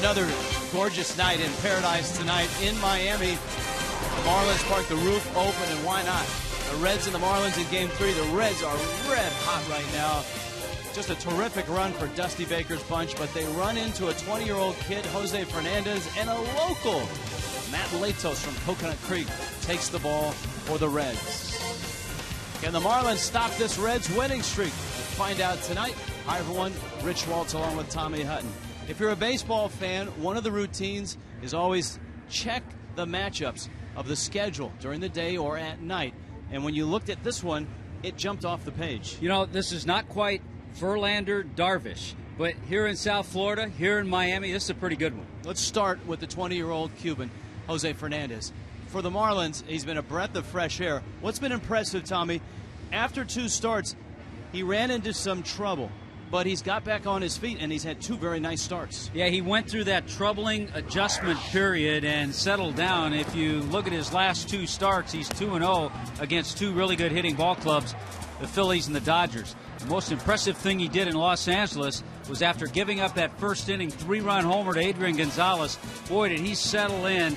another gorgeous night in paradise tonight in Miami. The Marlins park the roof open, and why not? The Reds and the Marlins in Game 3. The Reds are red hot right now. Just a terrific run for Dusty Baker's bunch, but they run into a 20-year-old kid, Jose Fernandez, and a local, Matt Latos from Coconut Creek, takes the ball for the Reds. Can the Marlins stop this Reds winning streak? We'll find out tonight. Hi, everyone. Rich Waltz along with Tommy Hutton. If you're a baseball fan, one of the routines is always check the matchups of the schedule during the day or at night. And when you looked at this one, it jumped off the page. You know, this is not quite Verlander Darvish, but here in South Florida, here in Miami, this is a pretty good one. Let's start with the 20-year-old Cuban, Jose Fernandez. For the Marlins, he's been a breath of fresh air. What's been impressive, Tommy, after 2 starts, he ran into some trouble, but he's got back on his feet, and he's had 2 very nice starts. Yeah, he went through that troubling adjustment period and settled down. If you look at his last 2 starts, he's 2-0 against 2 really good hitting ball clubs, the Phillies and the Dodgers. The most impressive thing he did in Los Angeles was after giving up that first inning 3-run homer to Adrian Gonzalez. Boy, did he settle in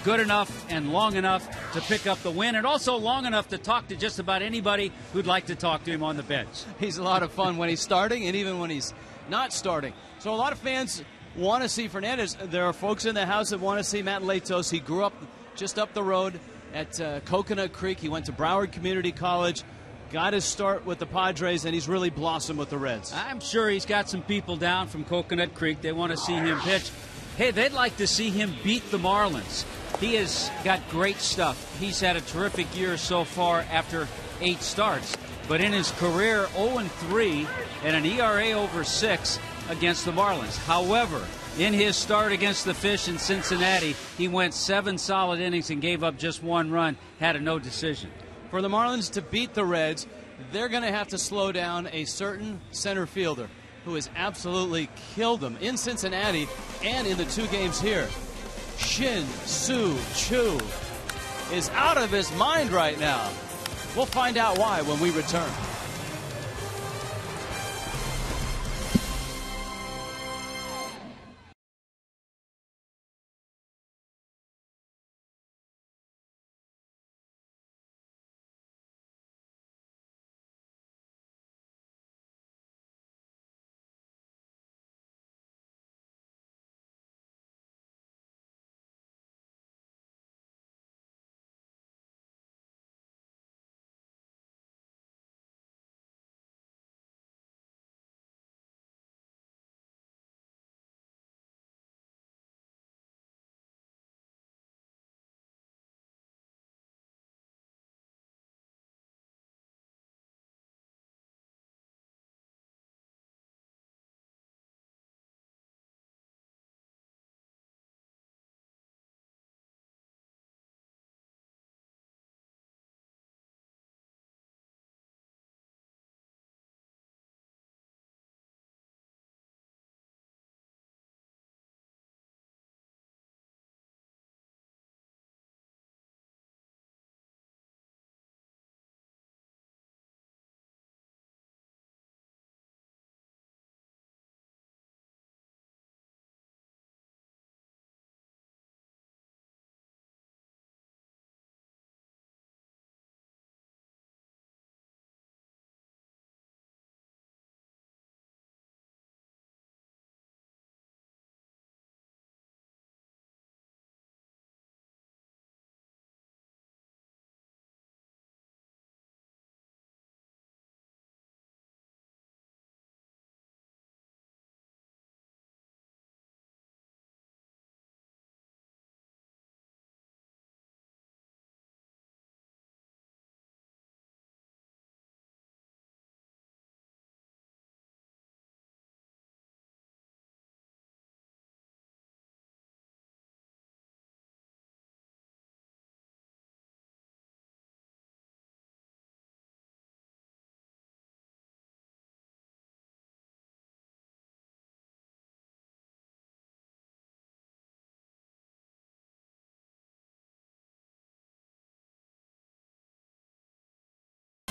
good enough and long enough to pick up the win, and also long enough to talk to just about anybody who'd like to talk to him on the bench. He's a lot of fun when he's starting and even when he's not starting. So a lot of fans want to see Fernandez. There are folks in the house that want to see Matt Latos. He grew up just up the road at Coconut Creek. He went to Broward Community College. Got his start with the Padres, and he's really blossomed with the Reds. I'm sure he's got some people down from Coconut Creek. They want to see him pitch. Hey, they'd like to see him beat the Marlins. He has got great stuff. He's had a terrific year so far after 8 starts. But in his career, 0-3 and an ERA over 6 against the Marlins. However, in his start against the Fish in Cincinnati, he went 7 solid innings and gave up just 1 run, had a no decision. For the Marlins to beat the Reds, they're going to have to slow down a certain center fielder who has absolutely killed them in Cincinnati and in the 2 games here. Shin-Soo Choo is out of his mind right now. We'll find out why when we return.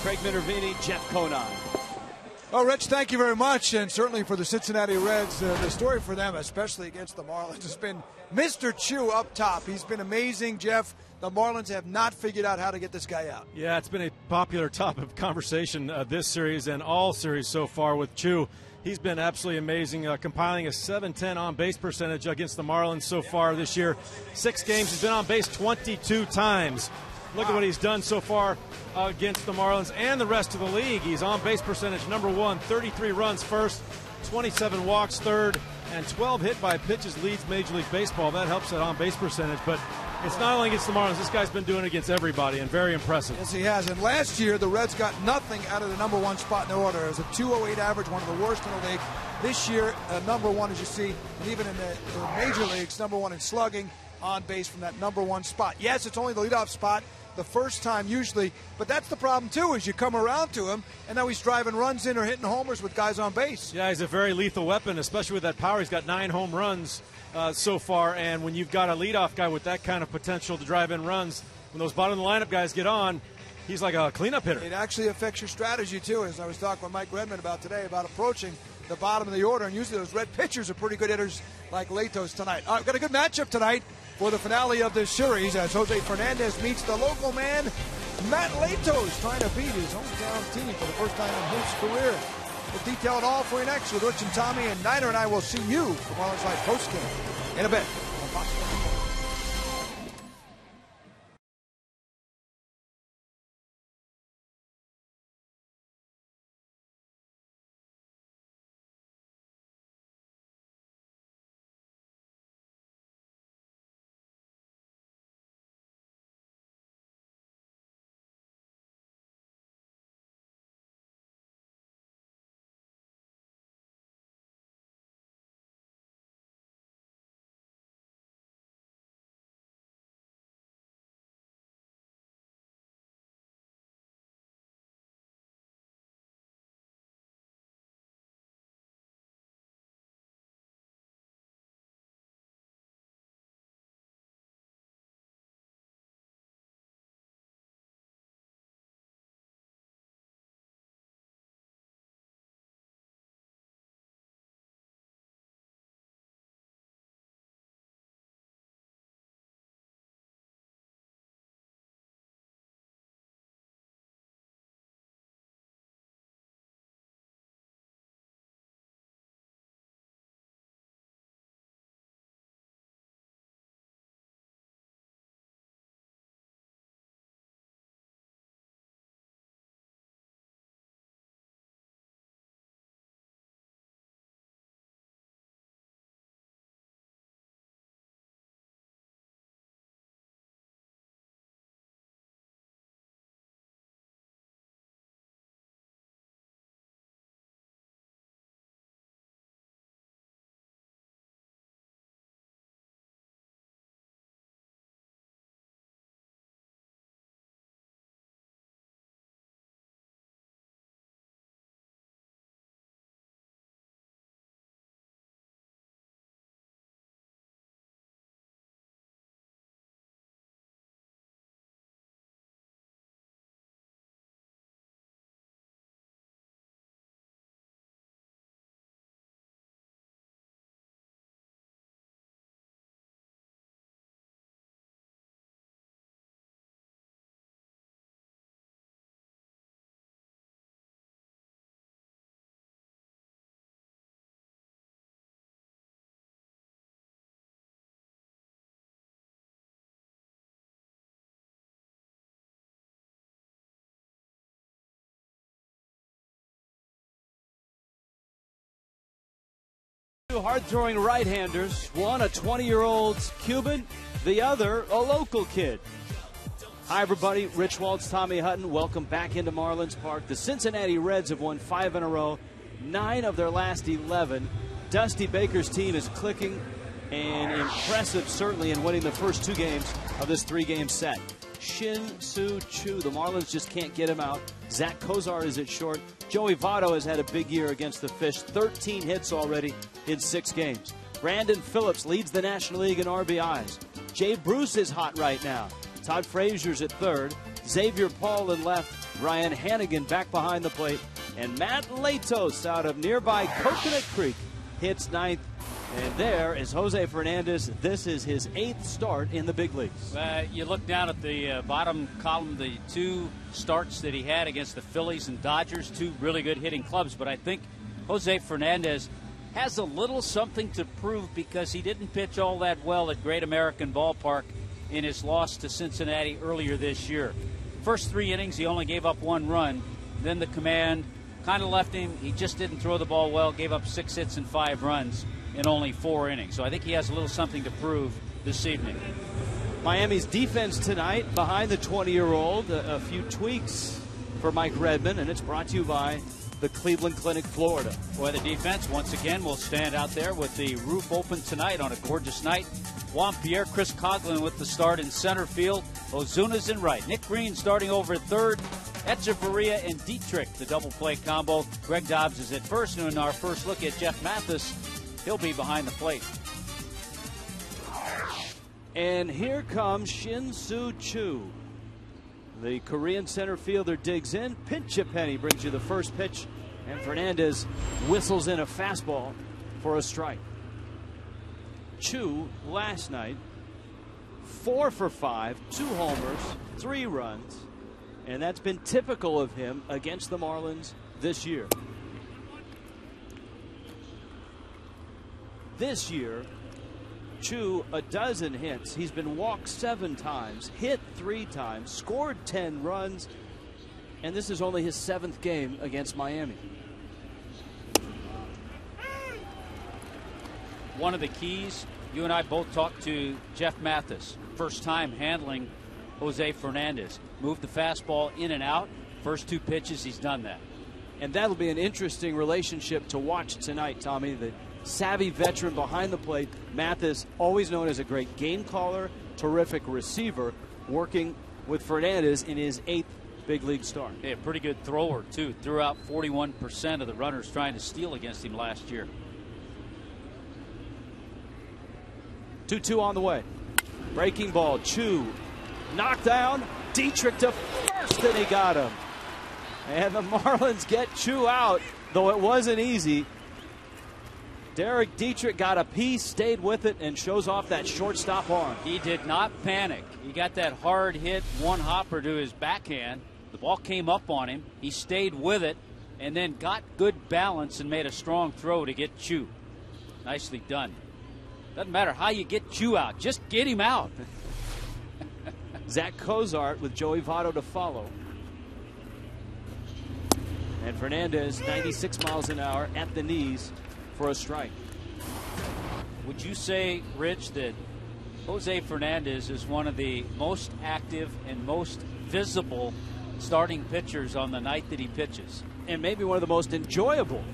Craig Minervini, Jeff Conine. Well, Rich, thank you very much, and certainly for the Cincinnati Reds, the story for them, especially against the Marlins, has been Mr. Choo up top. He's been amazing, Jeff. The Marlins have not figured out how to get this guy out. Yeah, it's been a popular topic of conversation this series and all series so far with Choo. He's been absolutely amazing, compiling a .710 on-base percentage against the Marlins so far this year. 6 games, he's been on base 22 times. Look at what he's done so far against the Marlins and the rest of the league. He's on base percentage number 1, 33 runs first, 27 walks third, and 12 hit by pitches leads Major League Baseball. That helps that on base percentage, but it's not only against the Marlins. This guy's been doing it against everybody, and very impressive. Yes, he has. And last year, the Reds got nothing out of the number 1 spot in the order. It was a .208 average, one of the worst in the league. This year, number 1, as you see, and even in the major leagues, number 1 in slugging, on base from that number 1 spot. Yes, it's only the leadoff spot the first time usually, but that's the problem too, is you come around to him and now he's driving runs in or hitting homers with guys on base. Yeah, he's a very lethal weapon, especially with that power. He's got 9 home runs so far, and when you've got a leadoff guy with that kind of potential to drive in runs, when those bottom of the lineup guys get on, he's like a cleanup hitter. It actually affects your strategy too, as I was talking with Mike Redmond about today, about approaching the bottom of the order, and usually those Red pitchers are pretty good hitters like Latos tonight. All right, we've got a good matchup tonight for the finale of this series as Jose Fernandez meets the local man, Matt Latos, trying to beat his hometown team for the first time in his career. We'll detail it all for you next with Rich and Tommy, and Niner and I will see you for Marlins Live postgame in a bit on Fox Sports. Two hard-throwing right-handers, one a 20-year-old Cuban, the other a local kid. Hi, everybody. Rich Waltz, Tommy Hutton. Welcome back into Marlins Park. The Cincinnati Reds have won 5 in a row, 9 of their last 11. Dusty Baker's team is clicking, and impressive, certainly, in winning the first 2 games of this 3-game set. Shin-Soo, Choo, the Marlins just can't get him out. Zach Kozar is at short. Joey Votto has had a big year against the Fish, 13 hits already in 6 games. Brandon Phillips leads the National League in RBIs. Jay Bruce is hot right now. Todd Frazier's at third. Xavier Paul in left. Ryan Hannigan back behind the plate. And Matt Latos out of nearby Coconut Creek hits ninth. And there is Jose Fernandez. This is his 8th start in the big leagues. You look down at the bottom column, the 2 starts that he had against the Phillies and Dodgers, 2 really good hitting clubs. But I think Jose Fernandez has a little something to prove because he didn't pitch all that well at Great American Ballpark in his loss to Cincinnati earlier this year. First 3 innings, he only gave up 1 run. Then the command kind of left him. He just didn't throw the ball well, gave up 6 hits and 5 runs in only 4 innings. So I think he has a little something to prove this evening. Miami's defense tonight behind the 20-year-old. A few tweaks for Mike Redmond, and it's brought to you by the Cleveland Clinic, Florida. Boy, the defense once again will stand out there with the roof open tonight on a gorgeous night. Juan Pierre, Chris Coughlin with the start in center field. Ozuna's in right. Nick Green starting over at third. Echeverria and Dietrich, the double play combo. Greg Dobbs is at first, and in our first look at Jeff Mathis, he'll be behind the plate. And here comes Shin-Soo Choo. The Korean center fielder digs in. Pinch-a-penny brings you the first pitch. And Fernandez whistles in a fastball for a strike. Choo last night, 4 for 5, 2 homers, 3 runs. And that's been typical of him against the Marlins this year. This year, Choo, a dozen hits. He's been walked 7 times, hit 3 times, scored 10 runs, and this is only his 7th game against Miami. One of the keys, you and I both talked to Jeff Mathis. First time handling Jose Fernandez. Moved the fastball in and out. First 2 pitches, he's done that. And that'll be an interesting relationship to watch tonight, Tommy. The savvy veteran behind the plate. Mathis, always known as a great game caller, terrific receiver, working with Fernandez in his 8th big league start. Yeah, pretty good thrower, too. Threw out 41% of the runners trying to steal against him last year. 2-2 on the way. Breaking ball. Choo knocked down. Dietrich to first, and he got him. And the Marlins get Choo out, though it wasn't easy. Derek Dietrich got a piece, stayed with it, and shows off that shortstop arm. He did not panic. He got that hard hit, 1-hopper to his backhand. The ball came up on him. He stayed with it and then got good balance and made a strong throw to get Choo. Nicely done. Doesn't matter how you get Choo out, just get him out. Zach Cozart with Joey Votto to follow. And Fernandez, 96 miles an hour at the knees for a strike. Would you say, Rich, that Jose Fernandez is one of the most active and most visible starting pitchers on the night that he pitches? And maybe one of the most enjoyable.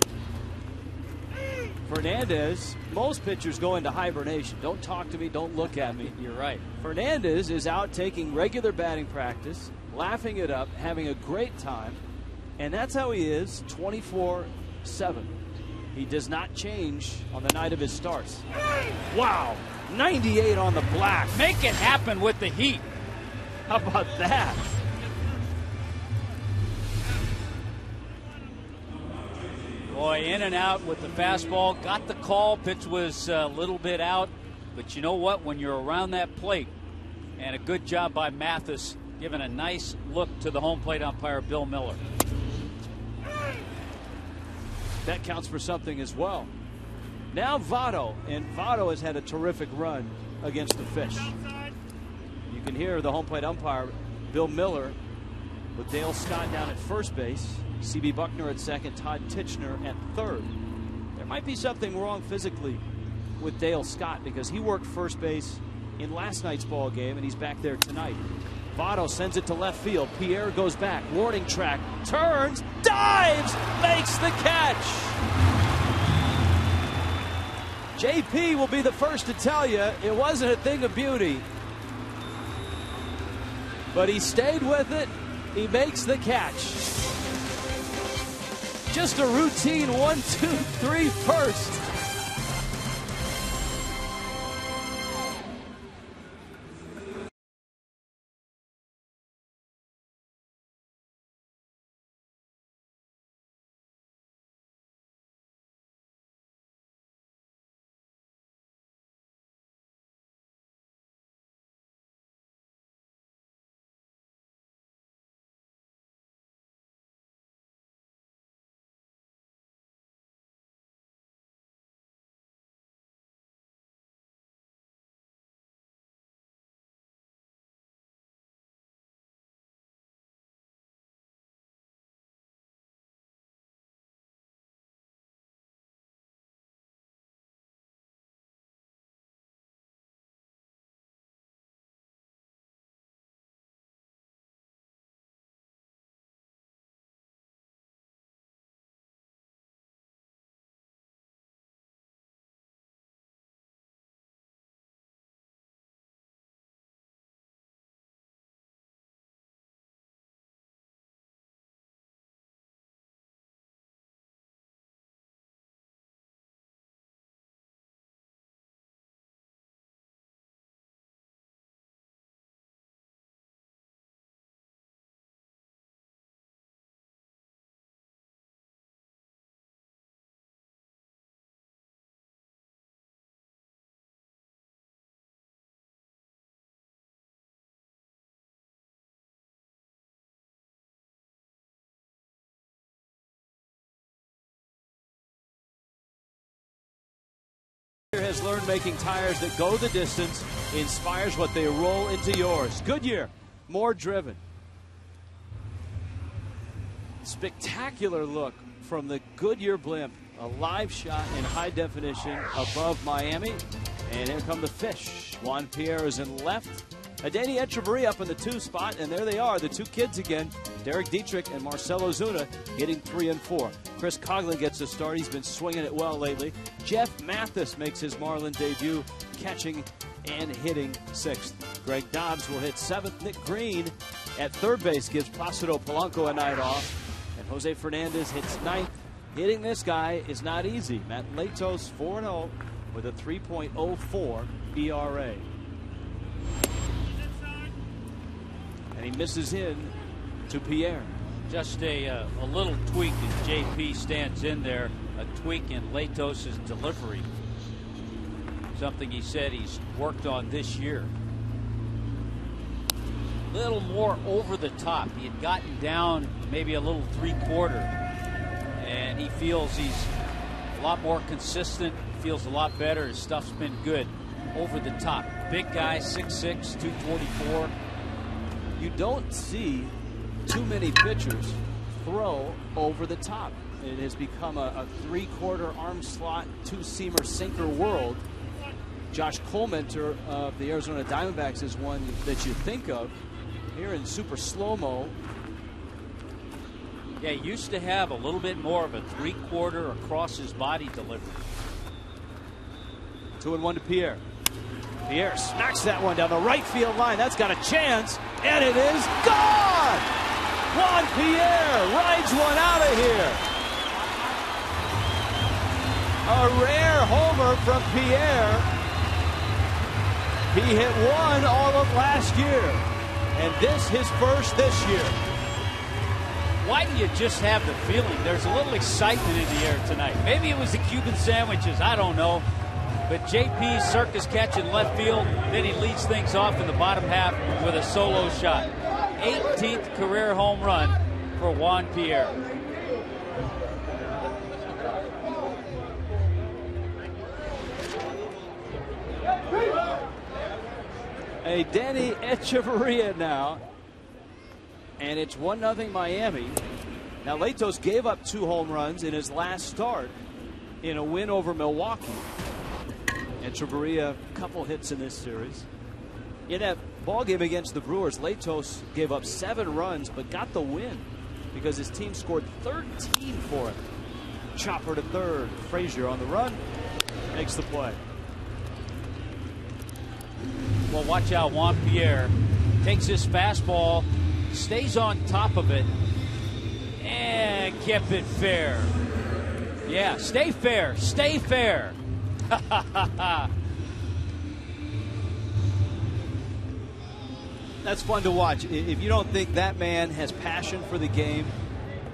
Fernandez, most pitchers go into hibernation. Don't talk to me, don't look at me. You're right. Fernandez is out taking regular batting practice, laughing it up, having a great time, and that's how he is 24/7. He does not change on the night of his starts. Wow, 98 on the black. Make it happen with the heat. How about that? Boy, in and out with the fastball. Got the call. Pitch was a little bit out. But you know what? When you're around that plate, and a good job by Mathis, giving a nice look to the home plate umpire, Bill Miller. That counts for something as well. Now Votto, and Votto has had a terrific run against the Fish. You can hear the home plate umpire, Bill Miller, with Dale Scott down at first base. C.B. Buckner at second, Todd Titchener at third. There might be something wrong physically with Dale Scott because he worked first base in last night's ball game, and he's back there tonight. Votto sends it to left field. Pierre goes back. Warning track. Turns. Dives. Makes the catch. JP will be the first to tell you it wasn't a thing of beauty. But he stayed with it. He makes the catch. Just a routine 1-2-3 first. has learned making tires that go the distance inspires what they roll into yours. Goodyear, more driven. Spectacular look from the Goodyear blimp. A live shot in high definition above Miami. And here come the fish. Juan Pierre is in left. Adeiny Echeverria up in the 2 spot, and there they are, the 2 kids again. Derek Dietrich and Marcell Ozuna hitting 3 and 4. Chris Coghlan gets the start. He's been swinging it well lately. Jeff Mathis makes his Marlin debut, catching and hitting 6th. Greg Dobbs will hit 7th. Nick Green at third base gives Placido Polanco a night off. And Jose Fernandez hits 9th. Hitting this guy is not easy. Matt Latos 4-0 with a 3.04 ERA. And he misses in to Pierre. Just a little tweak as JP stands in there. A tweak in Latos' delivery. Something he said he's worked on this year. A little more over the top. He had gotten down maybe a little 3/4. And he feels he's a lot more consistent. Feels a lot better. His stuff's been good over the top. Big guy, 6'6", 244. You don't see too many pitchers throw over the top. It has become a 3/4 arm slot, 2-seamer sinker world. Josh Colementor of the Arizona Diamondbacks is one that you think of here in super slow-mo. Yeah, he used to have a little bit more of a 3/4 across his body delivery. 2-1 to Pierre. Pierre smacks that one down the right field line. That's got a chance, and it is gone! Juan Pierre rides one out of here. A rare homer from Pierre. He hit one all of last year, and this his first this year. Why do you just have the feeling there's a little excitement in the air tonight? Maybe it was the Cuban sandwiches, I don't know. But JP's circus catch in left field, then he leads things off in the bottom half with a solo shot. 18th career home run for Juan Pierre. Adeiny Echeverria now. And it's 1-0 Miami. Now Latos gave up 2 home runs in his last start in a win over Milwaukee. Echeverria, a couple hits in this series. In that ball game against the Brewers, Latos gave up 7 runs but got the win because his team scored 13 for him. Chopper to third. Frazier on the run, makes the play. Well, watch out. Juan Pierre takes his fastball, stays on top of it, and kept it fair. Yeah, stay fair. Stay fair. That's fun to watch. If you don't think that man has passion for the game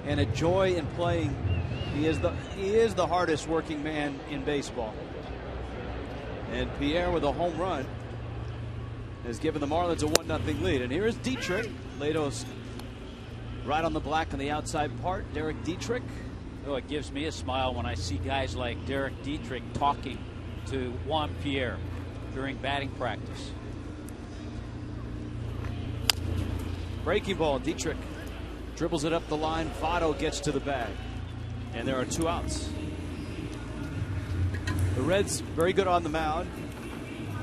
and a joy in playing, he is the hardest working man in baseball. And Pierre with a home run has given the Marlins a 1-0 lead. And here is Dietrich. Latos right on the black on the outside part. Derek Dietrich. Oh, it gives me a smile when I see guys like Derek Dietrich talking to Juan Pierre during batting practice. Breaking ball. Dietrich dribbles it up the line. Votto gets to the bag. And there are 2 outs. The Reds very good on the mound.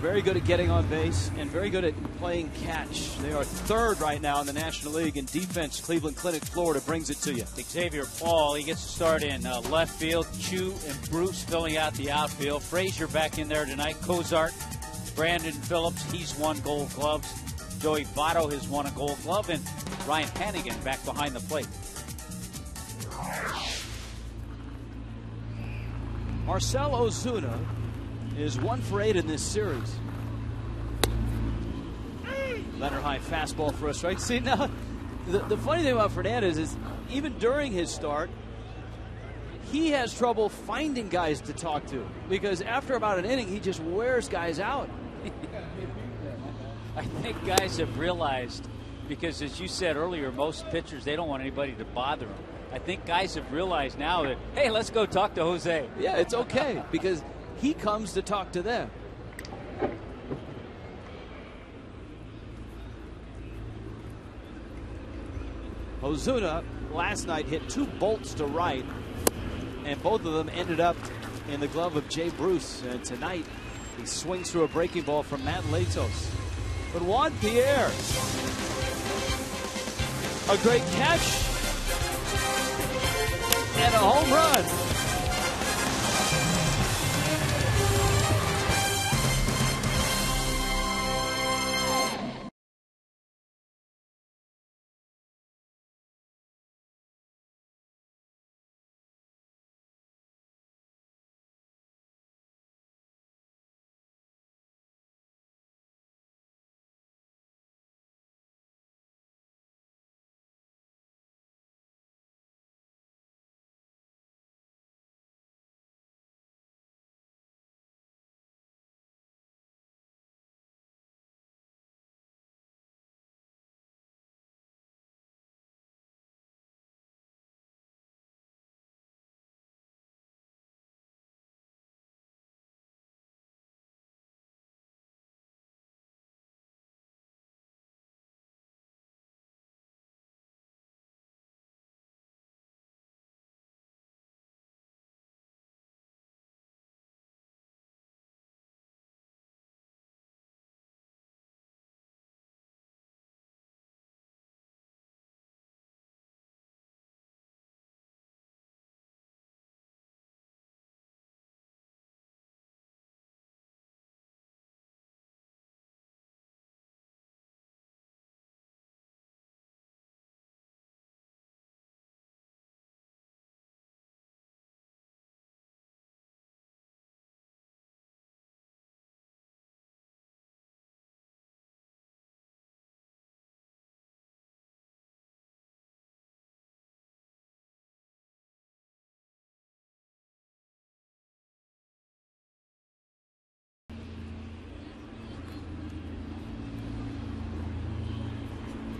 Very good at getting on base and very good at playing catch. They are 3rd right now in the National League in defense. Cleveland Clinic, Florida brings it to you. Xavier Paul, he gets to start in left field. Choo and Bruce filling out the outfield. Frazier back in there tonight. Cozart, Brandon Phillips, he's won Gold Gloves. Joey Votto has won a Gold Glove. And Ryan Hannigan back behind the plate. Marcell Ozuna is 1 for 8 in this series. Leonard high fastball for a strike. See, now the funny thing about Fernandez is even during his start, he has trouble finding guys to talk to because after about an inning, he just wears guys out. I think guys have realized, because as you said earlier, most pitchers, they don't want anybody to bother them. I think guys have realized now that, hey, let's go talk to Jose. Yeah, it's okay because he comes to talk to them. Ozuna last night hit 2 bolts to right, and both of them ended up in the glove of Jay Bruce. And tonight, he swings through a breaking ball from Matt Latos. But Juan Pierre, a great catch and a home run.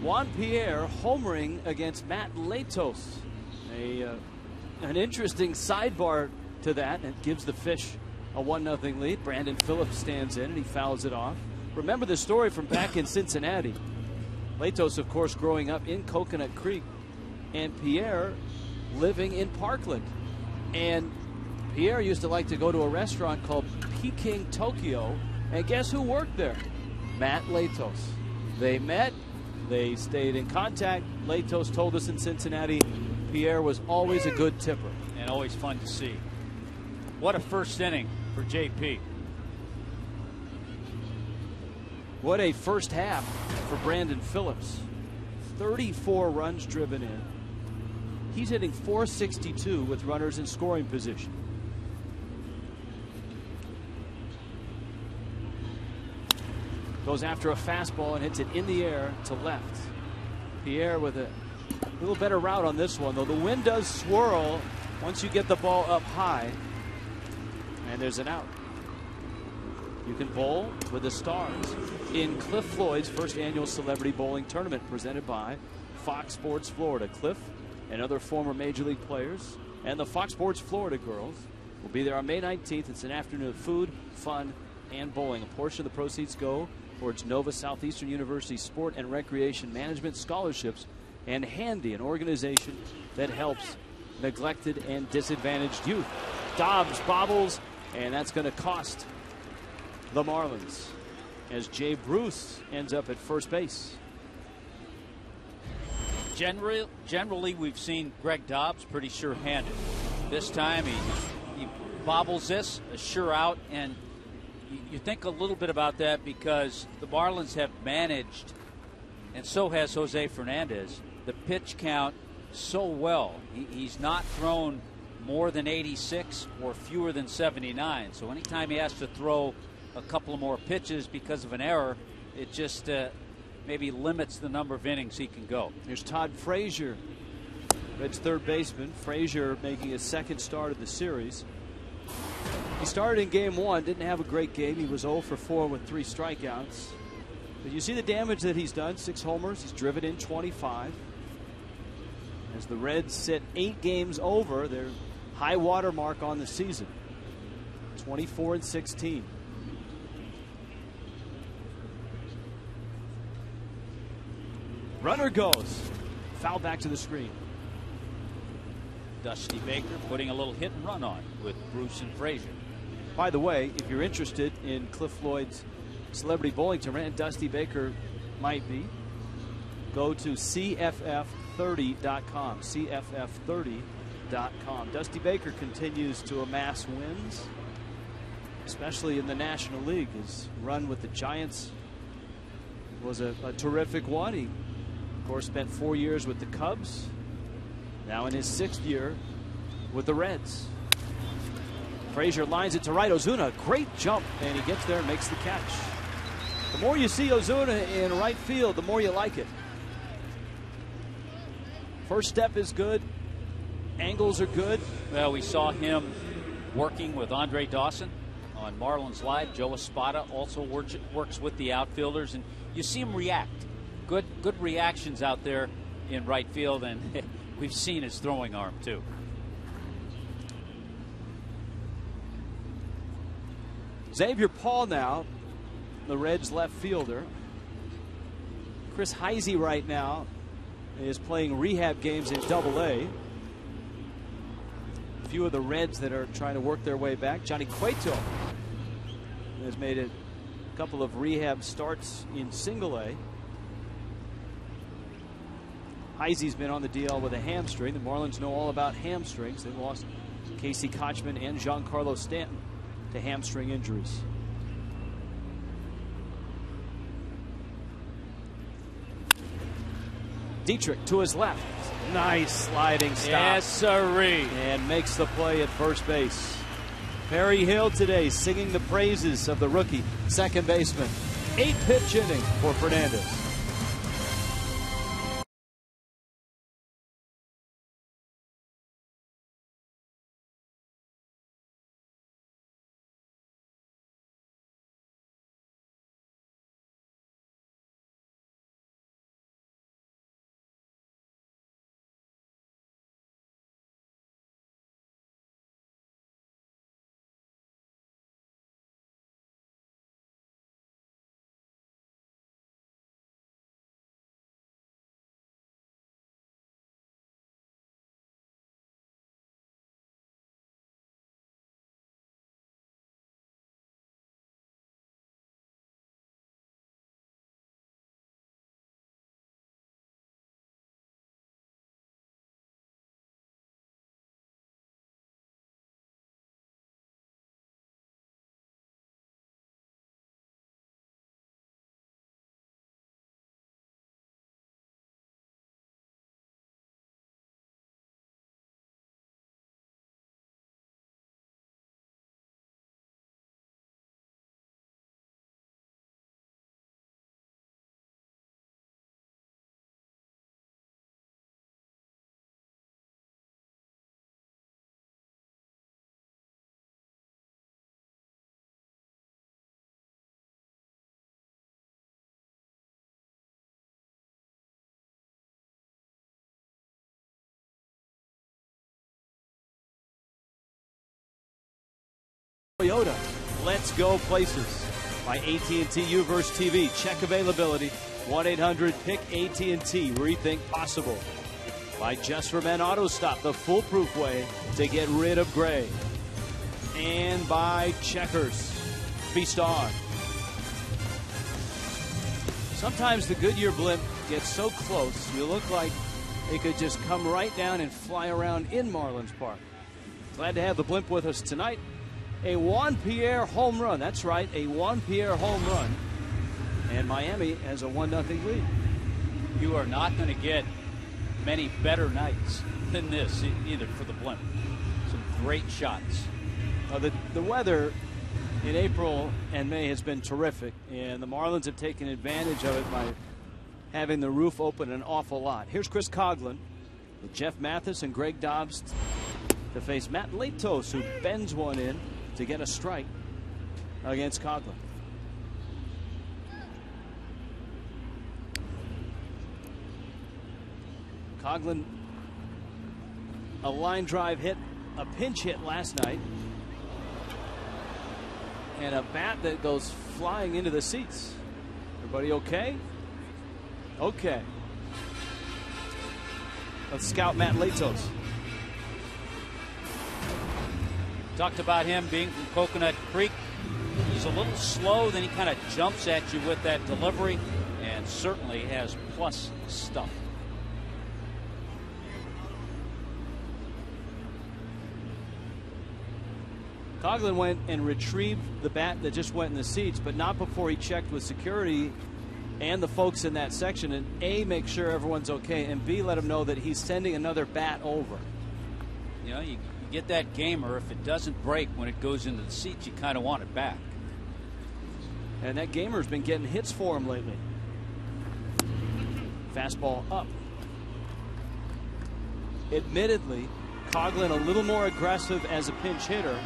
Juan Pierre homering against Matt Latos. An interesting sidebar to that, and it gives the Fish a 1-0 lead. Brandon Phillips stands in and he fouls it off. Remember the story from back in Cincinnati. Latos, of course, growing up in Coconut Creek, and Pierre living in Parkland. And Pierre used to like to go to a restaurant called Peking Tokyo, and guess who worked there? Matt Latos. They met. They stayed in contact. Latos told us in Cincinnati, Pierre was always a good tipper. And always fun to see. What a first inning for JP. What a first half for Brandon Phillips. 34 runs driven in. He's hitting .462 with runners in scoring position. Goes after a fastball and hits it in the air to left. Pierre with a little better route on this one, though the wind does swirl once you get the ball up high. And there's an out. You can bowl with the stars in Cliff Floyd's first annual celebrity bowling tournament presented by Fox Sports Florida. Cliff and other former Major League players and the Fox Sports Florida girls will be there on May 19th. It's an afternoon of food, fun, and bowling. A portion of the proceeds go towards Nova Southeastern University Sport and Recreation Management Scholarships and Handy, an organization that helps neglected and disadvantaged youth. Dobbs bobbles, and that's going to cost the Marlins as Jay Bruce ends up at first base. Generally, we've seen Greg Dobbs pretty sure-handed. This time he bobbles this, a sure out, and you think a little bit about that because the Marlins have managed, and so has Jose Fernandez, the pitch count so well. He's not thrown more than 86 or fewer than 79. So anytime he has to throw a couple of more pitches because of an error, it just maybe limits the number of innings he can go. Here's Todd Frazier, Reds third baseman. Frazier making his second start of the series. He started in game one, didn't have a great game. He was 0 for 4 with 3 strikeouts. But you see the damage that he's done. 6 homers. He's driven in 25. As the Reds sit 8 games over their high water mark on the season. 24-16. Runner goes. Foul back to the screen. Dusty Baker putting a little hit and run on with Bruce and Frazier. By the way, if you're interested in Cliff Floyd's Celebrity Bowling Tournament, Dusty Baker might be, go to CFF30.com. CFF30.com. Dusty Baker continues to amass wins, especially in the National League. His run with the Giants was a terrific one. He, of course, spent 4 years with the Cubs. Now in his 6th year with the Reds. Frazier lines it to right. Ozuna, great jump, and he gets there and makes the catch. The more you see Ozuna in right field, the more you like it. First step is good. Angles are good. Well, we saw him working with Andre Dawson on Marlins Live. Joe Espada also works with the outfielders, and you see him react. Good reactions out there in right field, and we've seen his throwing arm too. Xavier Paul now, the Reds left fielder. Chris Heisey right now is playing rehab games in Double-A. A few of the Reds that are trying to work their way back. Johnny Cueto has made a couple of rehab starts in Single-A. Heisey's been on the DL with a hamstring. The Marlins know all about hamstrings. They lost Casey Kochman and Giancarlo Stanton to hamstring injuries. Dietrich to his left. Nice sliding stop. Yes, sirree. And makes the play at first base. Perry Hill today singing the praises of the rookie second baseman. 8-pitch inning for Fernandez. Toyota, let's go places. By AT&T Uverse TV. Check availability. 1-800-PICK-AT&T. Rethink possible. By Just for Men Auto Stop, the foolproof way to get rid of gray. And by Checkers. Feast on. Sometimes the Goodyear blimp gets so close, you look like it could just come right down and fly around in Marlins Park. Glad to have the blimp with us tonight. A Juan Pierre home run. That's right, a Juan Pierre home run. And Miami has a 1-0 lead. You are not going to get many better nights than this either for the blimp. Some great shots. The weather in April and May has been terrific, and the Marlins have taken advantage of it by having the roof open an awful lot. Here's Chris Coughlin with Jeff Mathis and Greg Dobbs to face Matt Latos, who bends one in to get a strike against Coughlin. Coughlin, a line drive hit, a pinch hit last night. and a bat that goes flying into the seats. Everybody okay? Okay. Let's scout Matt Latos. Talked about him being from Coconut Creek. He's a little slow, then he kind of jumps at you with that delivery, and certainly has plus stuff. Coughlin went and retrieved the bat that just went in the seats, but not before he checked with security and the folks in that section, and A, make sure everyone's okay, and B, let him know that he's sending another bat over. You know, you get that gamer, if it doesn't break when it goes into the seats, you kind of want it back. And that gamer's been getting hits for him lately. Fastball up. Admittedly, Coughlin a little more aggressive as a pinch hitter,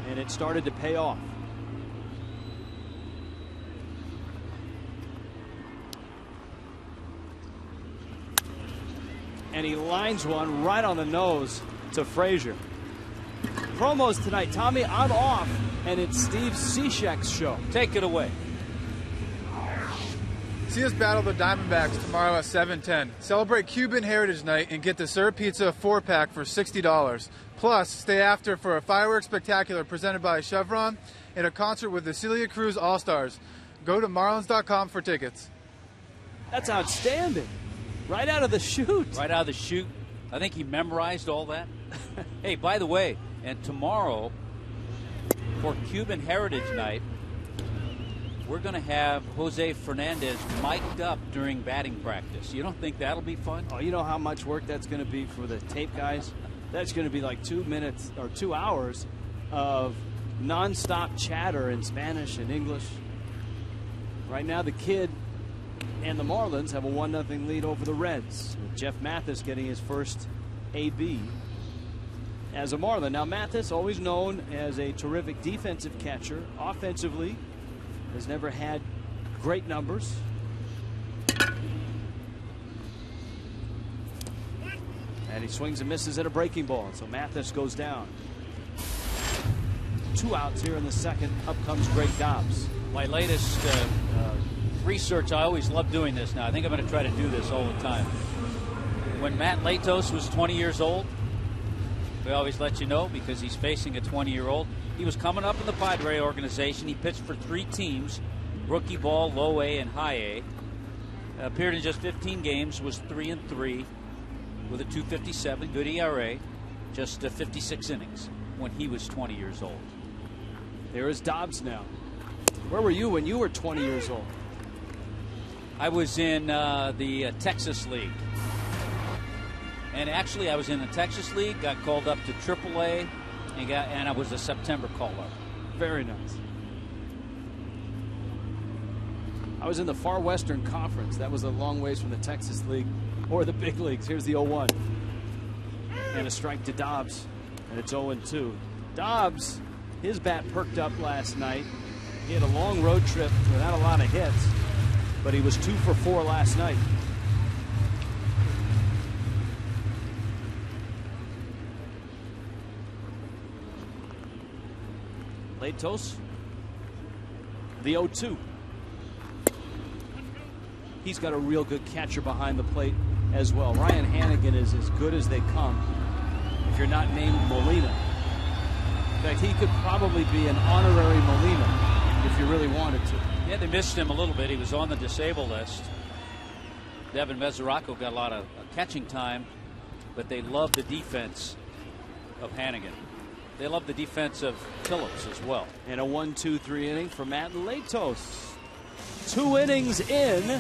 and it started to pay off. And he lines one right on the nose to Frazier. Promos tonight. Tommy, I'm off, and it's Steve Cishek's show. Take it away. See us battle the Diamondbacks tomorrow at 7:10. Celebrate Cuban Heritage Night and get the Sir Pizza 4-pack for $60. Plus, stay after for a fireworks spectacular presented by Chevron and a concert with the Celia Cruz All-Stars. Go to Marlins.com for tickets. That's outstanding. Right out of the chute. Right out of the chute. I think he memorized all that. Hey, by the way, and tomorrow for Cuban Heritage Night, we're going to have Jose Fernandez mic'd up during batting practice. You don't think that'll be fun? Oh, you know how much work that's going to be for the tape guys? That's going to be like 2 minutes or 2 hours of nonstop chatter in Spanish and English. Right now, the Kid and the Marlins have a 1-0 lead over the Reds, with Jeff Mathis getting his first AB as a Marlin. Now, Mathis, always known as a terrific defensive catcher, offensively has never had great numbers. And he swings and misses at a breaking ball, so Mathis goes down. 2 outs here in the second. Up comes Greg Dobbs. My latest research, I always love doing this now. I think I'm going to try to do this all the time. When Matt Latos was 20 years old, we always let you know because he's facing a 20-year-old. He was coming up in the Padre organization. He pitched for 3 teams, rookie ball, low A, and high A. Appeared in just 15 games, was 3-3 with a 2.57, good ERA, just 56 innings when he was 20 years old. There is Dobbs now. Where were you when you were 20 years old? I was in the Texas League. And actually, I was in the Texas League, got called up to AAA, and I was a September call-up. Very nice. I was in the Far Western Conference. That was a long ways from the Texas League or the big leagues. Here's the 0-1. And a strike to Dobbs, and it's 0-2. Dobbs, his bat perked up last night. He had a long road trip without a lot of hits, but he was 2 for 4 last night. Latos, the 0-2. He's got a real good catcher behind the plate as well. Ryan Hannigan is as good as they come if you're not named Molina. In fact, he could probably be an honorary Molina if you really wanted to. Yeah, they missed him a little bit. He was on the disabled list. Devin Mesoraco got a lot of catching time, but they love the defense of Hannigan. They love the defense of Phillips as well. And a 1-2-3 inning for Matt Latos. 2 innings in,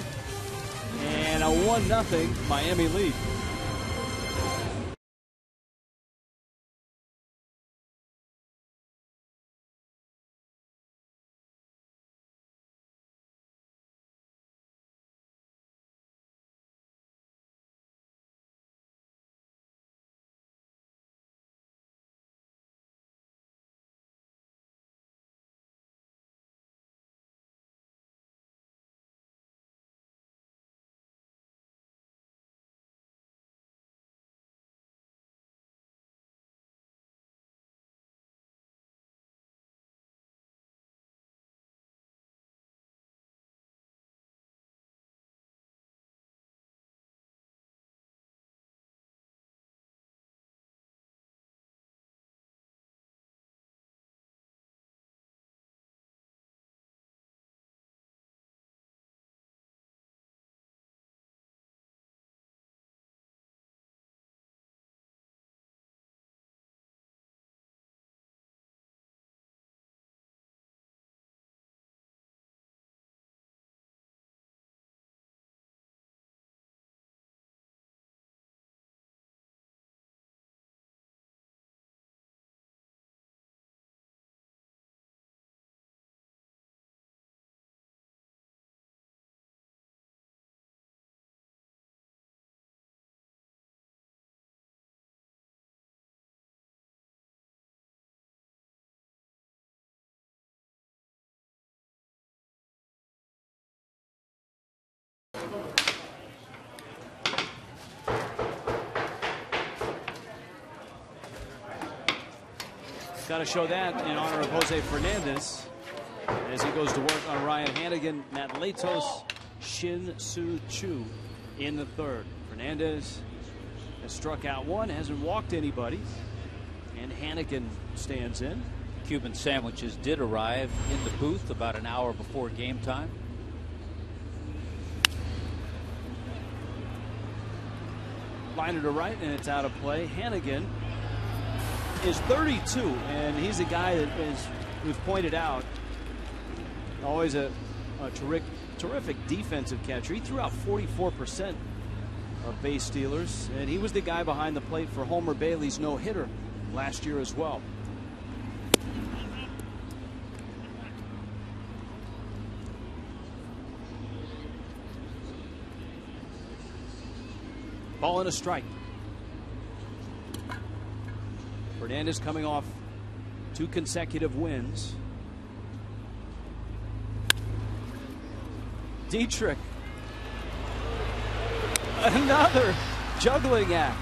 and a 1-0 Miami lead. Got to show that in honor of Jose Fernandez as he goes to work on Ryan Hannigan, Matt Latos, Shin-Soo Choo in the third. Fernandez has struck out one, hasn't walked anybody, and Hannigan stands in. Cuban sandwiches did arrive in the booth about an hour before game time. Liner to right, and it's out of play. Hannigan is 32, and he's a guy that, as we've pointed out, always a terrific defensive catcher. He threw out 44% of base stealers, and he was the guy behind the plate for Homer Bailey's no-hitter last year as well. Ball and a strike. Fernandez coming off 2 consecutive wins. Dietrich. Another juggling act.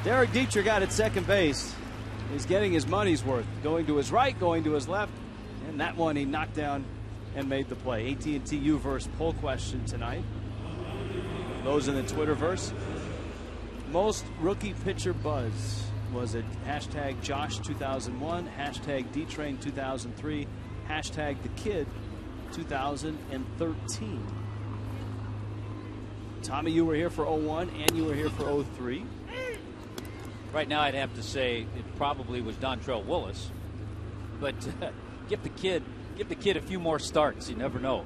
Derek Dietrich out at second base. He's getting his money's worth. Going to his right, going to his left. And that one he knocked down and made the play. AT&T U-verse poll question tonight. Those in the Twitterverse. Most rookie pitcher buzz. Was it hashtag Josh 2001, hashtag D-Train 2003, hashtag the kid 2013. Tommy, you were here for 01 and you were here for 03. Right now I'd have to say it probably was Dontrell Willis, but give the kid a few more starts. You never know.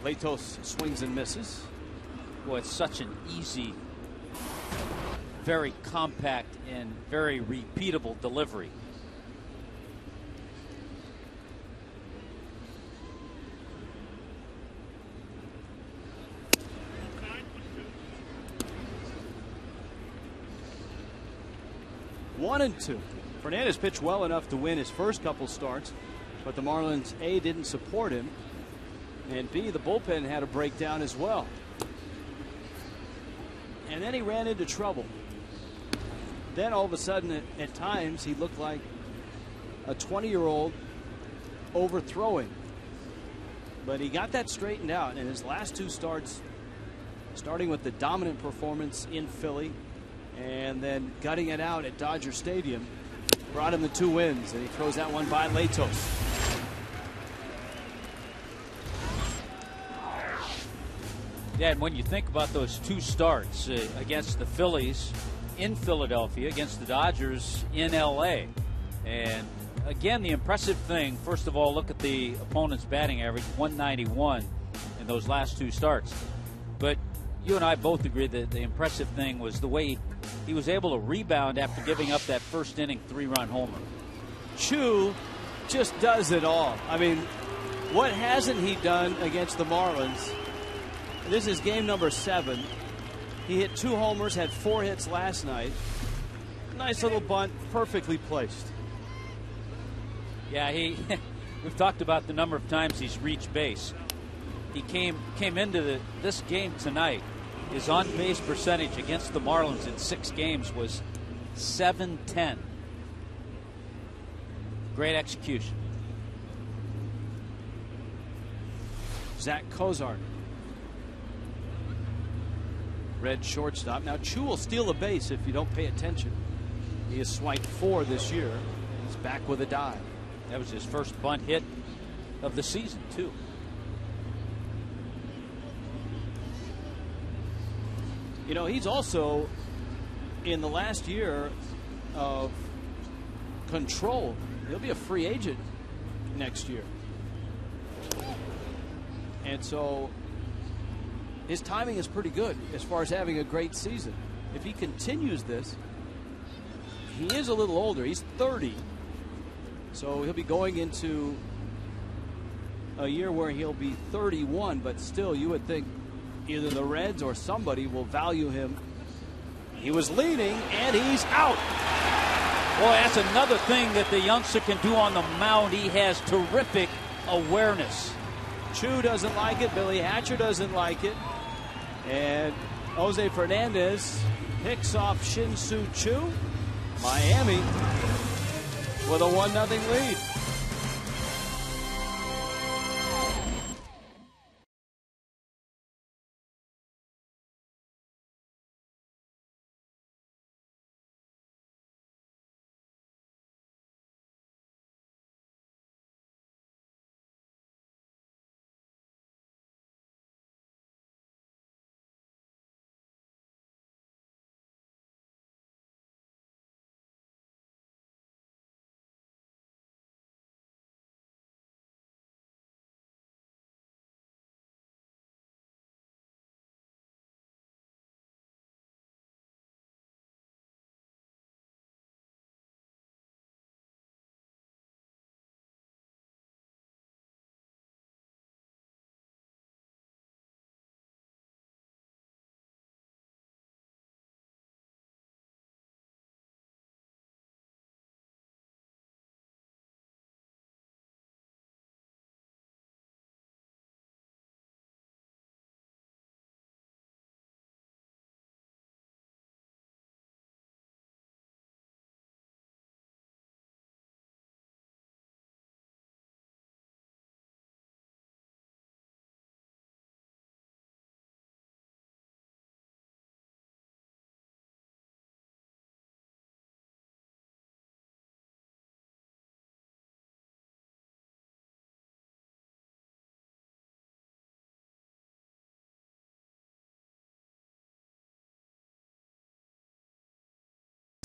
Latos swings and misses. Boy, it's such an easy, very compact, and very repeatable delivery. One and two. Fernandez pitched well enough to win his first couple starts, but the Marlins, A, didn't support him, and B, the bullpen had a breakdown as well. And then he ran into trouble. Then all of a sudden, at times, he looked like a 20-year-old overthrowing. But he got that straightened out in his last 2 starts, starting with the dominant performance in Philly and then gutting it out at Dodger Stadium. Brought him the 2 wins, and he throws that one by Latos. Yeah, and when you think about those 2 starts against the Phillies in Philadelphia, against the Dodgers in L.A., and again, the impressive thing, first of all, look at the opponent's batting average, 191 in those last 2 starts. But you and I both agree that the impressive thing was the way he was able to rebound after giving up that first inning 3-run homer. Choo just does it all. I mean, what hasn't he done against the Marlins? This is game number 7. He hit 2 homers, had 4 hits last night. Nice little bunt, perfectly placed. Yeah, we've talked about the number of times he's reached base. He came into this game tonight. His on-base percentage against the Marlins in 6 games was .710. Great execution. Zach Cozart. Red shortstop. Now, Choo will steal a base if you don't pay attention. He has swiped 4 this year. He's back with a dive. That was his first bunt hit of the season, too. You know, he's also in the last year of control. He'll be a free agent next year. And so his timing is pretty good as far as having a great season. If he continues this, he is a little older. He's 30. So he'll be going into a year where he'll be 31, but still you would think either the Reds or somebody will value him. He was leading, and he's out. Well, that's another thing that the youngster can do on the mound. He has terrific awareness. Choo doesn't like it. Billy Hatcher doesn't like it. And Jose Fernandez picks off Shin-Soo Choo. Miami with a 1-0 lead.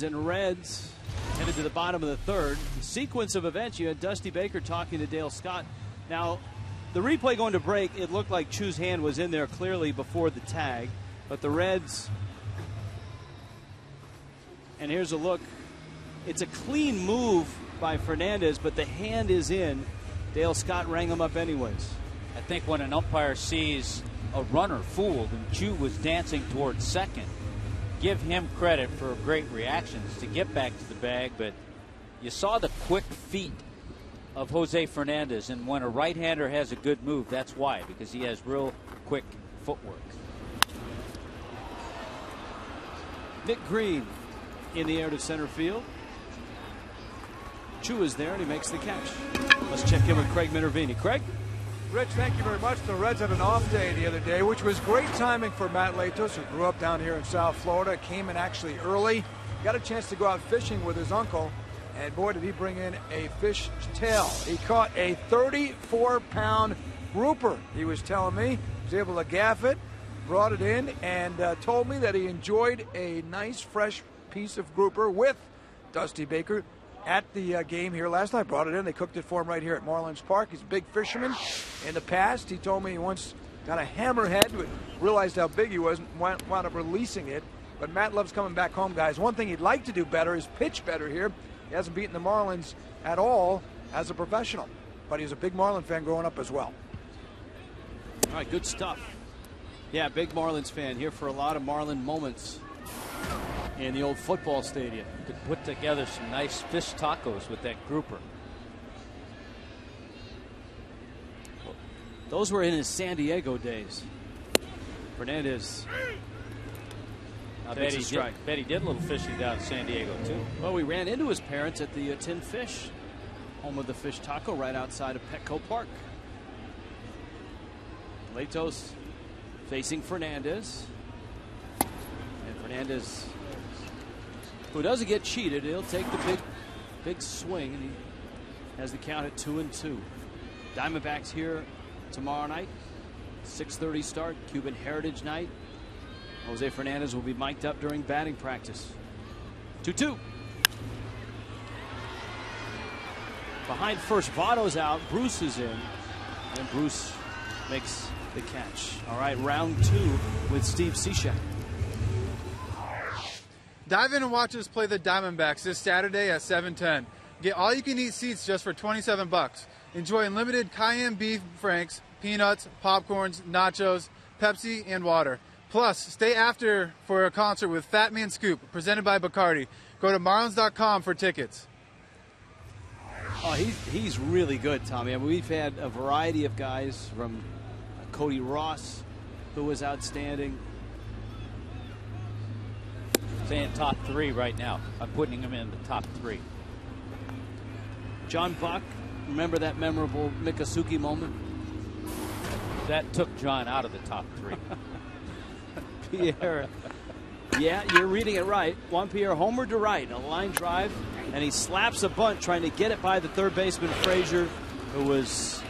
And Reds headed to the bottom of the third. The sequence of events, you had Dusty Baker talking to Dale Scott. Now, the replay going to break, it looked like Choo's hand was in there clearly before the tag, but the Reds, and here's a look, it's a clean move by Fernandez, but the hand is in. Dale Scott rang him up anyways. I think when an umpire sees a runner fooled and Choo was dancing towards second, give him credit for great reactions to get back to the bag, but you saw the quick feet of Jose Fernandez, and when a right-hander has a good move, that's why, because he has real quick footwork. Nick Green in the air to center field. Choo is there and he makes the catch. Let's check in with Craig Minervini. Craig? Rich, thank you very much. The Reds had an off day the other day, which was great timing for Matt Latos, who grew up down here in South Florida, came in actually early, got a chance to go out fishing with his uncle, and boy, did he bring in a fish tail. He caught a 34-pound grouper, he was telling me. He was able to gaff it, brought it in, and told me that he enjoyed a nice, fresh piece of grouper with Dusty Baker at the game here last night. Brought it in. They cooked it for him right here at Marlins Park. He's a big fisherman. In the past, he told me he once got a hammerhead, realized how big he was, and wound up releasing it. But Matt loves coming back home, guys. One thing he'd like to do better is pitch better here. He hasn't beaten the Marlins at all as a professional, but he's a big Marlin fan growing up as well. All right, good stuff. Yeah, big Marlins fan, here for a lot of Marlin moments in the old football stadium. Could put together some nice fish tacos with that grouper. Those were in his San Diego days. Fernandez. I bet he did a little fishing down in San Diego, too. Well, we ran into his parents at the Tin Fish, home of the fish taco, right outside of Petco Park. Latos facing Fernandez. And Fernandez, who doesn't get cheated, he'll take the big swing, and he has the count at 2-2. Diamondbacks here tomorrow night, 6:30 start, Cuban Heritage Night. Jose Fernandez will be mic'd up during batting practice. 2-2. Behind first, Votto's out, Bruce is in, and Bruce makes the catch. All right, round two with Steve Cishek. Dive in and watch us play the Diamondbacks this Saturday at 7:10. Get all-you-can-eat seats just for $27. Enjoy unlimited cayenne beef franks, peanuts, popcorns, nachos, Pepsi, and water. Plus, stay after for a concert with Fat Man Scoop, presented by Bacardi. Go to Marlins.com for tickets. Oh, he's really good, Tommy. I mean, we've had a variety of guys from Cody Ross, who was outstanding. Saying top 3 right now. I'm putting him in the top 3. John Buck, remember that memorable Mikasuki moment? That took John out of the top 3. Pierre. Yeah, you're reading it right. Juan Pierre homered to right, a line drive, and he slaps a bunt trying to get it by the third baseman, Frazier, who was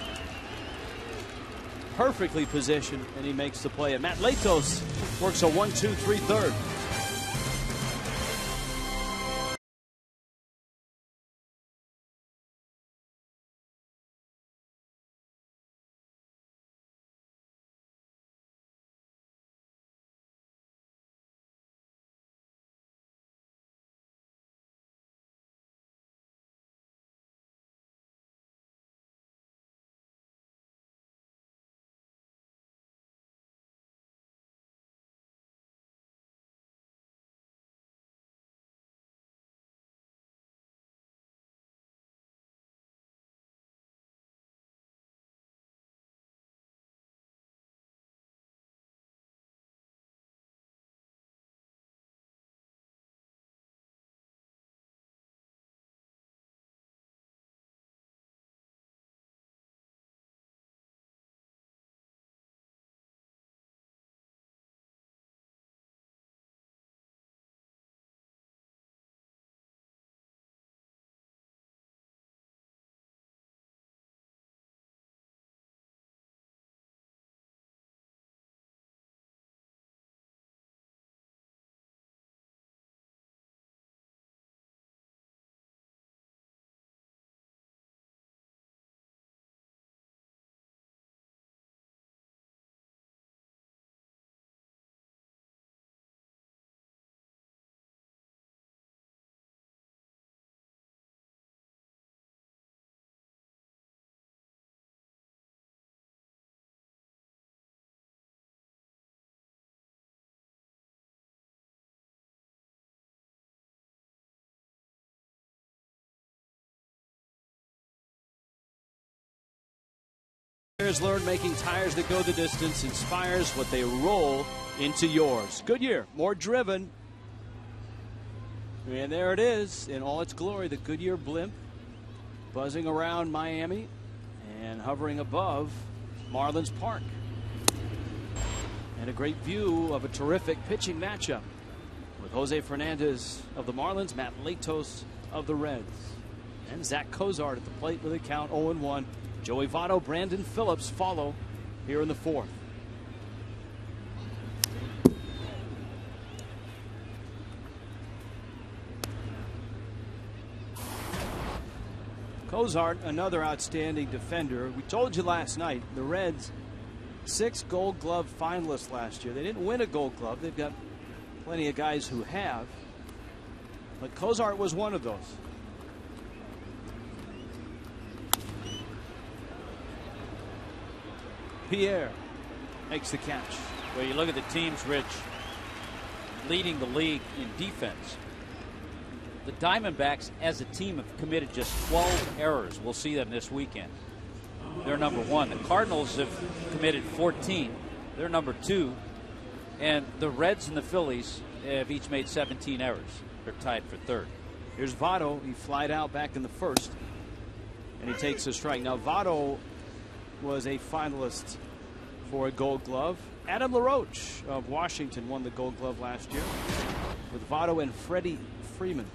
perfectly positioned, and he makes the play. And Matt Latos works a 1-2-3 third. Learn making tires that go the distance inspires what they roll into yours. Goodyear, more driven. And there it is in all its glory, the Goodyear blimp buzzing around Miami and hovering above Marlins Park. And a great view of a terrific pitching matchup with Jose Fernandez of the Marlins, Matt Latos of the Reds, and Zach Cozart at the plate with a count 0-1. Joey Votto, Brandon Phillips follow here in the 4th. Cozart, another outstanding defender. We told you last night, the Reds, 6 Gold Glove finalists last year. They didn't win a Gold Glove. They've got plenty of guys who have. But Cozart was one of those. Pierre makes the catch. Well, you look at the teams, Rich, leading the league in defense. The Diamondbacks as a team have committed just 12 errors. We'll see them this weekend. They're number 1. The Cardinals have committed 14. They're number 2. And the Reds and the Phillies have each made 17 errors. They're tied for 3rd. Here's Votto. He flied out back in the 1st. And he takes a strike. Now, Votto was a finalist for a Gold Glove. Adam LaRoche of Washington won the Gold Glove last year with Votto and Freddie Freeman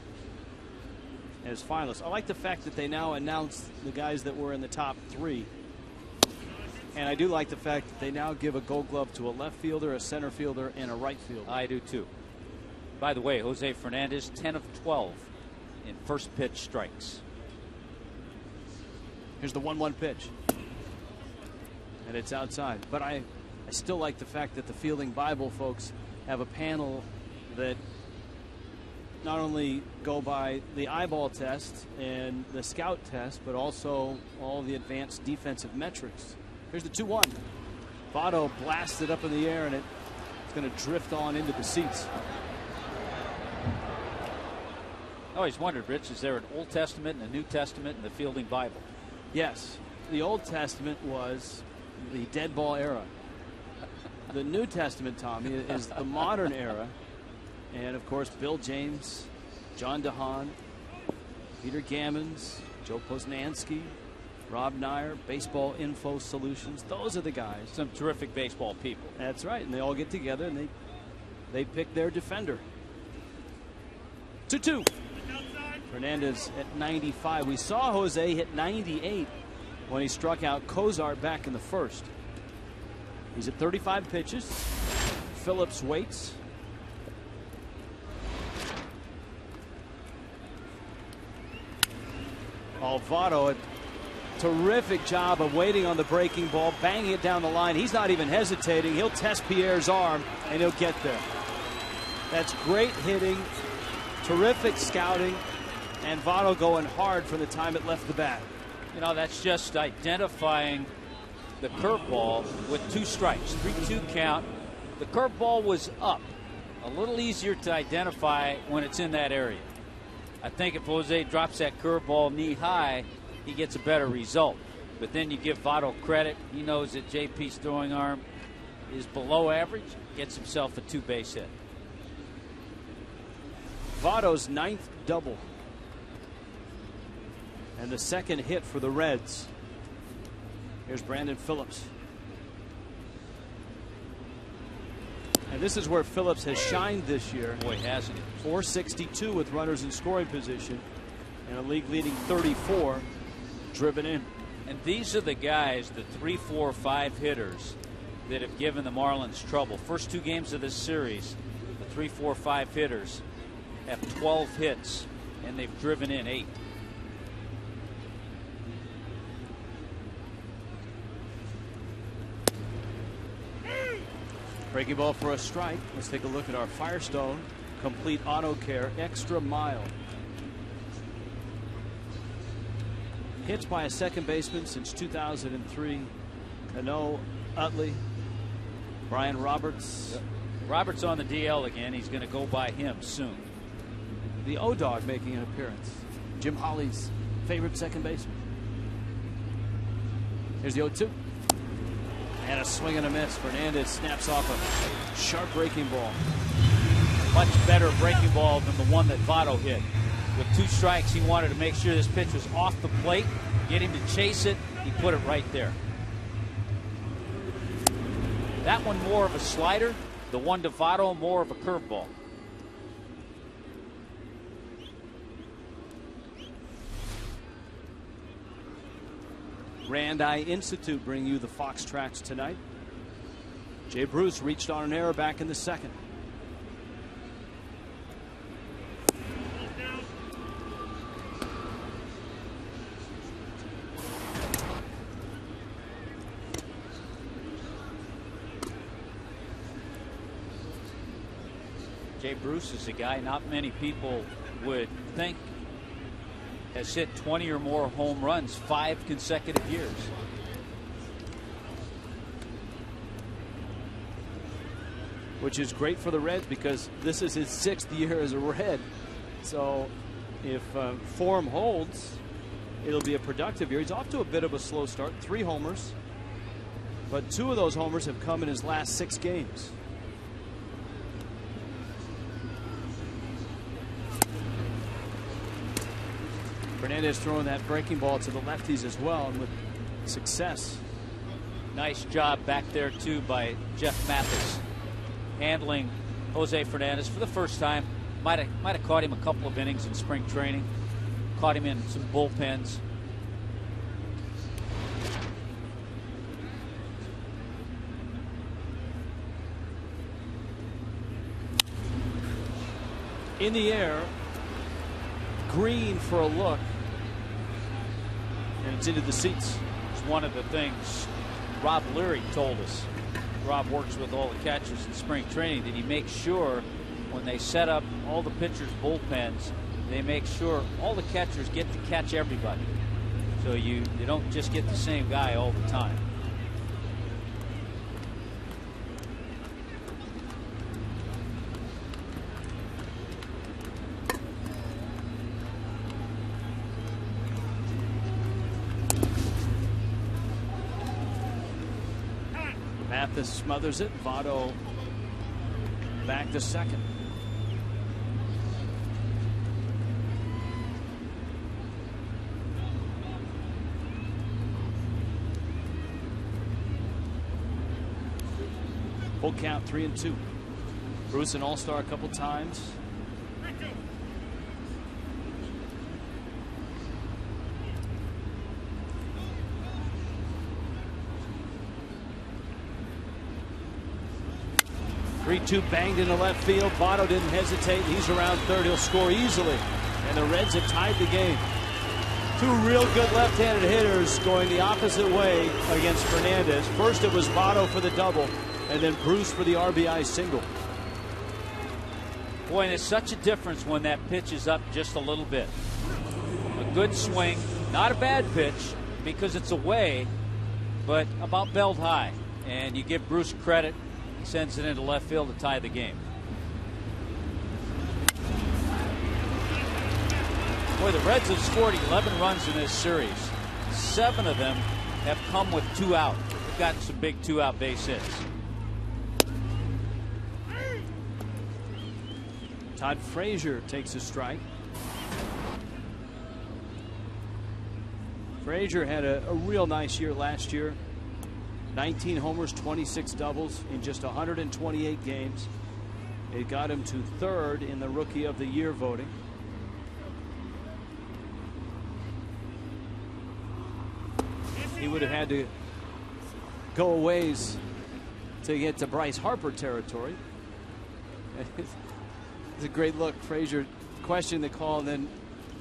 as finalists. I like the fact that they now announced the guys that were in the top 3. And I do like the fact that they now give a Gold Glove to a left fielder, a center fielder, and a right fielder. I do too. By the way, Jose Fernandez, 10 of 12 in first pitch strikes. Here's the 1-1 pitch. And it's outside. But I still like the fact that the Fielding Bible folks have a panel that not only go by the eyeball test and the scout test, but also all the advanced defensive metrics. Here's the 2-1. Votto blasted up in the air, and it's going to drift on into the seats. I always wondered, Rich, is there an Old Testament and a New Testament in the fielding Bible? Yes. The Old Testament was the dead ball era. The New Testament, Tommy, is the modern era. And, of course, Bill James, John DeHaan, Peter Gammons, Joe Posnanski, Rob Nyer, Baseball Info Solutions. Those are the guys. Some terrific baseball people. That's right. And they all get together and they pick their defender. 2-2. Fernandez at 95. We saw Jose hit 98 when he struck out Cozart back in the first. He's at 35 pitches. Phillips waits. Votto, a terrific job of waiting on the breaking ball, banging it down the line. He's not even hesitating. He'll test Pierre's arm, and he'll get there. That's great hitting, terrific scouting, and Votto going hard from the time it left the bat. You know, that's just identifying the curveball with 2 strikes, 3-2 count. The curveball was up. A little easier to identify when it's in that area. I think if Jose drops that curveball knee high, he gets a better result. But then you give Votto credit. He knows that JP's throwing arm is below average, gets himself a 2-base hit. Votto's 9th double. And the second hit for the Reds. Here's Brandon Phillips. And this is where Phillips has shined this year. Boy, hasn't he? 462 with runners in scoring position. And a league-leading 34 driven in. And these are the guys, the 3, 4, 5 hitters that have given the Marlins trouble. First 2 games of this series, the 3, 4, 5 hitters have 12 hits, and they've driven in 8. Breaking ball for a strike. Let's take a look at our Firestone Complete Auto Care Extra Mile. Hits by a second baseman since 2003. Cano, Utley, Brian Roberts. Yep. Roberts on the DL again. He's going to go by him soon. The O-Dog making an appearance. Jim Holly's favorite second baseman. Here's the 0-2. And a swing and a miss. Fernandez snaps off a sharp breaking ball. Much better breaking ball than the one that Votto hit. With 2 strikes, he wanted to make sure this pitch was off the plate, get him to chase it. He put it right there. That one more of a slider. The one to Votto more of a curveball. Rand Eye Institute bring you the Fox tracks tonight. Jay Bruce reached on an error back in the second. Jay Bruce is a guy not many people would think has hit 20 or more home runs 5 consecutive years. Which is great for the Reds because this is his 6th year as a Red. So if form holds, it'll be a productive year. He's off to a bit of a slow start. 3 homers. But 2 of those homers have come in his last 6 games. Fernandez throwing that breaking ball to the lefties as well, and with success. Nice job back there too by Jeff Mathis, handling Jose Fernandez for the first time. Might have caught him a couple of innings in spring training, caught him in some bullpens. In the air, Green for a look, and it's into the seats. It's one of the things Rob Leary told us. Rob works with all the catchers in spring training, that he makes sure when they set up all the pitchers' bullpens, they make sure all the catchers get to catch everybody. So you don't just get the same guy all the time. Mathis smothers it. Votto back to second. Full count, 3-2. Bruce an all-star a couple times. Three-two banged into left field. Votto didn't hesitate. He's around third. He'll score easily. And the Reds have tied the game. Two real good left-handed hitters going the opposite way against Fernandez. First it was Votto for the double, and then Bruce for the RBI single. Boy, and it's such a difference when that pitch is up just a little bit. A good swing, not a bad pitch because it's away, but about belt high. And you give Bruce credit. He sends it into left field to tie the game. Boy, the Reds have scored 11 runs in this series. 7 of them have come with 2 out. They've gotten some big 2-out base hits. Todd Frazier takes a strike. Frazier had a real nice year last year. 19 homers, 26 doubles in just 128 games. It got him to 3rd in the Rookie of the Year voting. He would have had to go a ways to get to Bryce Harper territory. It's a great look. Frazier questioning the call and then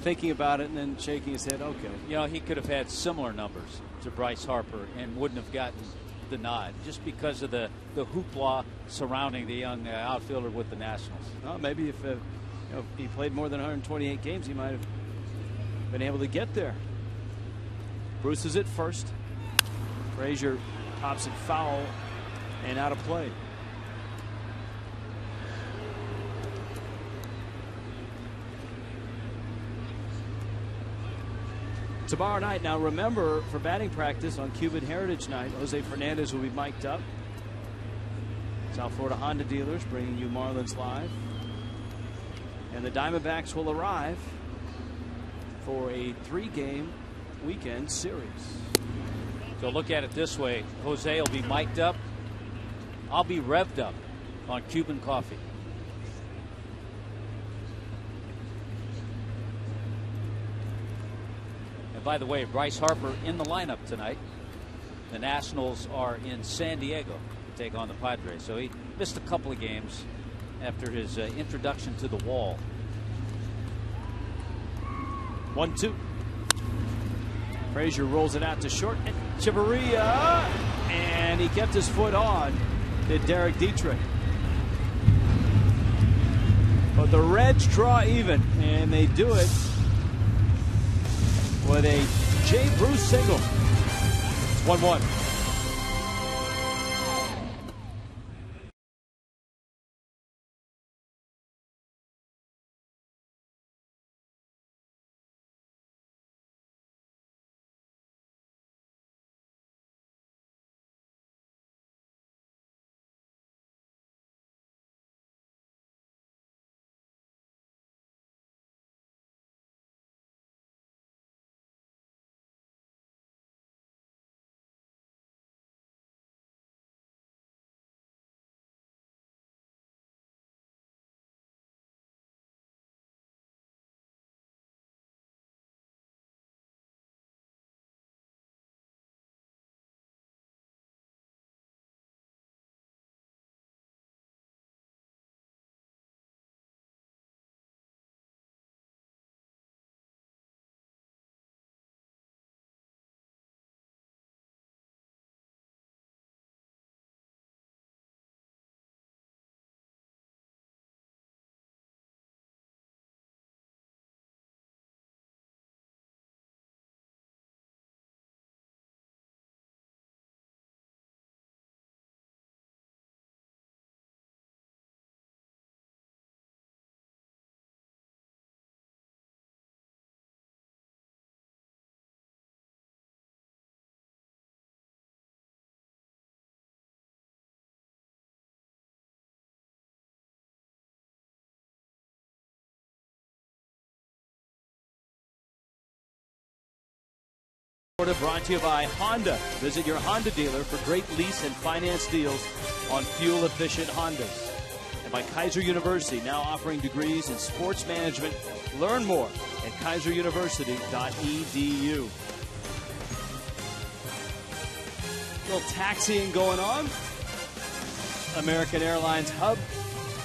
thinking about it and then shaking his head. Okay. You know, he could have had similar numbers to Bryce Harper and wouldn't have gotten the nod just because of the hoopla surrounding the young outfielder with the Nationals. Well, maybe if he played more than 128 games, he might have been able to get there. Bruce is at first. Frazier pops it foul and out of play. Tomorrow night, now remember, for batting practice on Cuban Heritage Night, Jose Fernandez will be mic'd up. South Florida Honda dealers bringing you Marlins Live. And the Diamondbacks will arrive for a 3-game weekend series. So look at it this way. Jose will be mic'd up. I'll be revved up on Cuban coffee. And by the way, Bryce Harper in the lineup tonight. The Nationals are in San Diego to take on the Padres. So he missed a couple of games after his introduction to the wall. 1-2. Frazier rolls it out to short. And Chavarria. And he kept his foot on. Did Derek Dietrich. But the Reds draw even. And they do it with a Jay Bruce single. It's 1-1. Brought to you by Honda. Visit your Honda dealer for great lease and finance deals on fuel-efficient Hondas. And by Kaiser University, now offering degrees in sports management. Learn more at kaiseruniversity.edu. A little taxiing going on. American Airlines hub,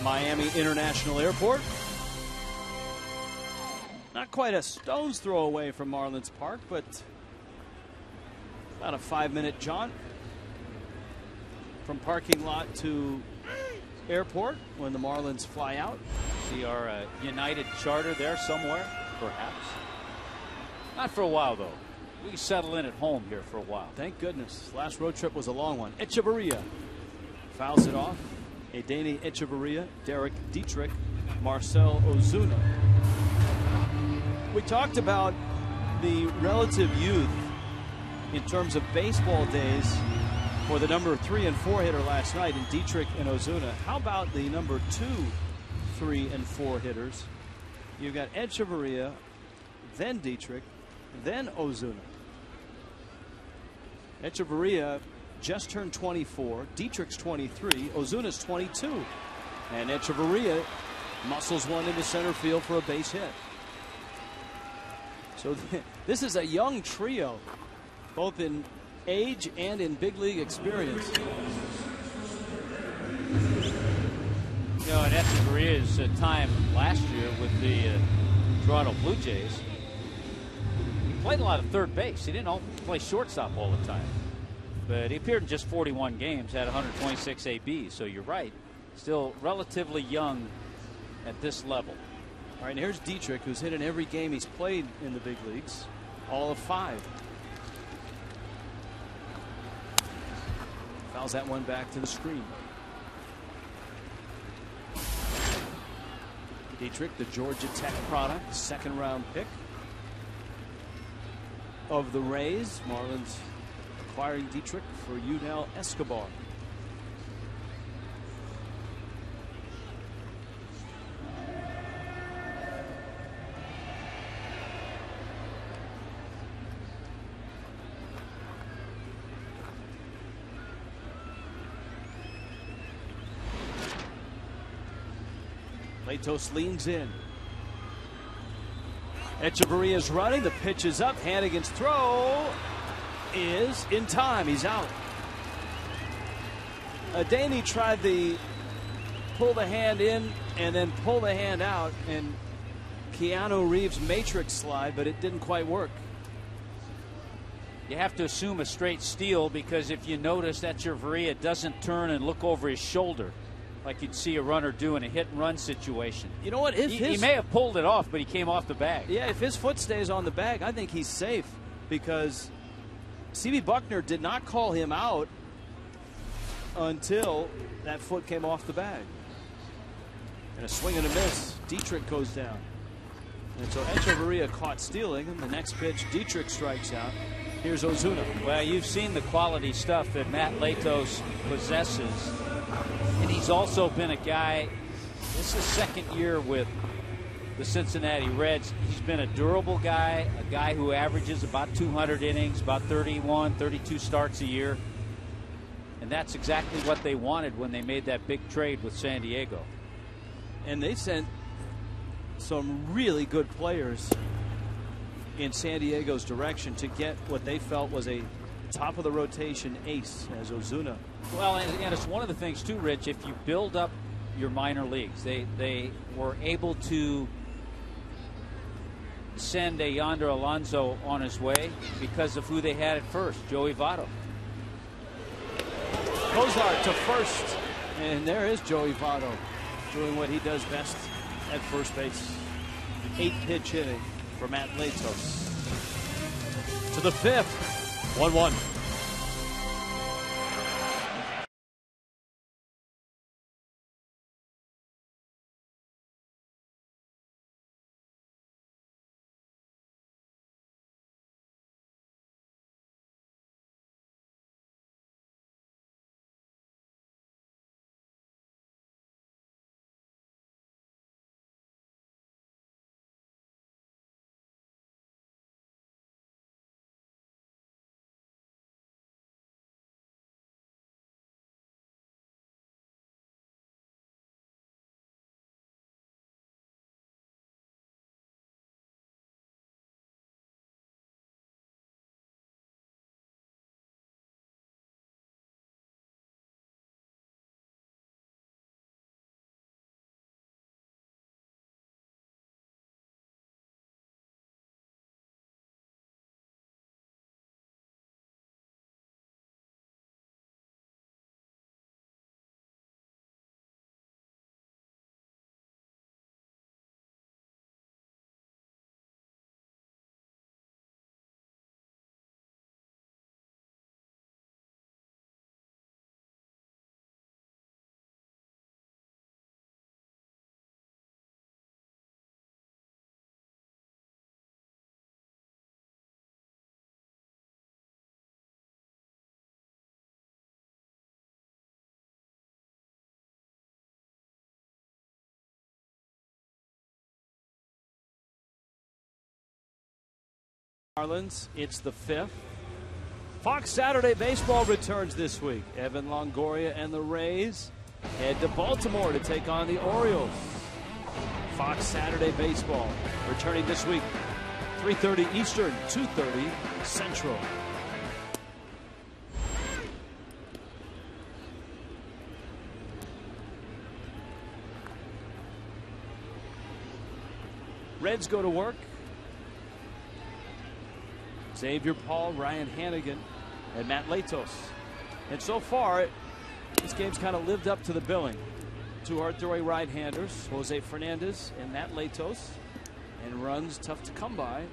Miami International Airport. Not quite a stone's throw away from Marlins Park, but about a 5-minute jaunt from parking lot to airport when the Marlins fly out. See our United charter there somewhere, perhaps. Not for a while, though. We can settle in at home here for a while. Thank goodness. Last road trip was a long one. Echeverria fouls it off. Adeiny Echeverria, Derek Dietrich, Marcell Ozuna. We talked about the relative youth in terms of baseball days for the number 3 and 4 hitter last night in Dietrich and Ozuna. How about the number 2, 3, and 4 hitters? You've got Echeverria, then Dietrich, then Ozuna. Echeverria just turned 24. Dietrich's 23. Ozuna's 22. And Echeverria muscles one into center field for a base hit. So this is a young trio, both in age and in big league experience. You know, in Echeverria's time last year with the Toronto Blue Jays, he played a lot of third base. He didn't play shortstop all the time. But he appeared in just 41 games, had 126 ABs. So you're right, still relatively young at this level. All right, and here's Dietrich, who's hit in every game he's played in the big leagues, all of 5. Fouls that one back to the screen. Dietrich, the Georgia Tech product, 2nd-round pick of the Rays. Marlins acquiring Dietrich for Yunel Escobar. Latos leans in. Echeverria's running. The pitch is up. Hand against throw is in time. He's out. Adeiny tried the pull the hand in and then pull the hand out, and Keanu Reeves matrix slide, but it didn't quite work. You have to assume a straight steal, because if you notice, Echeverria doesn't turn and look over his shoulder like you'd see a runner do in a hit and run situation. You know what? He may have pulled it off, but he came off the bag. Yeah, if his foot stays on the bag, I think he's safe, because C.B. Buckner did not call him out until that foot came off the bag. And a swing and a miss. Dietrich goes down. And so Echeverria caught stealing, and the next pitch, Dietrich strikes out. Here's Ozuna. Well, you've seen the quality stuff that Matt Latos possesses. And he's also been a guy, this is his 2nd year with the Cincinnati Reds. He's been a durable guy, a guy who averages about 200 innings, about 31, 32 starts a year. And that's exactly what they wanted when they made that big trade with San Diego. And they sent some really good players in San Diego's direction to get what they felt was a top of the rotation ace as Ozuna. Well, and it's one of the things too, Rich, if you build up your minor leagues, they were able to send a Yonder Alonso on his way because of who they had at first, Joey Votto. Cozart to first, and there is Joey Votto doing what he does best at first base. 8-pitch hitting for Matt Latos. To the 5th, 1-1. Marlins, it's the 5th. Fox Saturday Baseball returns this week. Evan Longoria and the Rays head to Baltimore to take on the Orioles. Fox Saturday Baseball returning this week, 3:30 Eastern, 2:30 Central. Reds go to work. Xavier Paul, Ryan Hannigan, and Matt Latos. And so far, this game's kind of lived up to the billing. Two hard-throwing right-handers, Jose Fernandez and Matt Latos. And runs tough to come by.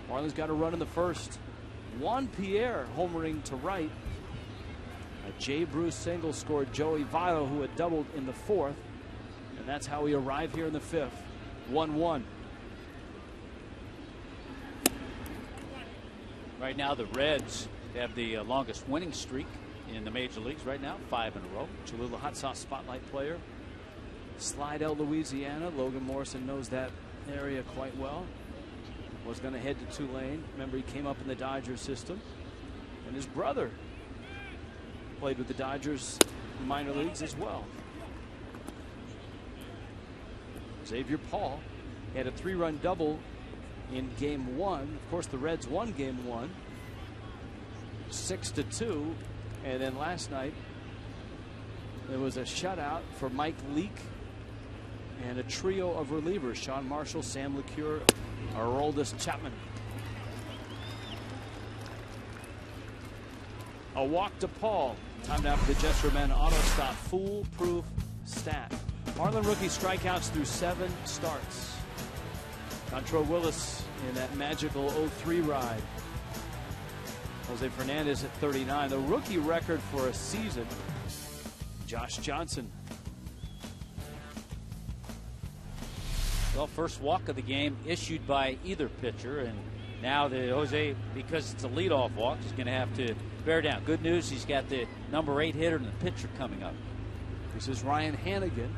Marlins got a run in the first. Juan Pierre homering to right. A Jay Bruce single scored Joey Votto, who had doubled in the 4th. And that's how we arrive here in the 5th. 1-1. Right now, the Reds have the longest winning streak in the major leagues right now, 5 in a row. Cholula Hot Sauce Spotlight player. Slidell, Louisiana. Logan Morrison knows that area quite well. Was going to head to Tulane. Remember, he came up in the Dodgers system. And his brother played with the Dodgers minor leagues as well. Xavier Paul had a 3-run double in game 1. Of course, the Reds won game 1 6-2, and then last night there was a shutout for Mike Leake and a trio of relievers: Sean Marshall, Sam LeCure, Aroldis Chapman. A walk to Paul. Time now for the Gesture Men Auto Stop foolproof stat. Marlin rookie strikeouts through 7 starts. Control Willis in that magical 0-3 ride. Jose Fernandez at 39. The rookie record for a season. Josh Johnson. Well, first walk of the game issued by either pitcher, and now the Jose, because it's a leadoff walk, is going to have to bear down. Good news, he's got the number 8 hitter and the pitcher coming up. This is Ryan Hannigan.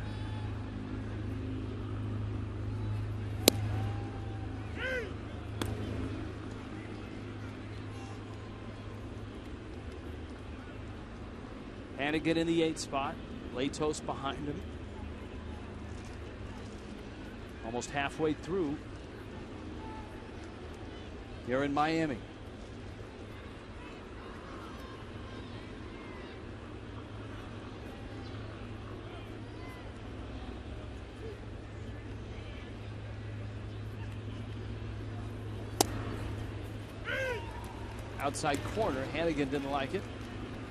Hannigan in the 8th spot. Latos behind him. Almost halfway through here in Miami. Outside corner. Hannigan didn't like it.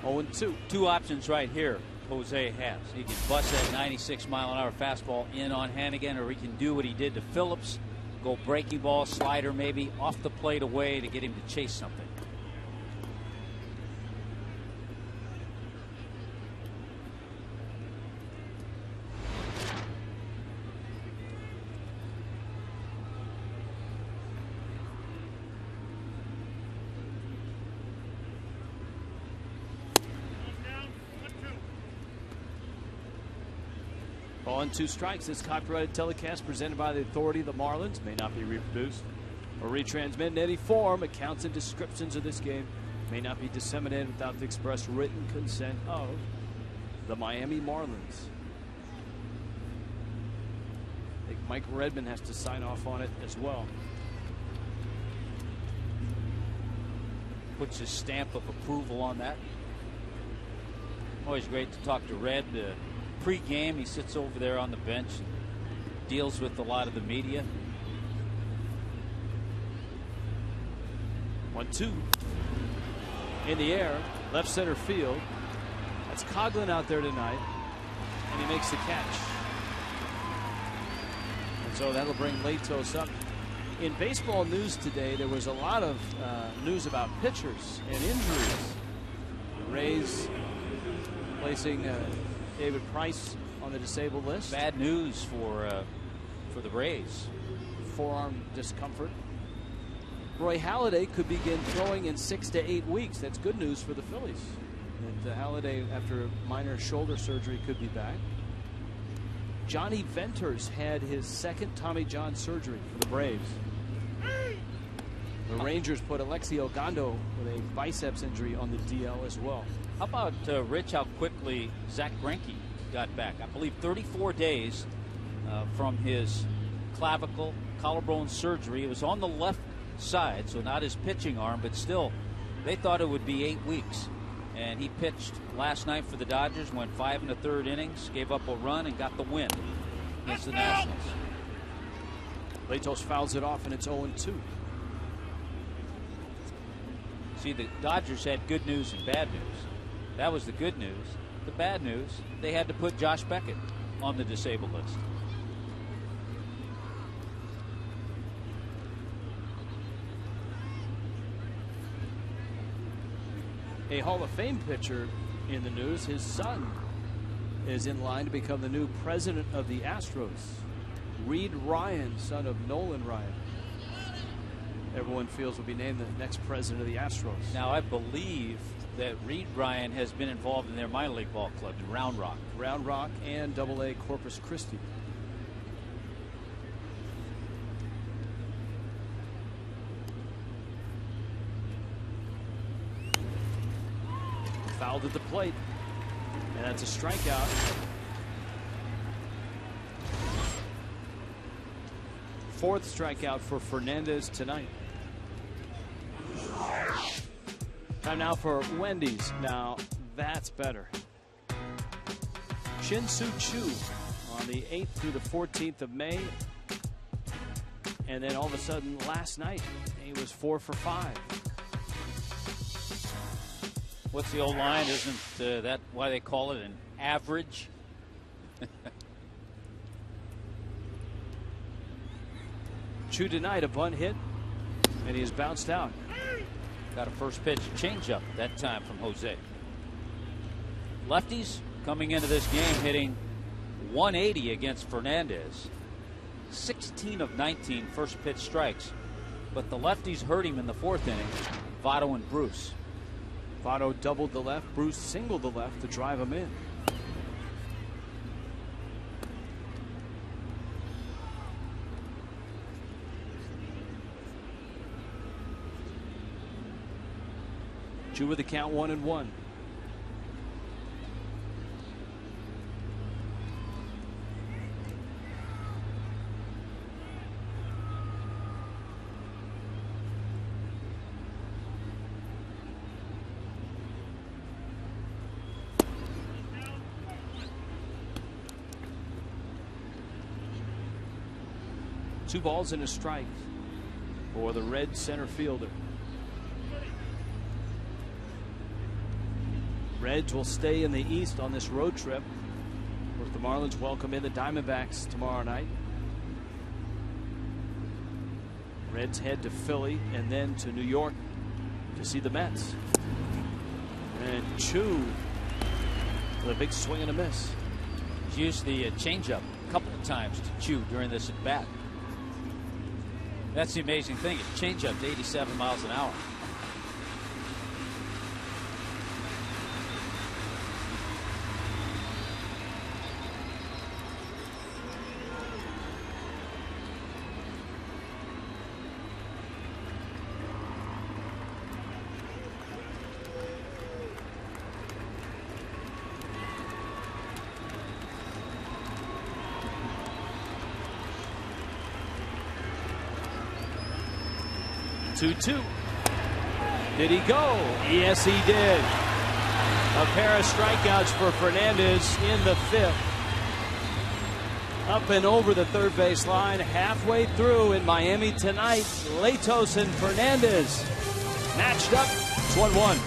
0-2. 2 options right here Jose has. He can bust that 96-mile-an-hour fastball in on Hannigan, or he can do what he did to Phillips, go breaking ball, slider maybe, off the plate away to get him to chase something. On 2 strikes. This copyrighted telecast presented by the authority of the Marlins may not be reproduced or retransmitted in any form. Accounts and descriptions of this game may not be disseminated without the express written consent of the Miami Marlins. I think Mike Redmond has to sign off on it as well. Puts his stamp of approval on that. Always great to talk to Red. Pre-game, he sits over there on the bench and deals with a lot of the media. 1-2 in the air, left center field. That's Coughlin out there tonight, and he makes the catch. And so that'll bring Latos up. In baseball news today, there was a lot of news about pitchers and injuries. The Rays placing David Price on the disabled list. Bad news for the Rays. Forearm discomfort. Roy Halladay could begin throwing in 6 to 8 weeks. That's good news for the Phillies. And Halladay, after minor shoulder surgery, could be back. Johnny Venters had his 2nd Tommy John surgery for the Braves. The Rangers put Alexi Ogando with a biceps injury on the DL as well. How about Rich, how quickly Zach Greinke got back? I believe 34 days from his clavicle collarbone surgery. It was on the left side, so not his pitching arm, but still, they thought it would be 8 weeks. And he pitched last night for the Dodgers, went 5 1/3 innings, gave up a run, and got the win against the Nationals. Latos fouls it off, and it's 0-2. See, the Dodgers had good news and bad news. That was the good news. The bad news, they had to put Josh Beckett on the disabled list. A Hall of Fame pitcher in the news. His son is in line to become the new president of the Astros. Reed Ryan, son of Nolan Ryan. Everyone feels will be named the next president of the Astros. Now, I believe that Reed Ryan has been involved in their minor league ball club in Round Rock. Round Rock and Double-A Corpus Christi. Fouled at the plate, and that's a strikeout. Fourth strikeout for Fernandez tonight. Time now for Wendy's. Now that's better. Shin-Soo Choo on the 8th through the 14th of May. And then all of a sudden last night he was 4 for 5. What's the old line? Isn't that why they call it an average? Choo tonight, a bunt hit, and he is bounced out. Got a first pitch changeup that time from Jose. Lefties coming into this game hitting 180 against Fernandez. 16 of 19 first pitch strikes, but the lefties hurt him in the 4th inning. Votto and Bruce. Votto doubled the left, Bruce singled the left to drive him in. Choo with the count 1-1. Two balls and a strike for the Red center fielder. Reds will stay in the East on this road trip. Of course, the Marlins welcome in the Diamondbacks tomorrow night. Reds head to Philly and then to New York to see the Mets. And Choo with a big swing and a miss. He's used the changeup a couple of times to Choo during this at bat. That's the amazing thing. It's changeup to 87 miles an hour. Two. Did he go? Yes, he did. A pair of strikeouts for Fernandez in the 5th. Up and over the third base line, halfway through in Miami tonight. Latos and Fernandez matched up. It's 1-1.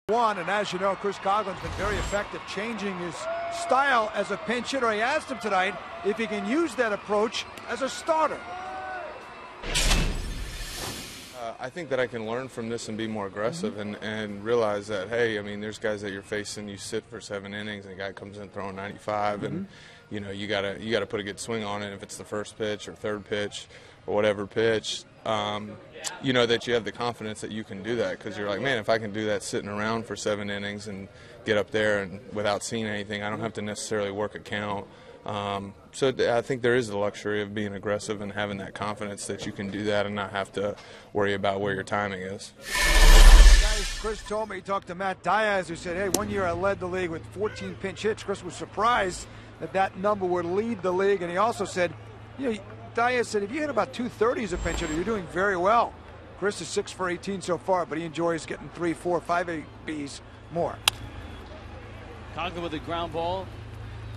And as you know, Chris Coughlin's been very effective changing his style as a pinch hitter. I asked him tonight if he can use that approach as a starter. I think that I can learn from this and be more aggressive and realize that, hey, I mean, there's guys that you're facing, you sit for 7 innings and a guy comes in throwing 95 and, you know, you gotta put a good swing on it if it's the first pitch or third pitch or whatever pitch. You know that you have the confidence that you can do that because you're like, man, if I can do that sitting around for 7 innings and get up there and without seeing anything, I don't have to necessarily work a count. So I think there is the luxury of being aggressive and having that confidence that you can do that and not have to worry about where your timing is. Chris told me, he talked to Matt Diaz, who said, hey, one year I led the league with 14 pinch hits. Chris was surprised that that number would lead the league. And he also said, you know, Diaz said, if you hit about 230 as a pinch hitter, you're doing very well. Chris is 6 for 18 so far, but he enjoys getting 3, 4, 5 ABs more. Conklin with a ground ball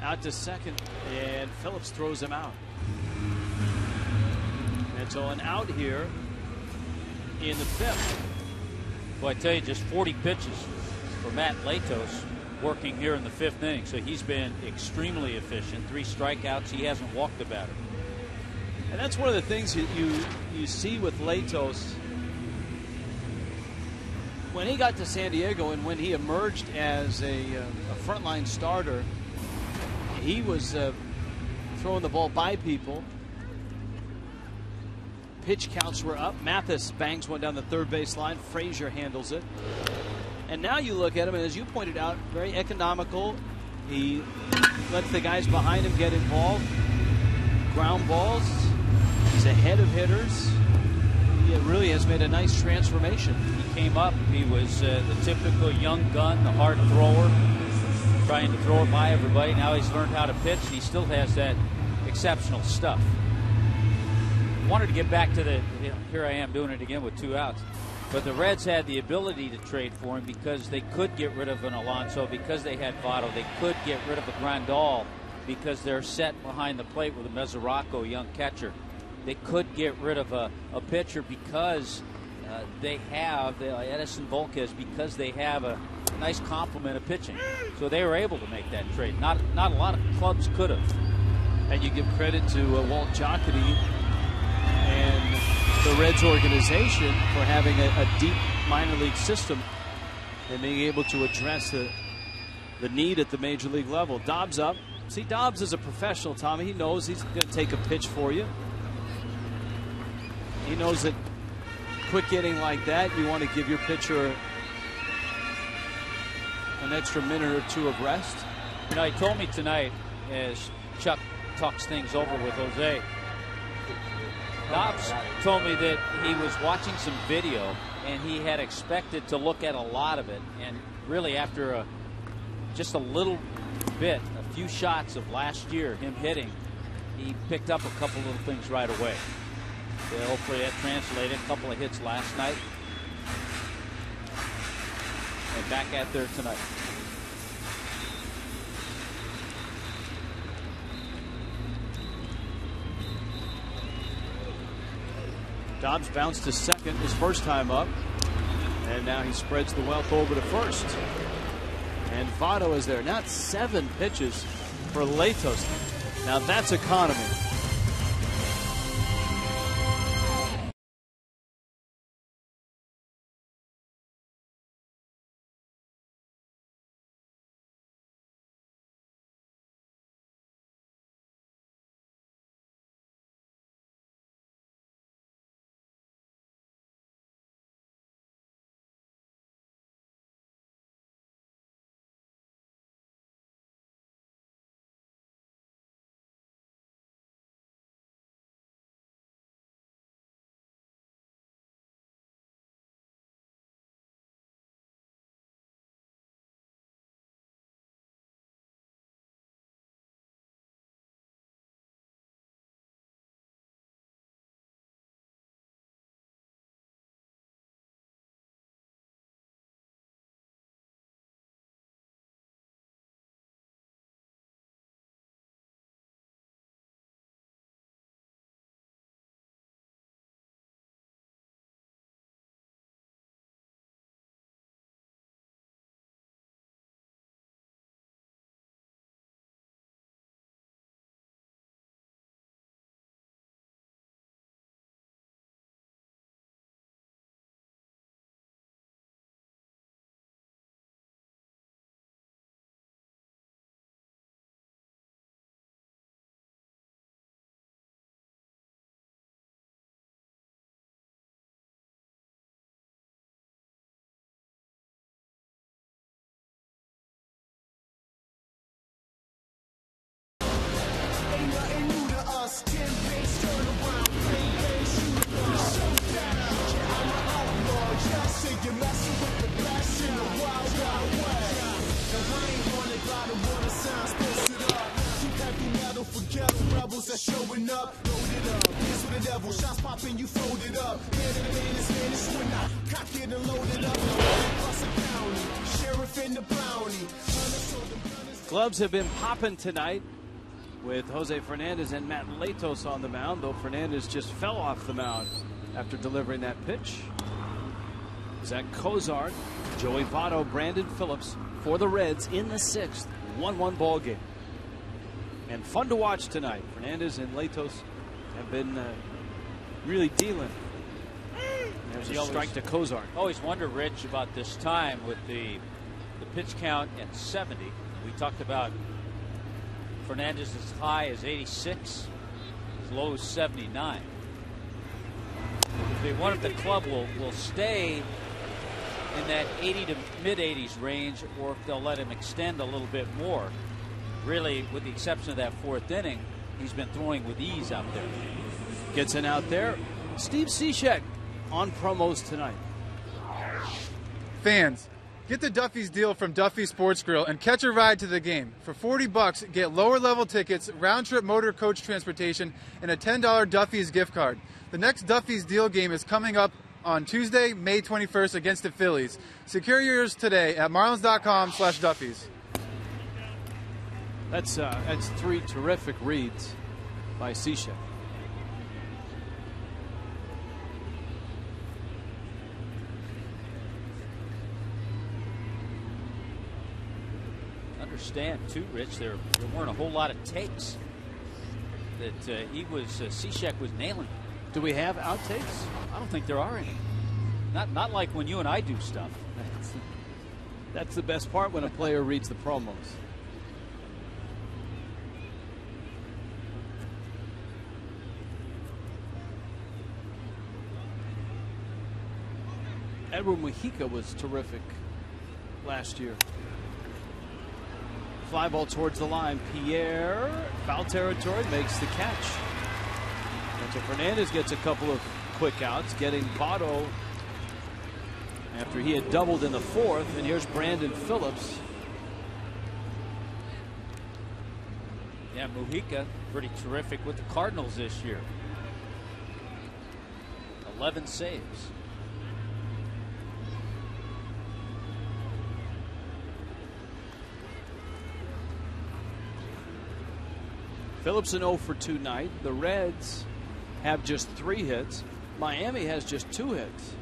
out to second, and Phillips throws him out. And so an out here in the 5th. Well, I tell you, just 40 pitches for Matt Latos working here in the 5th inning. So he's been extremely efficient. 3 strikeouts. He hasn't walked a batter. And that's one of the things you see with Latos. When he got to San Diego and when he emerged as a frontline starter, he was throwing the ball by people. Pitch counts were up. Mathis bangs one down the third base line. Frazier handles it. And now you look at him, and as you pointed out, very economical. He lets the guys behind him get involved. Ground balls. He's ahead of hitters. He really has made a nice transformation. He came up. He was the typical young gun, the hard thrower, trying to throw it by everybody. Now he's learned how to pitch. He still has that exceptional stuff. Wanted to get back to here I am doing it again with 2 outs. But the Reds had the ability to trade for him because they could get rid of an Alonso, because they had Votto. They could get rid of a Grandal because they're set behind the plate with a Mesoraco, young catcher. They could get rid of a pitcher because they have Edison Volquez, because they have a nice complement of pitching. So they were able to make that trade. Not a lot of clubs could have. And you give credit to Walt Jocketty and the Reds organization for having a deep minor league system and being able to address the need at the major league level. Dobbs up. See, Dobbs is a professional, Tommy. He knows he's going to take a pitch for you. He knows that quick inning like that, you want to give your pitcher an extra minute or 2 of rest. You know, he told me tonight, as Chuck talks things over with Jose, Dobbs told me that he was watching some video and he had expected to look at a lot of it, and really after just a little bit, a few shots of last year, him hitting, he picked up a couple little things right away. So hopefully that translated. A couple of hits last night. And back at there tonight. Dobbs bounced to second his first time up. And now he spreads the wealth over to first. And Votto is there. Now 7 pitches for Latos. Now that's economy. when you fold it up. Spanish when I cock it and load it up. Plus a county, sheriff in the bounty. Gloves have been popping tonight with Jose Fernandez and Matt Latos on the mound, though Fernandez just fell off the mound after delivering that pitch. Zach Cozart, Joey Votto, Brandon Phillips for the Reds in the 6th. 1-1 ball game. And fun to watch tonight. Fernandez and Latos have been really dealing. There's a strike to Cozart. Always wonder, Rich, about this time with the pitch count at 70. We talked about Fernandez as high as 86, as low as 79. If they wonder if the club will stay in that 80 to mid 80s range, or if they'll let him extend a little bit more. Really, with the exception of that 4th inning, he's been throwing with ease out there. Gets in out there. Steve Cishek on promos tonight. Fans, get the Duffy's deal from Duffy Sports Grill and catch a ride to the game. For $40, get lower level tickets, round trip motor coach transportation, and a $10 Duffy's gift card. The next Duffy's deal game is coming up on Tuesday, May 21st against the Phillies. Secure yours today at marlins.com/Duffy's. That's 3 terrific reads by Cishek. Understand too, Rich, there weren't a whole lot of takes that Cishek was nailing. Do we have outtakes? I don't think there are any. Not like when you and I do stuff. That's the best part, when a player reads the promos. Edward Mujica was terrific last year. Fly ball towards the line. Pierre, foul territory, makes the catch. And so Fernandez gets a couple of quick outs, getting Votto after he had doubled in the 4th. And here's Brandon Phillips. Yeah, Mujica, pretty terrific with the Cardinals this year. 11 saves. Phillips an 0 for 2 night. The Reds have just 3 hits. Miami has just 2 hits.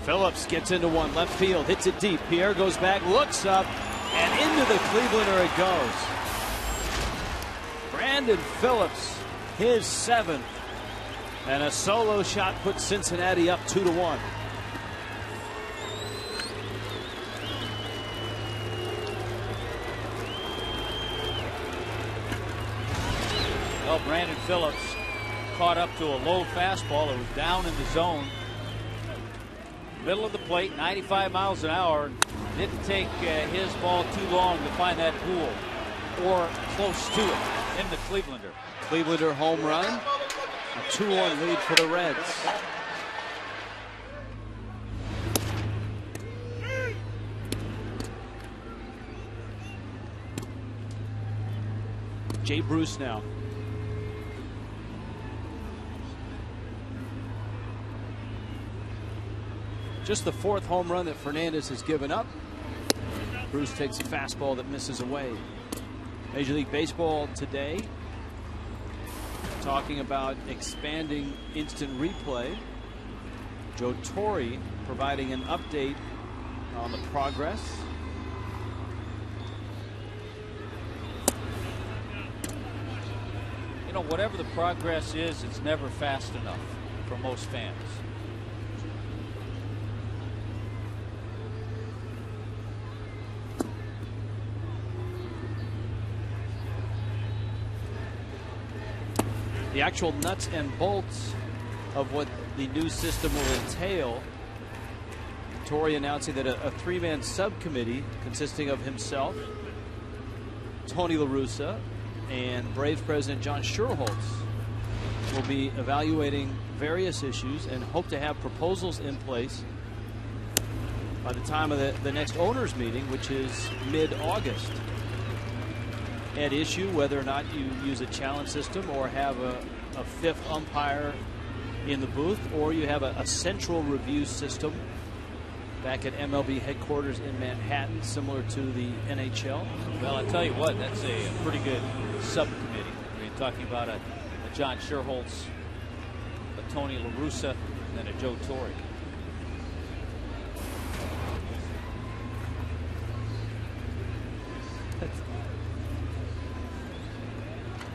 Phillips gets into one, left field, hits it deep. Pierre goes back, looks up, and into the Clevelander it goes. Brandon Phillips, his 7th, and a solo shot puts Cincinnati up 2-1. Well, Brandon Phillips caught up to a low fastball. It was down in the zone. Middle of the plate, 95 miles an hour. Didn't take his ball too long to find that pool, or close to it, in the Clevelander. Clevelander home run. A 2-1 lead for the Reds. Jay Bruce now. Just the 4th home run that Fernandez has given up. Bruce takes a fastball that misses away. Major League Baseball today talking about expanding instant replay. Joe Torre providing an update on the progress. You know, whatever the progress is, it's never fast enough for most fans. The actual nuts and bolts of what the new system will entail. Torre announcing that a 3-man subcommittee consisting of himself, Tony La Russa, and Braves president John Schuerholz will be evaluating various issues and hope to have proposals in place by the time of the next owners meeting, which is mid-August. at issue, whether or not you use a challenge system or have a fifth umpire in the booth, or you have a central review system back at MLB headquarters in Manhattan, similar to the NHL. Well, I tell you what, that's a pretty good subcommittee. I mean, talking about a John Sherholtz, a Tony La Russa, and a Joe Torre.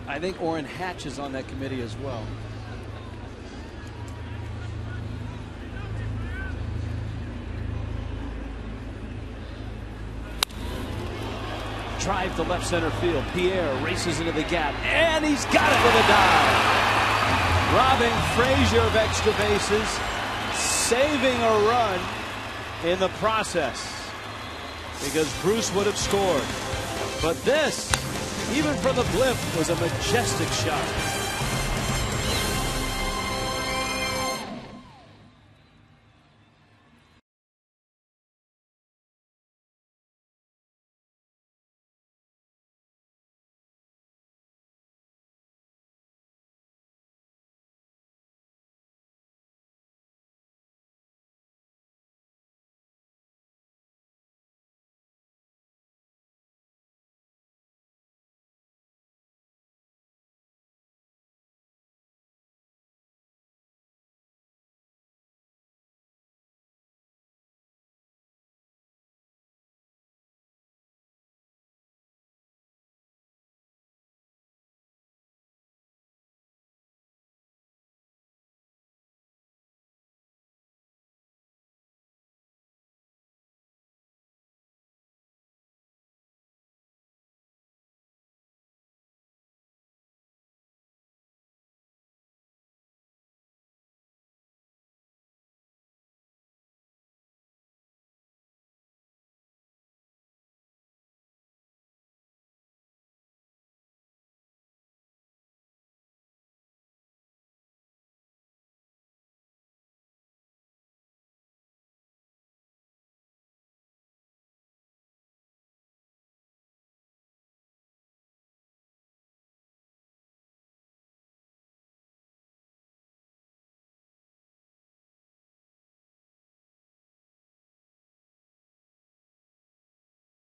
I think Orrin Hatch is on that committee as well. Drive to left center field. Pierre races into the gap, and he's got it with a dive. Robbing Frazier of extra bases, saving a run in the process, because Bruce would have scored. But this, even from the blip, was a majestic shot.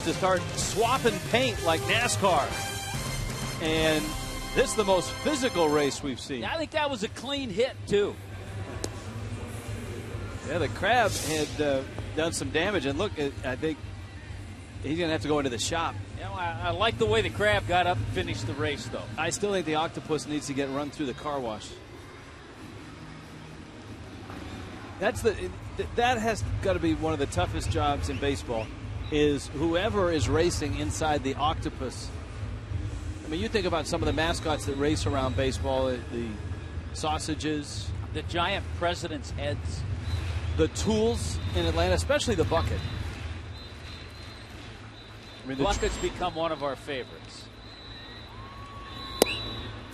To start swapping paint like NASCAR. And this is the most physical race we've seen. I think that was a clean hit, too. Yeah, the Crab had done some damage. And look, I think he's going to have to go into the shop. You know, I like the way the Crab got up and finished the race, though. I still think the Octopus needs to get run through the car wash. That has got to be one of the toughest jobs in baseball, is whoever is racing inside the Octopus. I mean, you think about some of the mascots that race around baseball, the sausages, the giant president's heads, the tools in Atlanta, especially the bucket. I mean, bucket's become one of our favorites.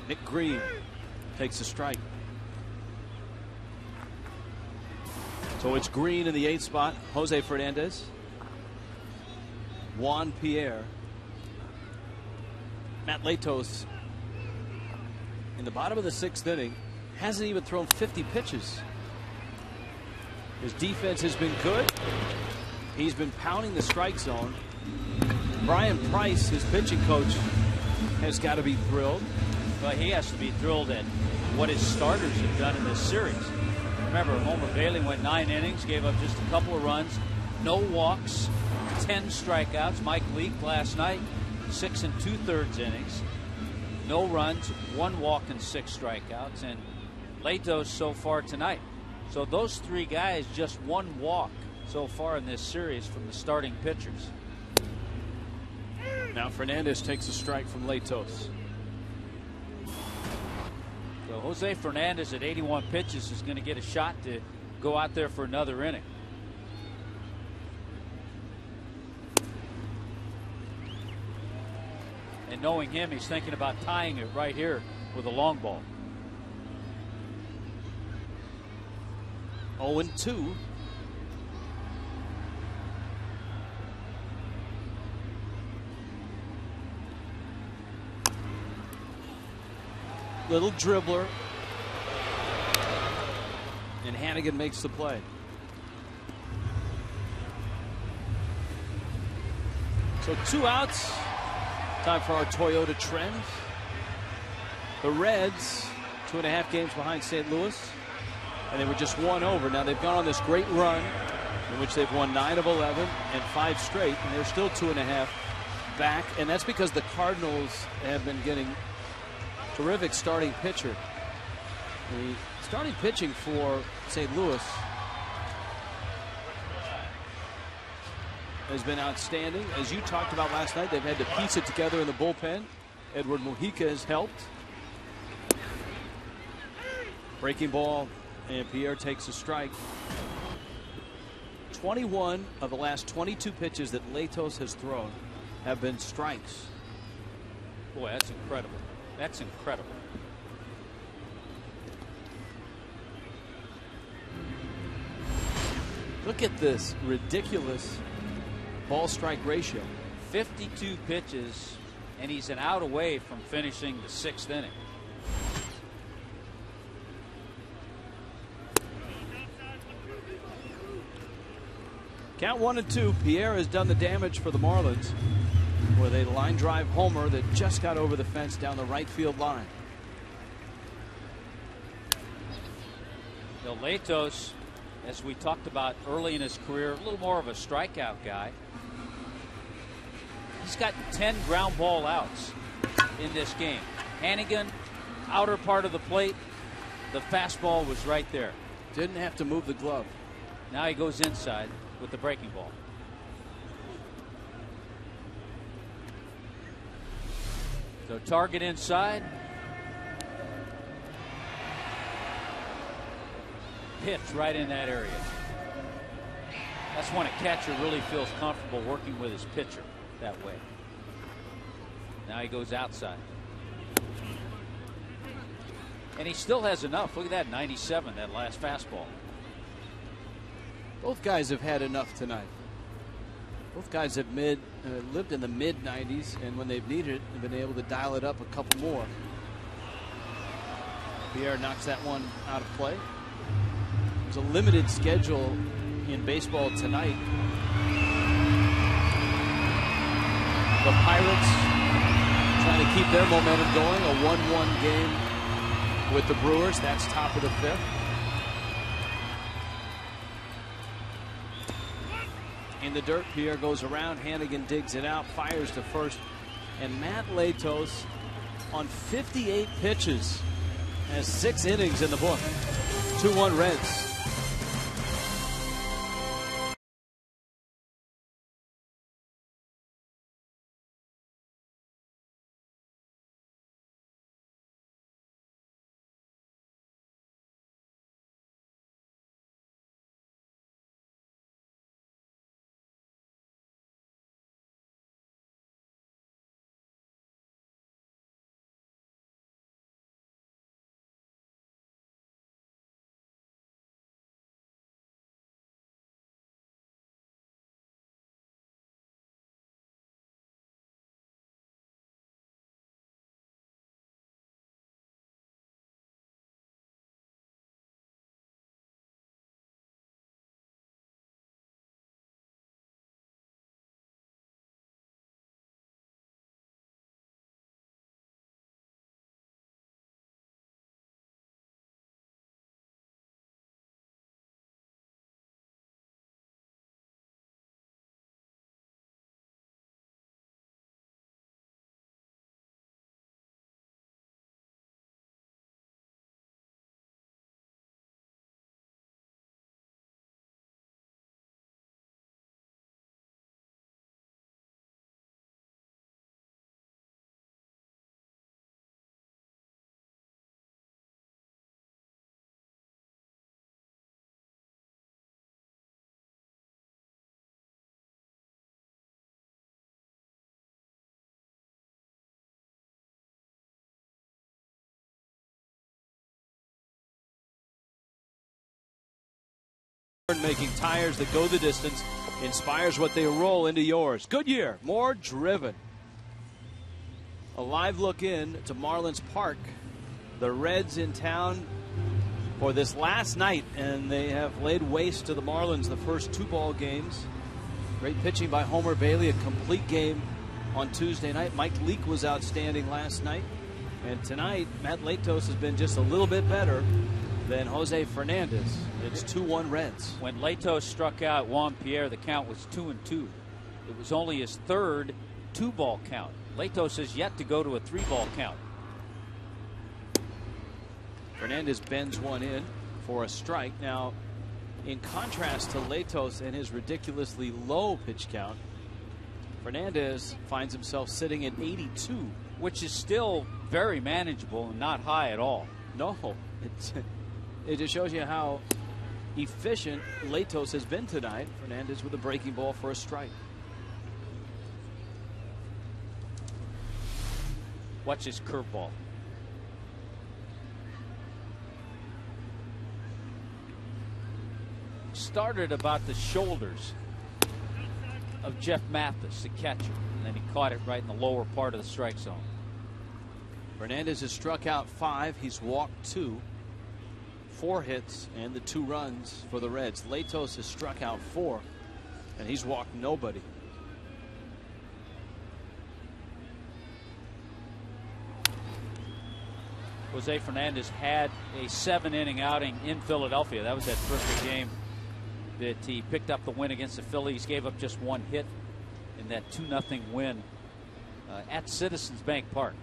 Nick Green takes a strike. So it's Green in the 8th spot, Jose Fernandez, Juan Pierre, Matt Latos in the bottom of the 6th inning, hasn't even thrown 50 pitches. His defense has been good. He's been pounding the strike zone. Brian Price, his pitching coach, has got to be thrilled. Well, he has to be thrilled at what his starters have done in this series. Remember, Homer Bailey went 9 innings, gave up just a couple of runs, no walks, 10 strikeouts. Mike Leake last night, 6 2/3 innings, no runs, 1 walk and 6 strikeouts. And Latos so far tonight. So those 3 guys, just 1 walk so far in this series from the starting pitchers. Now Fernandez takes a strike from Latos. So Jose Fernandez at 81 pitches is going to get a shot to go out there for another inning. And knowing him, he's thinking about tying it right here with a long ball. 0-2. little dribbler. And Hannigan makes the play. So 2 outs. Time for our Toyota trend. The Reds, 2.5 games behind St. Louis. And they were just 1 over. Now they've gone on this great run in which they've won 9 of 11 and 5 straight. And they're still 2.5 back. And that's because the Cardinals have been getting terrific starting pitcher. The starting pitching for St. Louis has been outstanding. As you talked about last night, they've had to piece it together in the bullpen. Edward Mujica has helped. Breaking ball, and Pierre takes a strike. 21 of the last 22 pitches that Latos has thrown have been strikes. Boy, that's incredible. That's incredible. Look at this ridiculous ball strike ratio. 52 pitches, and he's an out away from finishing the 6th inning. Count 1-2. Pierre has done the damage for the Marlins with a line drive homer that just got over the fence down the right field line. Now, Latos, as we talked about early in his career, a little more of a strikeout guy. He's got 10 ground ball outs in this game. Hannigan, outer part of the plate. The fastball was right there. Didn't have to move the glove. Now he goes inside with the breaking ball. So target inside. Pitch right in that area. That's when a catcher really feels comfortable working with his pitcher that way. Now he goes outside. And he still has enough. Look at that 97, that last fastball. Both guys have had enough tonight. Both guys have lived in the mid-90s, and when they've needed it, they've been able to dial it up a couple more. Pierre knocks that one out of play. There's a limited schedule in baseball tonight. The Pirates trying to keep their momentum going. A 1-1 game with the Brewers. That's top of the 5th. In the dirt, Pierre goes around. Hannigan digs it out, fires to first. And Matt Latos on 58 pitches has 6 innings in the book. 2-1 Reds. Making tires that go the distance inspires what they roll into yours. Goodyear, more driven. A live look in to Marlins Park The Reds in town for this last night, and they have laid waste to the Marlins the first 2 ball games. Great pitching by Homer Bailey, a complete game on Tuesday night. Mike Leake was outstanding last night. And tonight, Matt Latos has been just a little bit better than Jose Fernandez. It's 2-1 Reds. When Latos struck out Juan Pierre, the count was 2-2. It was only his third 2-ball count. Latos has yet to go to a 3-ball count. Fernandez bends one in for a strike. Now, in contrast to Latos and his ridiculously low pitch count, Fernandez finds himself sitting at 82, which is still very manageable and not high at all. No, it just shows you how efficient Latos has been tonight. Fernandez with a breaking ball for a strike. Watch his curveball. Started about the shoulders of Jeff Mathis, the catcher, and then he caught it right in the lower part of the strike zone. Fernandez has struck out 5. He's walked 2. 4 hits and the 2 runs for the Reds. Latos has struck out 4, and he's walked nobody. Jose Fernandez had a 7-inning outing in Philadelphia. That was that terrific game that he picked up the win against the Phillies, gave up just 1 hit in that 2-0 win at Citizens Bank Park.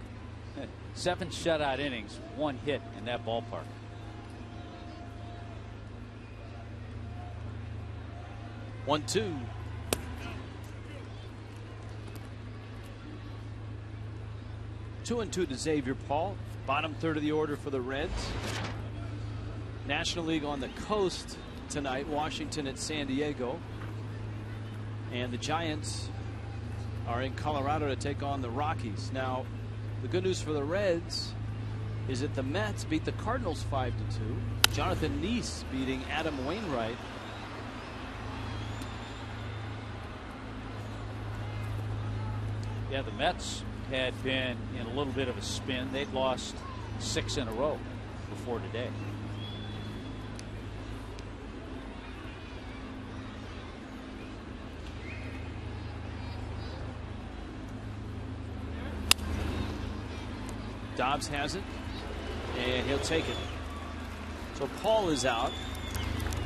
7 shutout innings, 1 hit in that ballpark. One, 2. Two and 2 to Xavier Paul. Bottom third of the order for the Reds. National League on the coast tonight. Washington at San Diego. And the Giants are in Colorado to take on the Rockies. Now, the good news for the Reds is that the Mets beat the Cardinals 5-2. Jonathan Neese beating Adam Wainwright. Yeah, the Mets had been in a little bit of a spin. They'd lost 6 in a row before today. Dobbs has it, and he'll take it. So Paul is out.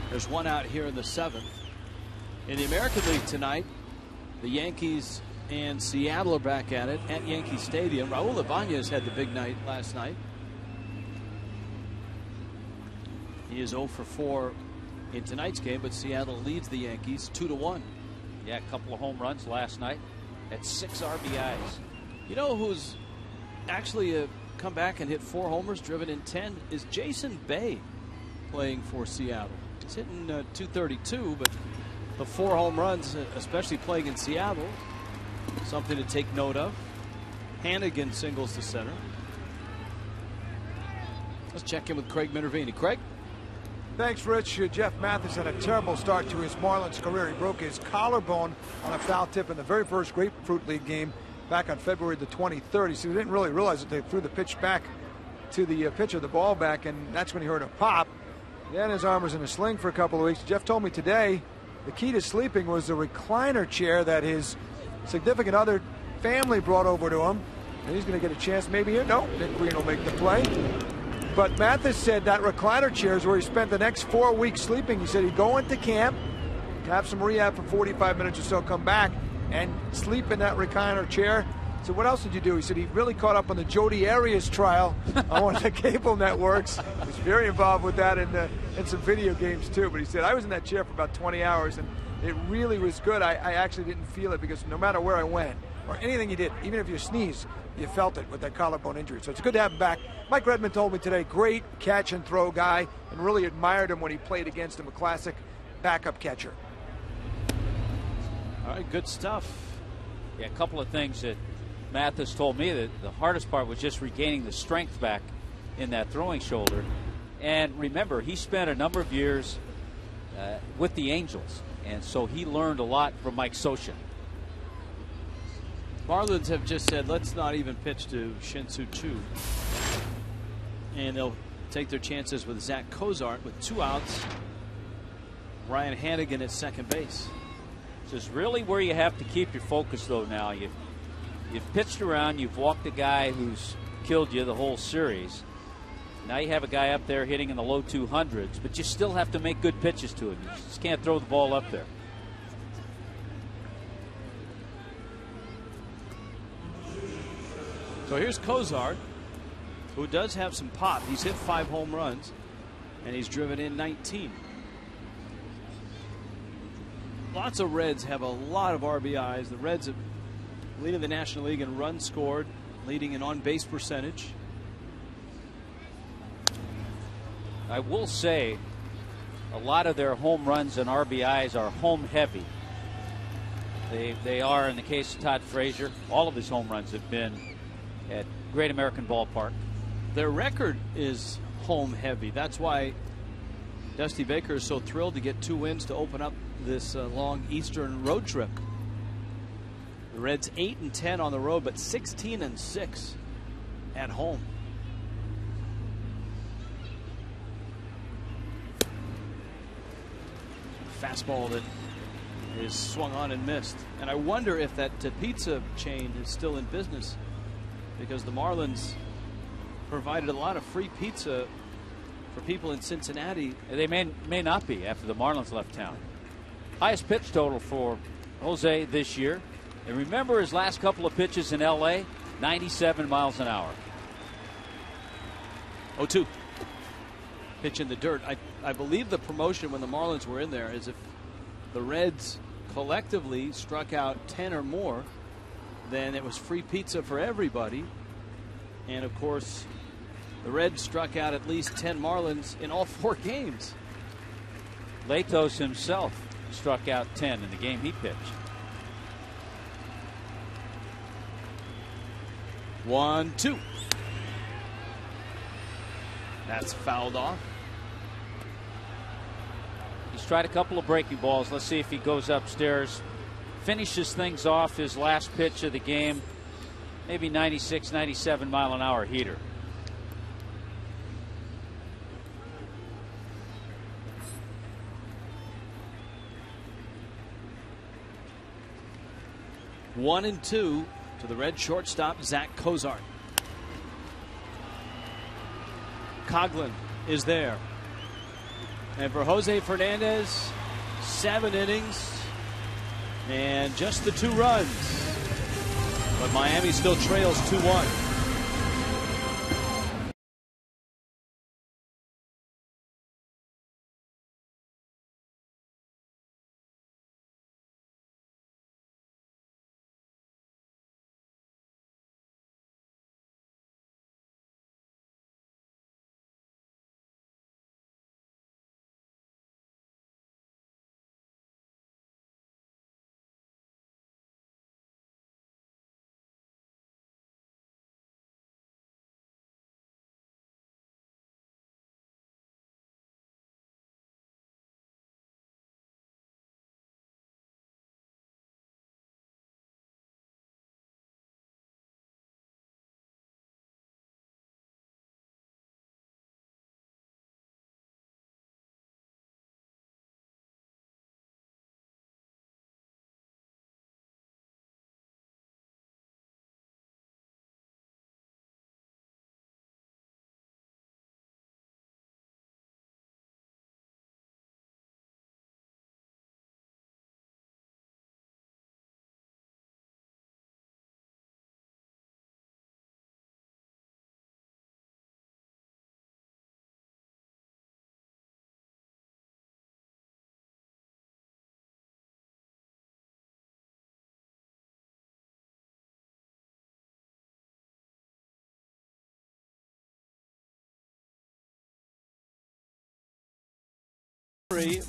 There's 1 out here in the 7th. In the American League tonight, the Yankees and Seattle are back at it at Yankee Stadium. Raul Ibanez had the big night last night. He is 0 for 4 in tonight's game, but Seattle leads the Yankees 2-1. Yeah, a couple of home runs last night at 6 RBIs. You know who's actually come back and hit 4 homers, driven in 10, is Jason Bay, playing for Seattle. He's hitting .232, but the 4 home runs, especially playing in Seattle, something to take note of. Hannigan singles to center. Let's check in with Craig Minervini. Craig? Thanks, Rich. Jeff Mathis had a terrible start to his Marlins career. He broke his collarbone on a foul tip in the very first Grapefruit League game back on February the 23rd. So he didn't really realize that they threw the pitch back to the pitcher, the ball back, and that's when he heard a pop. Then his arm was in a sling for a couple of weeks. Jeff told me today the key to sleeping was the recliner chair that his significant other family brought over to him. And he's going to get a chance maybe here. No, Nick Green will make the play. But Mathis said that recliner chair is where he spent the next 4 weeks sleeping. He said he'd go into camp, have some rehab for 45 minutes or so, come back and sleep in that recliner chair. So what else did you do? He said he really caught up on the Jody Arias trial on one of the cable networks. He was very involved with that and some video games too. But he said, I was in that chair for about 20 hours and it really was good. I actually didn't feel it because no matter where I went or anything you did, even if you sneezed, you felt it with that collarbone injury. So it's good to have him back. Mike Redmond told me today, great catch and throw guy, and really admired him when he played against him, a classic backup catcher. All right, good stuff. Yeah, a couple of things that Mathis told me that the hardest part was just regaining the strength back in that throwing shoulder. And remember, he spent a number of years with the Angels, and so he learned a lot from Mike Scioscia. Marlins have just said, let's not even pitch to Shin-Soo Choo. And they'll take their chances with Zach Cozart with 2 outs. Ryan Hannigan at second base. This is really where you have to keep your focus, though. Now you've pitched around, you've walked a guy who's killed you the whole series. Now you have a guy up there hitting in the low 200s, but you still have to make good pitches to him. You just can't throw the ball up there. So here's Cozart, who does have some pop. He's hit 5 home runs, and he's driven in 19. Lots of Reds have a lot of RBIs. The Reds have leading the National League in runs scored, leading in on-base percentage. I will say a lot of their home runs and RBIs are home heavy. They are, in the case of Todd Frazier, all of his home runs have been at Great American Ballpark. Their record is home heavy. That's why Dusty Baker is so thrilled to get 2 wins to open up this long Eastern road trip. The Reds 8-10 on the road, but 16-6 at home. Fastball that is swung on and missed. And I wonder if that pizza chain is still in business, because the Marlins provided a lot of free pizza for people in Cincinnati. They may not be after the Marlins left town. Highest pitch total for Jose this year. And remember his last couple of pitches in L.A., 97 miles an hour. 0-2. Pitch in the dirt. I believe the promotion when the Marlins were in there is if the Reds collectively struck out 10 or more, then it was free pizza for everybody. And of course, the Reds struck out at least 10 Marlins in all 4 games. Latos himself struck out 10 in the game he pitched. 1-2. That's fouled off. He's tried a couple of breaking balls. Let's see if he goes upstairs, finishes things off. His last pitch of the game, maybe 96, 97 mile an hour heater. One and 2 to the Red shortstop, Zach Cozart. Coughlin is there. And for Jose Fernandez, 7 innings and just the 2 runs. But Miami still trails 2-1.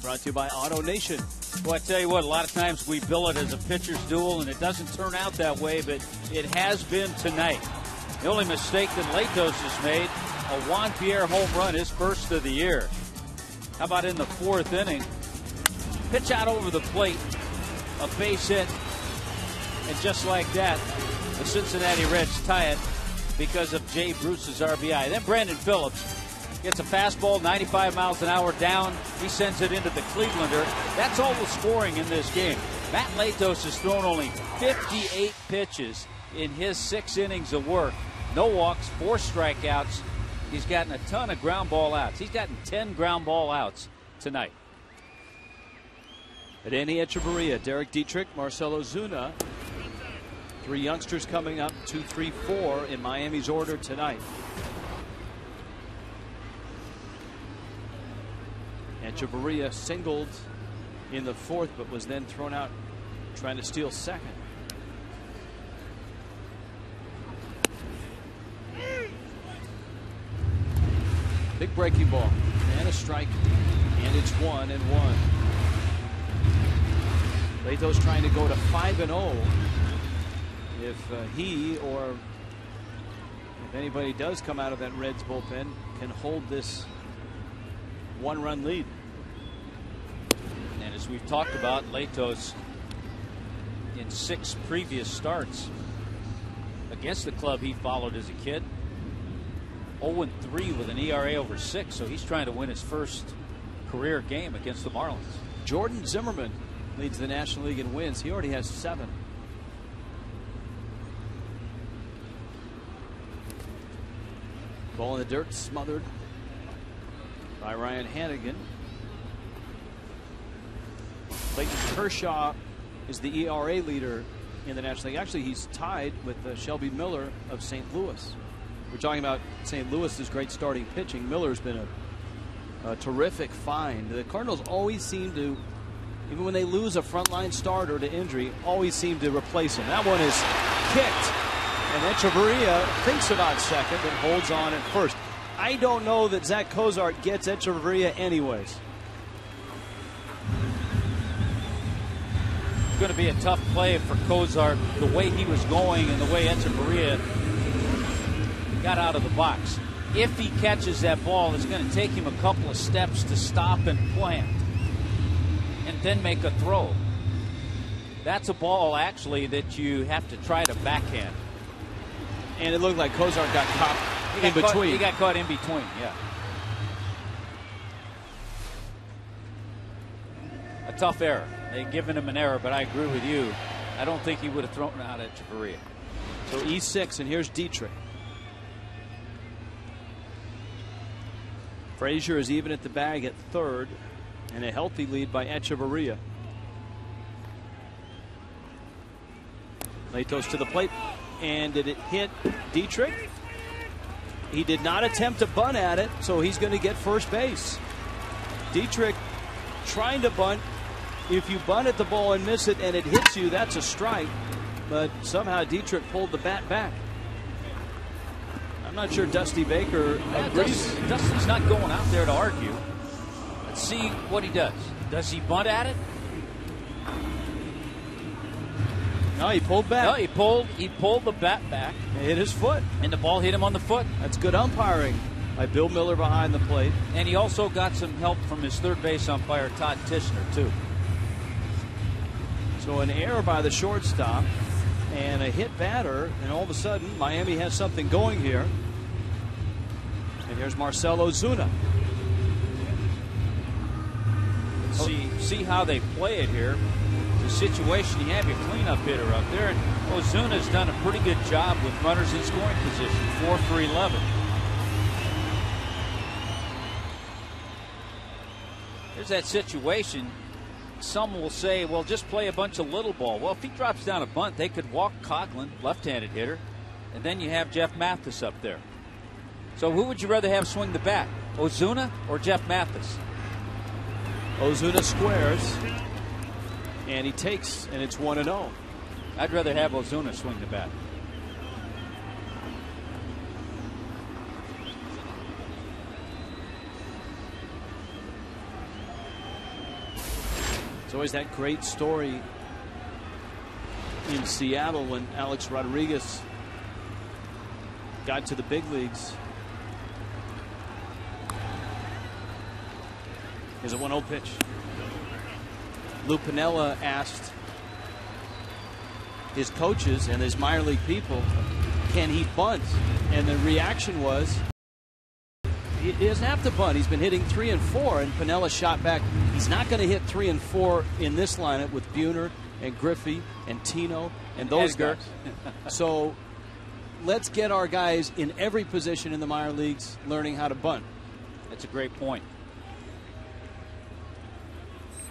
Brought to you by Auto Nation. Well, I tell you what, a lot of times we bill it as a pitcher's duel, and it doesn't turn out that way, but it has been tonight. The only mistake that Latos has made, a Juan Pierre home run, his first of the year. How about in the 4th inning? Pitch out over the plate, a base hit, and just like that, the Cincinnati Reds tie it because of Jay Bruce's RBI. Then Brandon Phillips gets a fastball, 95 miles an hour down. He sends it into the Clevelander. That's all the scoring in this game. Matt Latos has thrown only 58 pitches in his 6 innings of work. No walks, 4 strikeouts. He's gotten a ton of ground ball outs. He's gotten 10 ground ball outs tonight. Danny Echeverria, Derek Dietrich, Marcell Ozuna. 3 youngsters coming up, 2, 3, 4 in Miami's order tonight. Echeverria singled in the 4th, but was then thrown out trying to steal second. Big breaking ball and a strike, and it's 1-1. Latos trying to go to 5-0. If he or if anybody does come out of that Reds bullpen can hold this 1-run lead. And as we've talked about, Latos in 6 previous starts against the club he followed as a kid, 0-3 with an ERA over 6, so he's trying to win his first career game against the Marlins. Jordan Zimmerman leads the National League in wins. He already has 7. Ball in the dirt, smothered by Ryan Hannigan. Clayton Kershaw is the ERA leader in the National League. Actually, he's tied with Shelby Miller of St. Louis. We're talking about St. Louis's great starting pitching. Miller's been a terrific find. The Cardinals always seem to, even when they lose a frontline starter to injury, always seem to replace him. That one is kicked, and Echeverria thinks about second and holds on at first. I don't know that Zach Cozart gets Echeverria anyways. It's going to be a tough play for Cozart, the way he was going and the way Echeverria got out of the box. If he catches that ball, it's going to take him a couple of steps to stop and plant and then make a throw. That's a ball, actually, that you have to try to backhand. And it looked like Cozart got caught in between. He got caught in between, yeah. A tough error. They've given him an error, but I agree with you. I don't think he would have thrown out Echeverria. So E6, and here's Dietrich. Frazier is even at the bag at 3rd, and a healthy lead by Echeverria. Latos to the plate, and did it hit Dietrich? He did not attempt to bunt at it, so he's going to get first base. Dietrich trying to bunt. If you bunt at the ball and miss it and it hits you, that's a strike. But somehow Dietrich pulled the bat back. I'm not sure Dusty Baker agrees. Dusty's not going out there to argue. Let's see what he does. Does he bunt at it? No, he pulled back. No, he pulled the bat back. It hit his foot. And the ball hit him on the foot. That's good umpiring by Bill Miller behind the plate. And he also got some help from his third base umpire, Todd Tishner, too. So an error by the shortstop and a hit batter, and all of a sudden Miami has something going here. And here's Marcell Ozuna. See how they play it here. The situation, you have your cleanup hitter up there, and Ozuna's done a pretty good job with runners in scoring position, 4 for 11. There's that situation. Some will say, well, just play a bunch of little ball. Well, if he drops down a bunt, they could walk Coughlin, left-handed hitter, and then you have Jeff Mathis up there. So who would you rather have swing the bat, Ozuna or Jeff Mathis? Ozuna squares, and he takes, and it's 1-0. I'd rather have Ozuna swing the bat. It's always that great story in Seattle when Alex Rodriguez got to the big leagues. Here's a 1-0 pitch. Lou Piniella asked his coaches and his minor league people, can he bunt? And the reaction was, he doesn't have to bunt. He's been hitting 3 and 4, and Pinella shot back. He's not going to hit 3 and 4 in this lineup with Buhner and Griffey and Tino and those Edgar. guys. So let's get our guys in every position in the minor leagues learning how to bunt. That's a great point.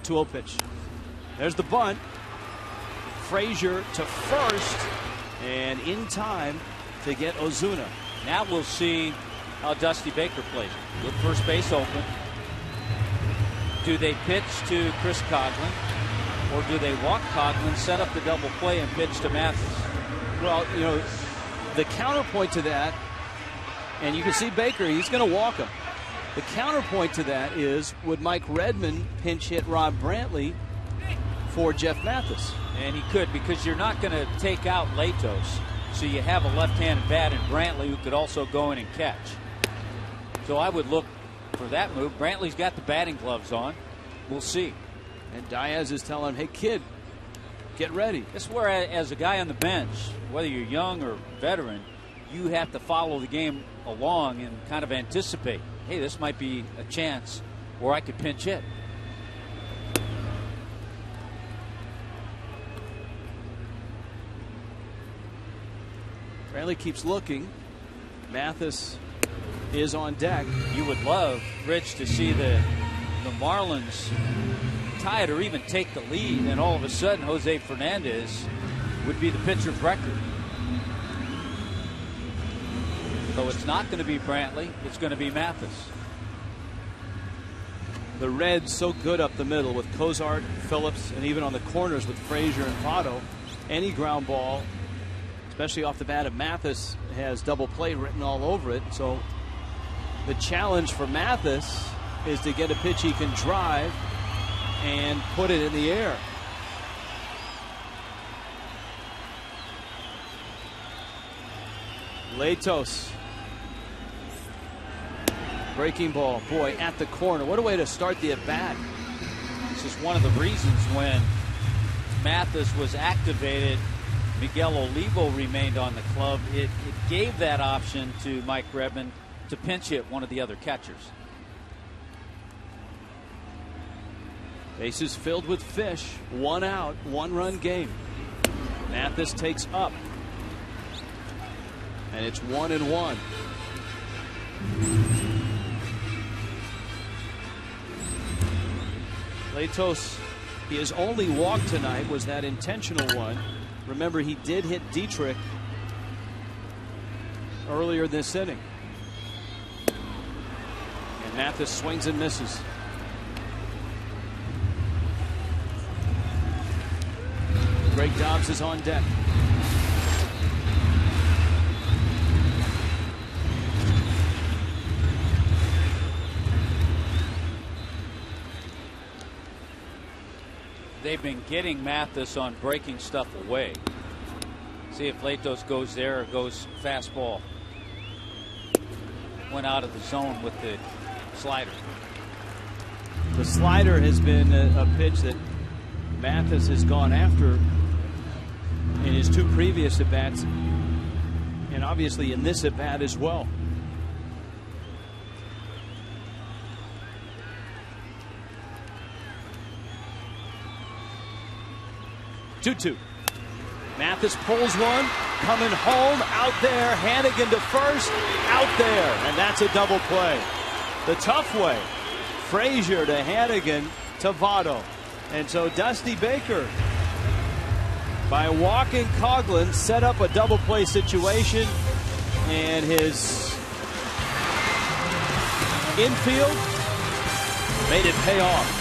2-0 pitch. There's the bunt. Frazier to first, and in time to get Ozuna. Now we'll see how Dusty Baker plays with first base open. Do they pitch to Chris Coghlan, or do they walk Coghlan, set up the double play, and pitch to Mathis? Well, you know, the counterpoint to that, and you can see Baker, he's going to walk him. The counterpoint to that is, would Mike Redmond pinch hit Rob Brantley for Jeff Mathis? And he could, because you're not going to take out Latos. So you have a left-handed bat in Brantley who could also go in and catch. So I would look for that move. Brantley's got the batting gloves on. We'll see. And Diaz is telling him, hey, kid, get ready. This is where, as a guy on the bench, whether you're young or veteran, you have to follow the game along and kind of anticipate, hey, this might be a chance where I could pinch hit. Brantley keeps looking. Mathis is on deck. You would love, Rich, to see the Marlins tie it or even take the lead, and all of a sudden Jose Fernandez would be the pitcher's record. So it's not going to be Brantley, it's going to be Mathis. The Reds so good up the middle with Cozart, Phillips, and even on the corners with Frazier and Votto. Any ground ball, especially off the bat of Mathis, has double play written all over it. So the challenge for Mathis is to get a pitch he can drive and put it in the air. Latos. Breaking ball. Boy, at the corner. What a way to start the at-bat. This is one of the reasons when Mathis was activated, Miguel Olivo remained on the club. It gave that option to Mike Redmond to pinch hit one of the other catchers. Bases filled with Fish. 1 out, 1-run game. Mathis takes up. And it's 1-1. Latos, his only walk tonight was that intentional one. Remember, he did hit Dietrich earlier this inning. And Mathis swings and misses. Greg Dobbs is on deck. They've been getting Mathis on breaking stuff away. See if Latos goes there or goes fastball. Went out of the zone with the slider. The slider has been a pitch that Mathis has gone after in his 2 previous at-bats, and obviously in this at-bat as well. Two. Mathis pulls one, coming home, out there, Hannigan to first, out there, and that's a double play. The tough way, Frazier to Hannigan to Votto. And so Dusty Baker, by walking Coghlan, set up a double play situation, and his infield made it pay off.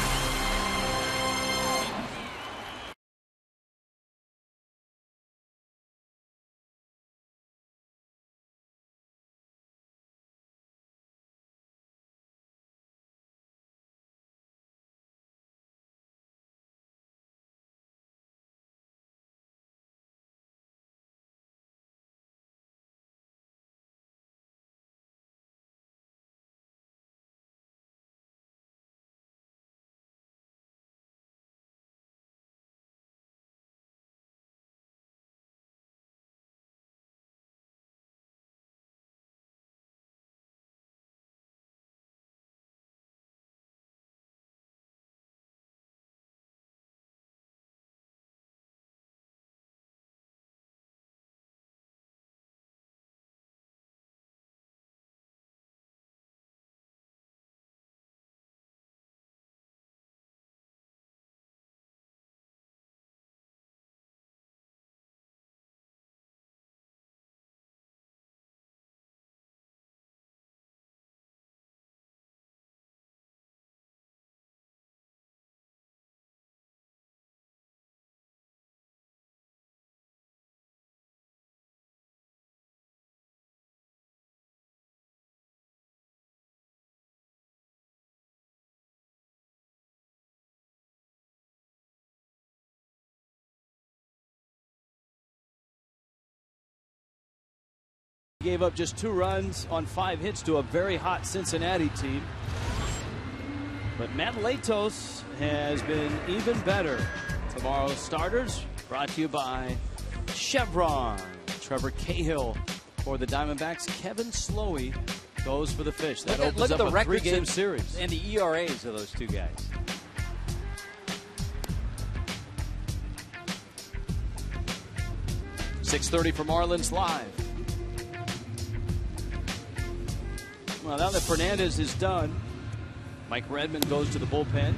Gave up just 2 runs on 5 hits to a very hot Cincinnati team. But Matt Latos has been even better. Tomorrow's starters brought to you by Chevron. Trevor Cahill for the Diamondbacks. Kevin Slowey goes for the Fish. That opens up a 3-game series. And the ERAs of those 2 guys. .630 for Marlins Live. Well, now that Fernandez is done, Mike Redmond goes to the bullpen,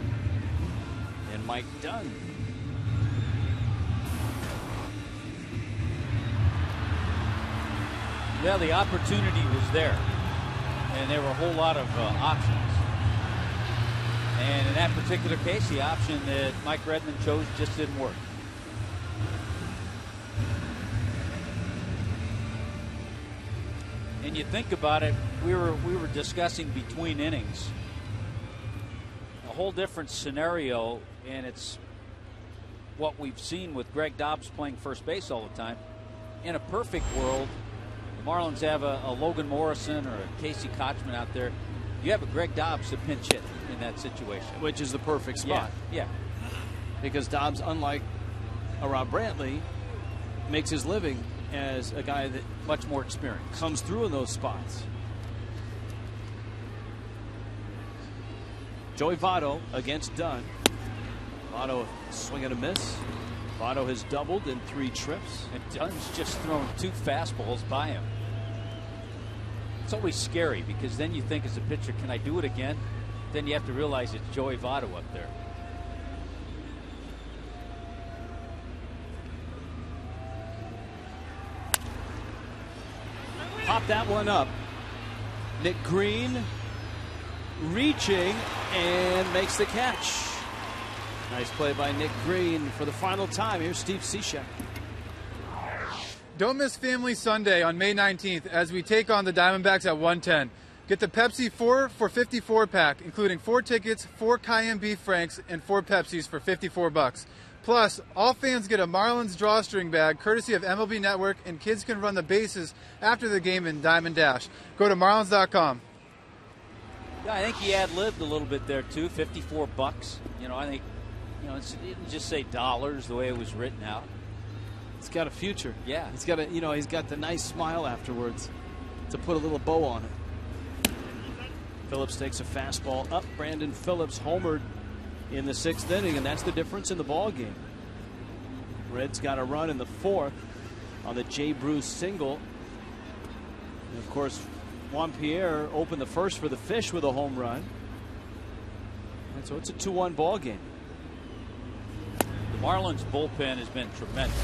and Mike Dunn. Yeah, the opportunity was there, and there were a whole lot of options. And in that particular case, the option that Mike Redmond chose just didn't work. And you think about it, we were discussing between innings, a whole different scenario, and it's what we've seen with Greg Dobbs playing first base all the time. In a perfect world, the Marlins have a Logan Morrison or a Casey Kochman out there. You have a Greg Dobbs to pinch hit in that situation, which is the perfect spot. Yeah. Because Dobbs, unlike a Rob Brantley, makes his living as a guy that much more experienced comes through in those spots. Joey Votto against Dunn. Votto swing and a miss. Votto has doubled in 3 trips. And Dunn's just thrown 2 fastballs by him. It's always scary because then you think as a pitcher, can I do it again? Then you have to realize it's Joey Votto up there. Pop that one up. Nick Green reaching and makes the catch. Nice play by Nick Green for the final time. Here's Steve Cishek. Don't miss Family Sunday on May 19th as we take on the Diamondbacks at 110. Get the Pepsi 4 for $54 pack, including 4 tickets, 4 Cayenne beef franks, and 4 Pepsis for $54. Plus, all fans get a Marlins drawstring bag courtesy of MLB Network, and kids can run the bases after the game in Diamond Dash. Go to Marlins.com. Yeah, I think he ad-libbed a little bit there too. $54. You know, I think, it didn't just say dollars the way it was written out. It's got a future. Yeah, he's got he's got the nice smile afterwards to put a little bow on it. Phillips takes a fastball up. Brandon Phillips homered in the 6th inning, and that's the difference in the ball game. Reds got a run in the 4th on the Jay Bruce single. And of course, Juan Pierre opened the 1st for the Fish with a home run. And so it's a 2-1 ball game. The Marlins bullpen has been tremendous.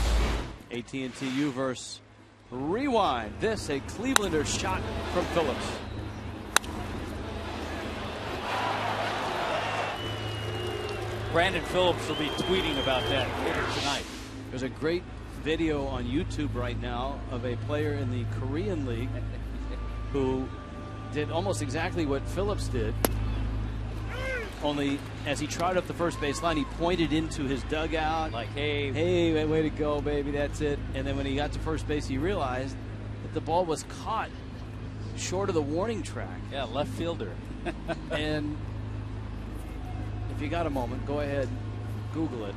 AT&T Uverse rewind. This a Clevelander shot from Phillips. Brandon Phillips will be tweeting about that later tonight. There's a great video on YouTube right now of a player in the Korean League who did almost exactly what Phillips did, only as he trotted up the first base line, he pointed into his dugout like, hey, way to go, baby, that's it. And then when he got to first base, he realized that the ball was caught short of the warning track. Yeah, left fielder. And if you got a moment, go ahead, Google it.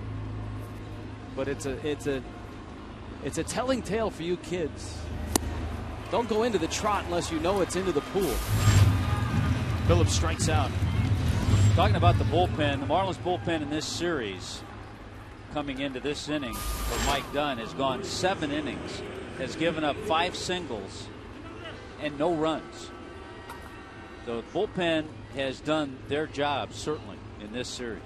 But it's a telling tale for you kids. Don't go into the trot unless you know it's into the pool. Phillips strikes out. Talking about the bullpen, the Marlins bullpen in this series coming into this inning for Mike Dunn has gone 7 innings, has given up 5 singles and no runs. So the bullpen has done their job certainly in this series.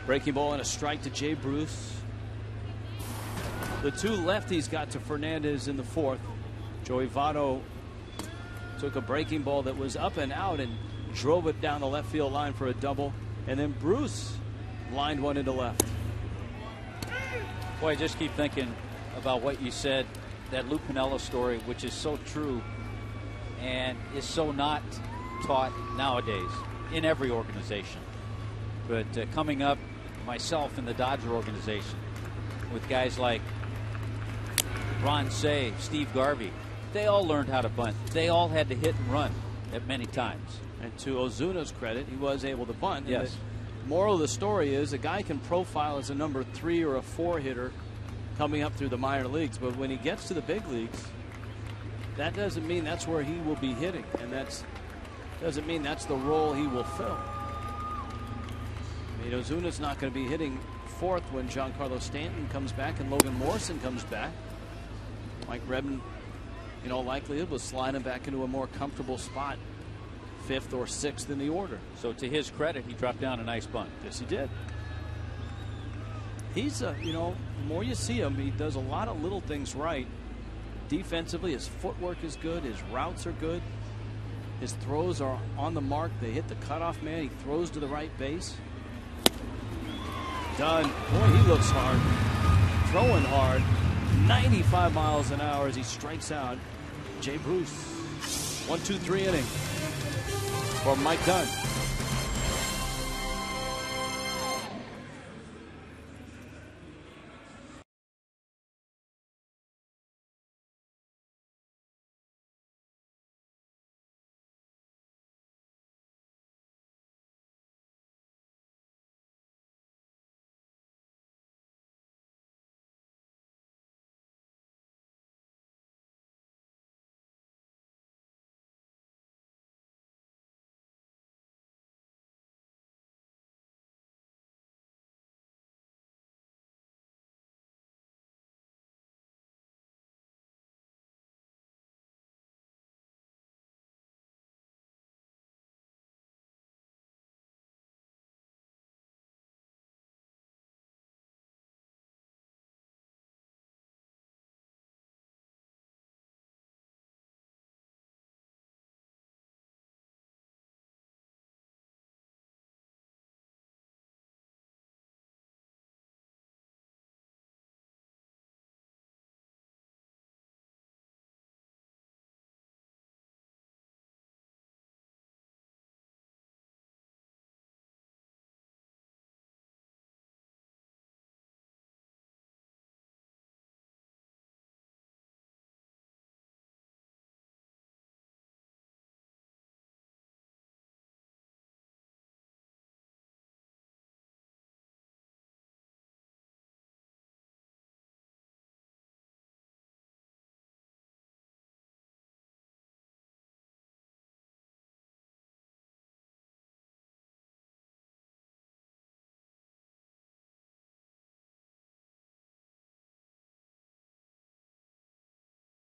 Breaking ball and a strike to Jay Bruce. The 2 lefties got to Fernandez in the 4th. Joey Votto took a breaking ball that was up and out and drove it down the left field line for a double. And then Bruce lined one into left. Boy, I just keep thinking about what you said that Lou Piniella story, which is so true and is so not taught nowadays in every organization. But coming up, myself in the Dodger organization, with guys like Ron Say, Steve Garvey, they all learned how to bunt. They all had to hit and run at many times. And to Ozuna's credit, he was able to bunt. Yes. The moral of the story is a guy can profile as a number 3 or a 4 hitter coming up through the minor leagues, but when he gets to the big leagues, that doesn't mean that's where he will be hitting, and that doesn't mean that's the role he will fill. I mean, Ozuna's not going to be hitting fourth when Giancarlo Stanton comes back and Logan Morrison comes back. Mike Redmond, in all likelihood, will slide him back into a more comfortable spot, 5th or 6th in the order. So to his credit, he dropped down a nice bunt. Yes, he did. He's, you know, the more you see him, he does a lot of little things right. Defensively, his footwork is good. His routes are good. His throws are on the mark. They hit the cutoff man. He throws to the right base. Done. Boy, he looks hard. Throwing hard. 95 miles an hour as he strikes out Jay Bruce. 1-2-3 inning for Mike Dunn.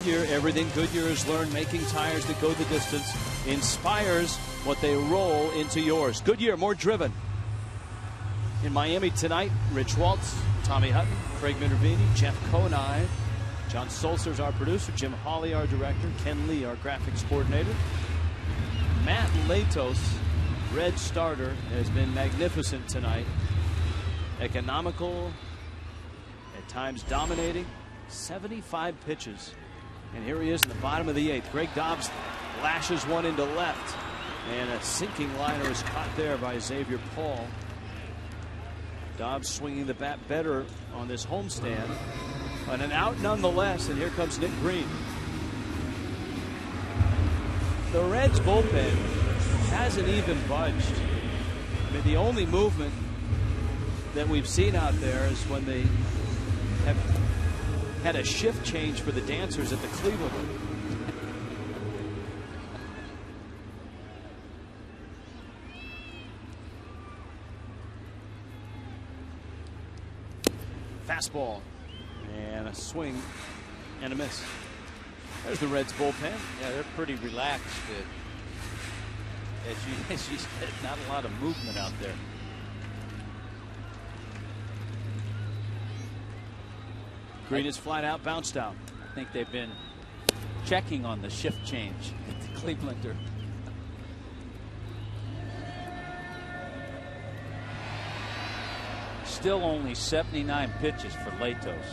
Everything Goodyear has learned making tires that go the distance inspires what they roll into yours. Goodyear, more driven. In Miami tonight, Rich Waltz, Tommy Hutton, Craig Minervini, Jeff Konai, John Solser's our producer, Jim Hawley our director, Ken Lee our graphics coordinator. Matt Latos, red starter, has been magnificent tonight. Economical, at times dominating, 75 pitches. And here he is in the bottom of the 8th. Greg Dobbs lashes one into left. And a sinking liner is caught there by Xavier Paul. Dobbs swinging the bat better on this homestand. But an out nonetheless, and here comes Nick Green. The Reds bullpen hasn't even budged. I mean, the only movement that we've seen out there is when they have had a shift change for the dancers at the Cleveland. Fastball and a swing and a miss. There's the Reds bullpen. Yeah, they're pretty relaxed. As you said, not a lot of movement out there. Green is flat out, bounced out. I think they've been checking on the shift change at the Clevelander. Still only 79 pitches for Latos.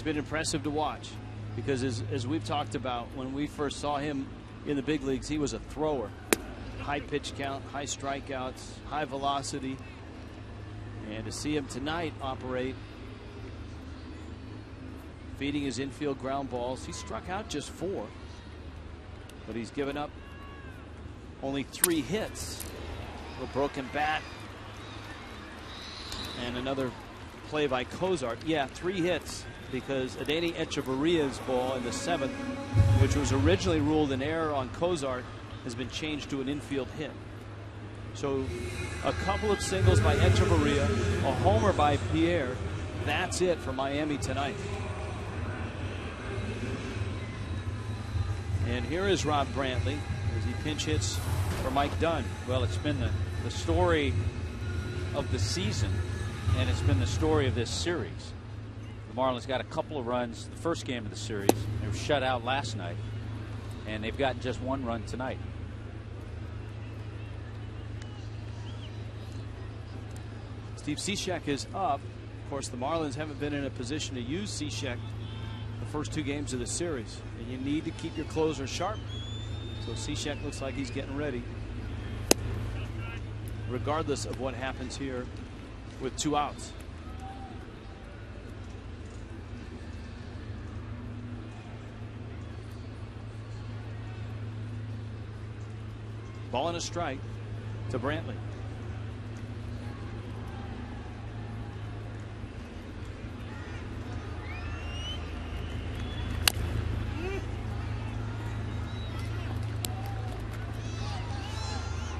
It's been impressive to watch because as we've talked about, when we first saw him in the big leagues, he was a thrower. High pitch count, high strikeouts, high velocity. And to see him tonight operate, feeding his infield ground balls. He struck out just 4, but he's given up only 3 hits. A broken bat and another play by Cozart. Yeah, 3 hits because Adeiny Echeverria's ball in the 7th, which was originally ruled an error on Cozart, has been changed to an infield hit. So a couple of singles by Echeverria, a homer by Pierre. That's it for Miami tonight. And here is Rob Brantley as he pinch hits for Mike Dunn. Well, it's been the story of the season, and it's been the story of this series. The Marlins got a couple of runs the first game of the series. They were shut out last night, and they've gotten just 1 run tonight. Steve Cishek is up. Of course, the Marlins haven't been in a position to use Cishek the first 2 games of the series, and you need to keep your closer sharp. So Cishek looks like he's getting ready, regardless of what happens here with 2 outs. Ball and a strike to Brantley.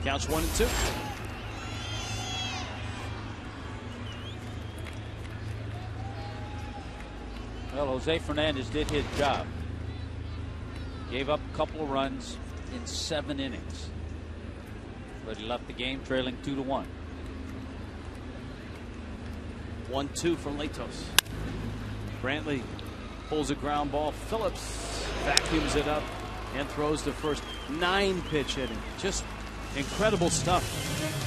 Counts 1-2. Well, Jose Fernandez did his job. Gave up a couple of runs in 7 innings. But he left the game trailing 2-1. 1-2 from Latos. Brantley pulls a ground ball. Phillips vacuums it up and throws the first 9 pitch inning. Just incredible stuff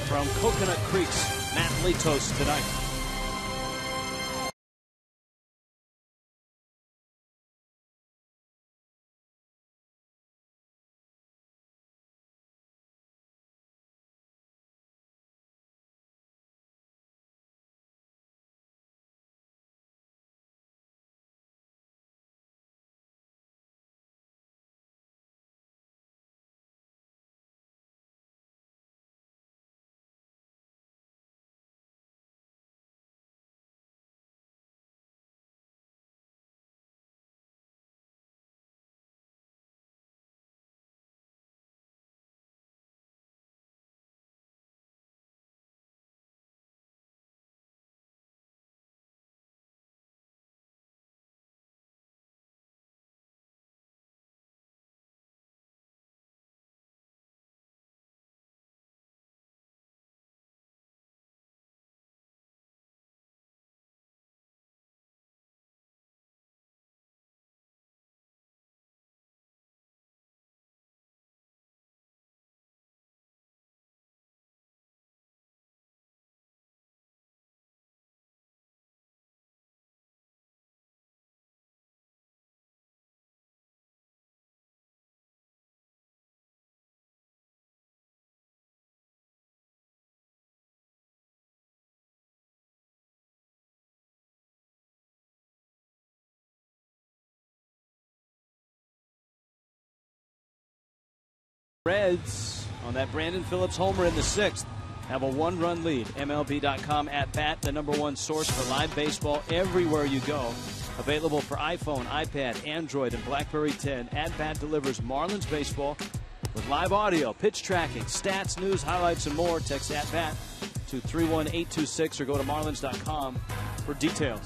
from Coconut Creek's Matt Latos tonight. Reds on that Brandon Phillips homer in the 6th have a 1-run lead. MLB.com at bat, the #1 source for live baseball everywhere you go. Available for iPhone, iPad, Android, and BlackBerry 10. At Bat delivers Marlins baseball with live audio, pitch tracking, stats, news, highlights, and more. Text at bat to 31826 or go to Marlins.com for details.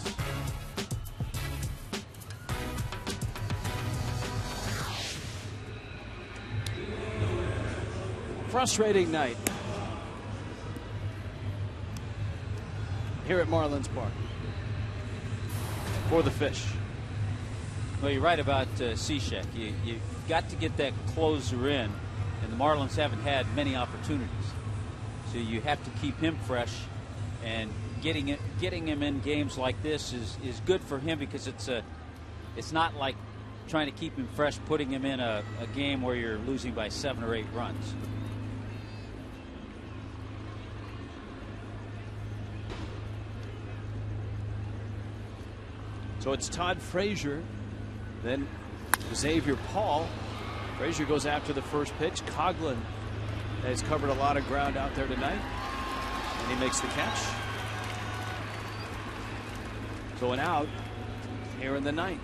Frustrating night here at Marlins Park for the Fish. Well, you're right about Cishek. You've got to get that closer in, and the Marlins haven't had many opportunities. So you have to keep him fresh, and getting him in games like this is good for him because it's it's not like trying to keep him fresh, putting him in a game where you're losing by 7 or 8 runs. So it's Todd Frazier, then Xavier Paul. Frazier goes after the first pitch. Coughlin has covered a lot of ground out there tonight, and he makes the catch. So an out here in the 9th.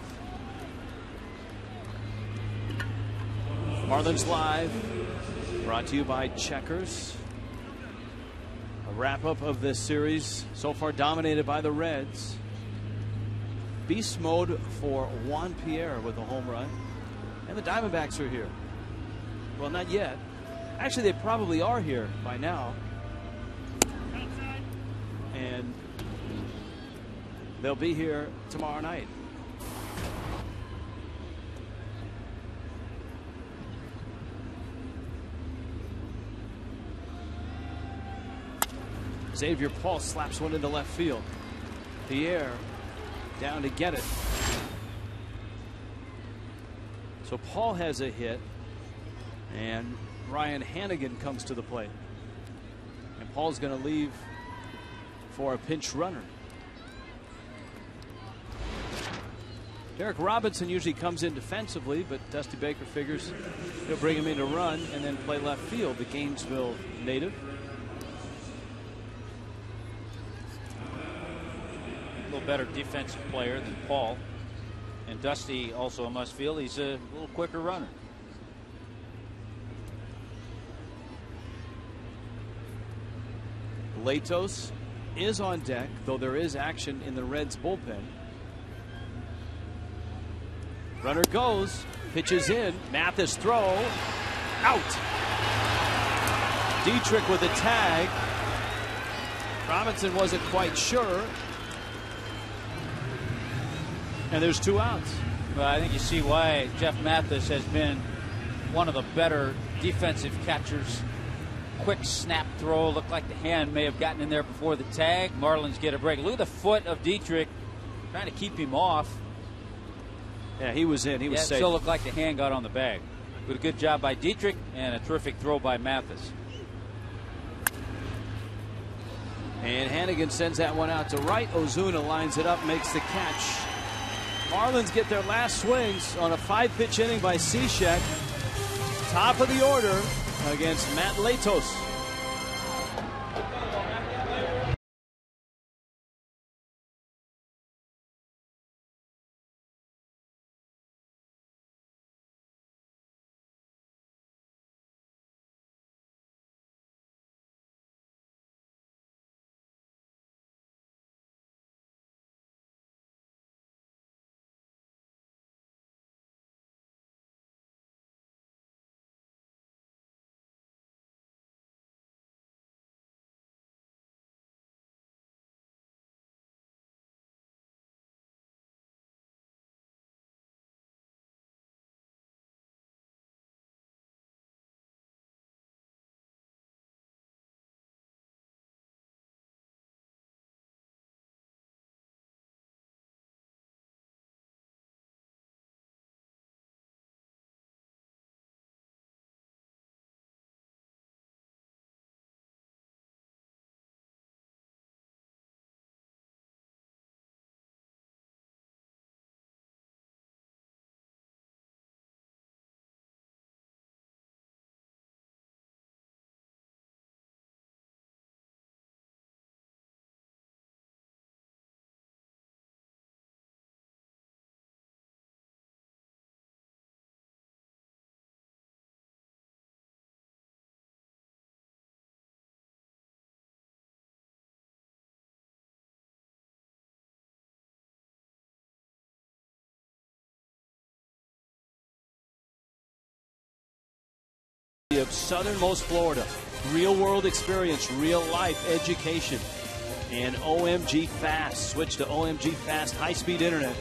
Marlins Live, brought to you by Checkers. A wrap-up of this series, so far dominated by the Reds. Beast mode for Juan Pierre with a home run. And the Diamondbacks are here. Well, not yet. Actually, they probably are here by now. And they'll be here tomorrow night. Xavier Paul slaps one into left field. Pierre down to get it. So Paul has a hit, and Ryan Hannigan comes to the plate. And Paul's going to leave for a pinch runner. Derek Robinson usually comes in defensively, but Dusty Baker figures he'll bring him in to run and then play left field, the Gainesville native. Better defensive player than Paul, and Dusty also must feel he's a little quicker runner. Latos is on deck, though there is action in the Reds bullpen. Runner goes, pitches in, Mathis throw, out. Dietrich with a tag. Robinson wasn't quite sure. And there's 2 outs. Well, I think you see why Jeff Mathis has been one of the better defensive catchers. Quick snap throw, looked like the hand may have gotten in there before the tag. Marlins get a break. Look at the foot of Dietrich, trying to keep him off. Yeah, he was in. He was safe. It still looked like the hand got on the bag. But a good job by Dietrich and a terrific throw by Mathis. And Hannigan sends that one out to right. Ozuna lines it up, makes the catch. Marlins get their last swings on a 5-pitch inning by Cishek. Top of the order against Matt Latos. Of southernmost Florida. Real world experience, real life education, and OMG Fast. Switch to OMG Fast high-speed internet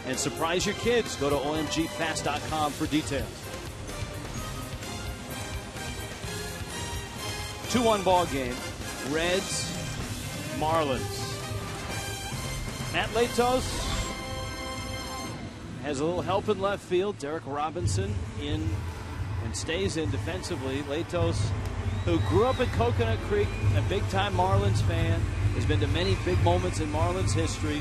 and surprise your kids. Go to omgfast.com for details. 2-1 ball game. Reds, Marlins. Matt Latos has a little help in left field. Derek Robinson in and stays in defensively. Latos, who grew up in Coconut Creek, a big-time Marlins fan, has been to many big moments in Marlins history.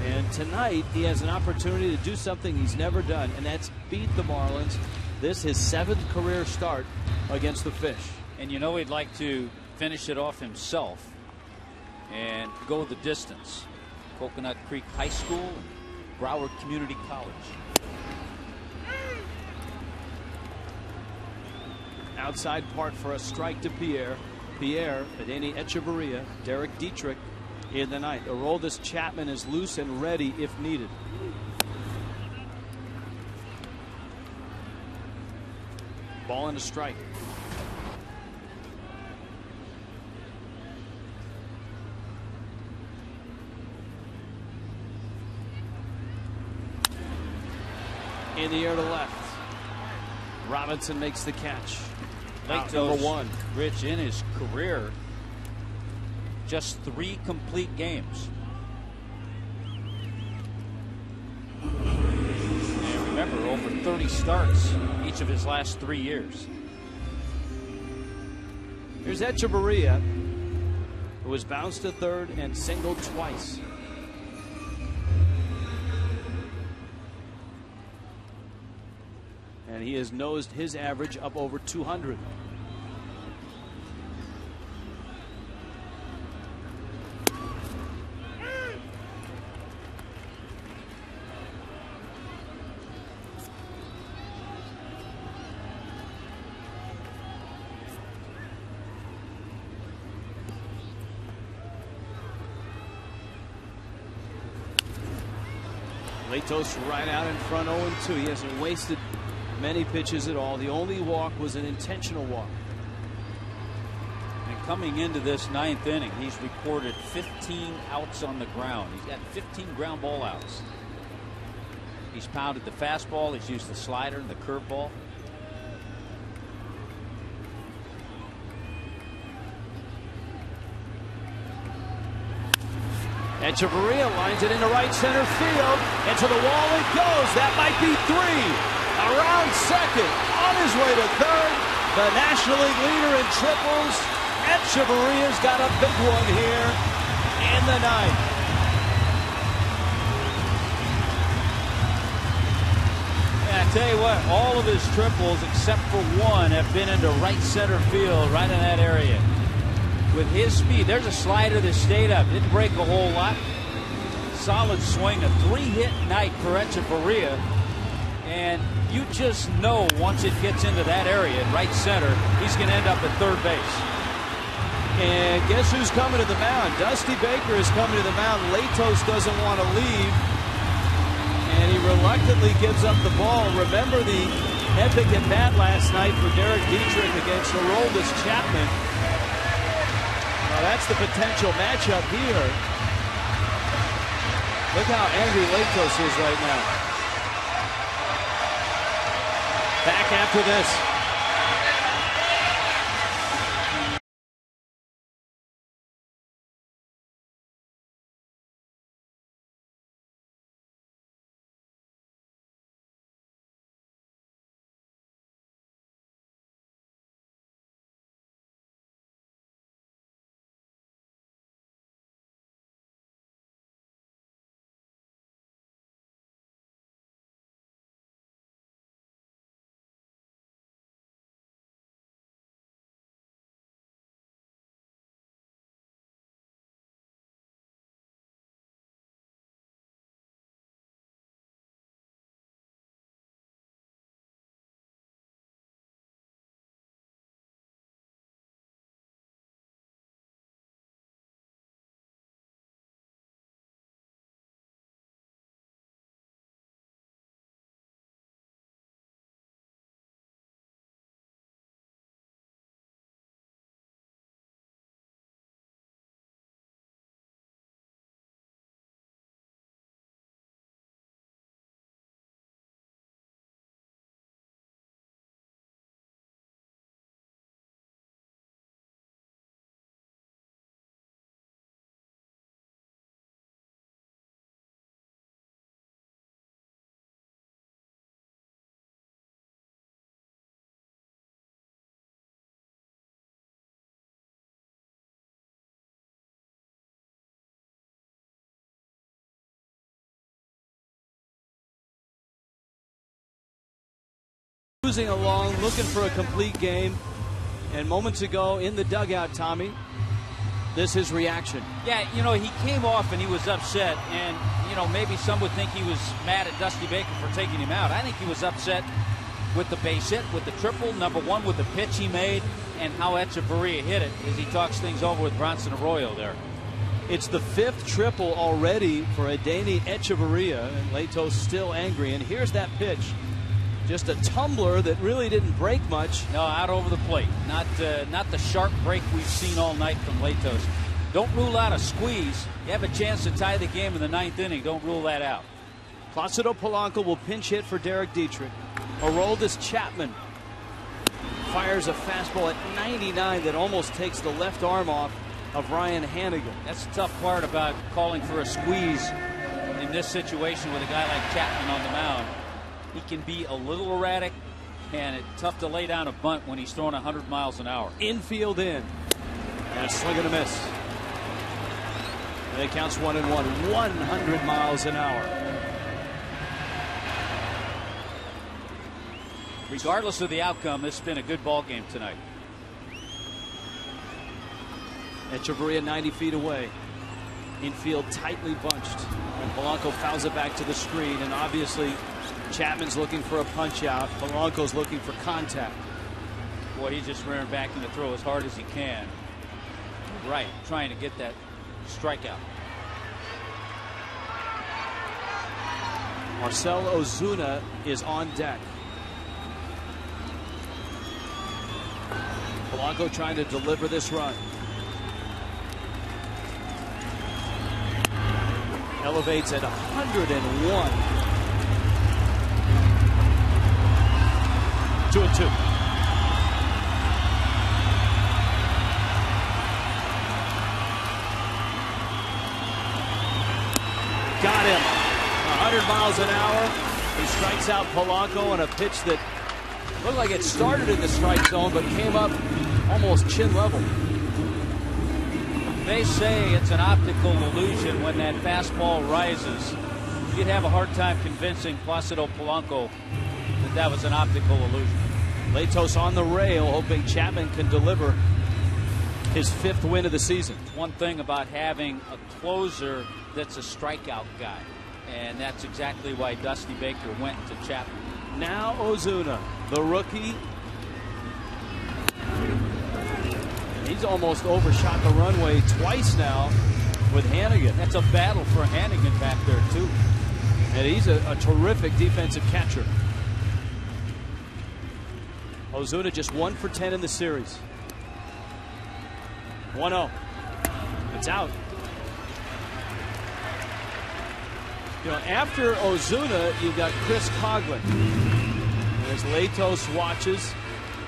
And tonight, he has an opportunity to do something he's never done, and that's beat the Marlins. This his 7th career start against the Fish. And you know he'd like to finish it off himself and go the distance. Coconut Creek High School and Broward Community College. Outside part for a strike to Pierre. Pierre, Adeni Echeverria, Derek Dietrich in the ninth. Aroldis Chapman is loose and ready if needed. Ball and a strike. In the air to left. Robinson makes the catch. Out number 1. Rich, in his career, just 3 complete games. And remember, over 30 starts each of his last 3 years. Here's Echeverria, who was bounced to third and singled twice. And he has nosed his average up over 200. Latos right out in front, 0-2. He hasn't wasted many pitches at all. The only walk was an intentional walk. And coming into this 9th inning, he's recorded 15 outs on the ground. He's got 15 ground ball outs. He's pounded the fastball. He's used the slider and the curveball. Echeverria lines it into right center field, and to the wall it goes. That might be 3. Around second, on his way to third. The National League leader in triples. Echeverria's got a big one here in the ninth. Yeah, I tell you what, all of his triples except for one have been into right center field, right in that area. With his speed, there's a slider that stayed up, didn't break a whole lot. Solid swing, a 3-hit night for Echeverria. And you just know once it gets into that area, right center, he's going to end up at third base. And guess who's coming to the mound? Dusty Baker is coming to the mound. Latos doesn't want to leave. And he reluctantly gives up the ball. Remember the epic at bat last night for Derek Dietrich against Aroldis Chapman. Now that's the potential matchup here. Look how angry Latos is right now. Back after this. Cruising along, looking for a complete game. And moments ago in the dugout, Tommy, this is his reaction. Yeah, you know, he came off and he was upset. And, you know, maybe some would think he was mad at Dusty Baker for taking him out. I think he was upset with the base hit, with the triple, number one, with the pitch he made, and how Echeverria hit it as he talks things over with Bronson Arroyo there. It's the 5th triple already for Adeiny Echeverria, and Latos still angry. And here's that pitch. Just a tumbler that really didn't break much. No, out over the plate. Not the sharp break we've seen all night from Latos. Don't rule out a squeeze. You have a chance to tie the game in the 9th inning. Don't rule that out. Placido Polanco will pinch hit for Derek Dietrich. Aroldis Chapman fires a fastball at 99 that almost takes the left arm off of Ryan Hanigan. That's the tough part about calling for a squeeze in this situation with a guy like Chapman on the mound. He can be a little erratic, and it's tough to lay down a bunt when he's throwing 100 miles an hour. Infield in. And a swing and a miss. And it counts 1-1. 100 miles an hour. Regardless of the outcome, this has been a good ball game tonight. Echeverria 90 feet away. Infield tightly bunched. And Polanco fouls it back to the screen. And obviously, Chapman's looking for a punch out. Polanco's looking for contact. Boy, he's just rearing back in the throw as hard as he can. Right, trying to get that strikeout. Marcell Ozuna is on deck. Polanco trying to deliver this run. Elevates at 101. 2-2. Got him. 100 miles an hour. He strikes out Polanco on a pitch that looked like it started in the strike zone but came up almost chin level. They say it's an optical illusion when that fastball rises. You'd have a hard time convincing Placido Polanco that that was an optical illusion. Latos on the rail, hoping Chapman can deliver his 5th win of the season. One thing about having a closer that's a strikeout guy, and that's exactly why Dusty Baker went to Chapman. Now Ozuna, the rookie. He's almost overshot the runway twice now with Hanigan. That's a battle for Hanigan back there, too. And he's a terrific defensive catcher. Ozuna just 1 for 10 in the series. 1-0. It's out. You know, after Ozuna, you've got Chris Coghlan. As Latos watches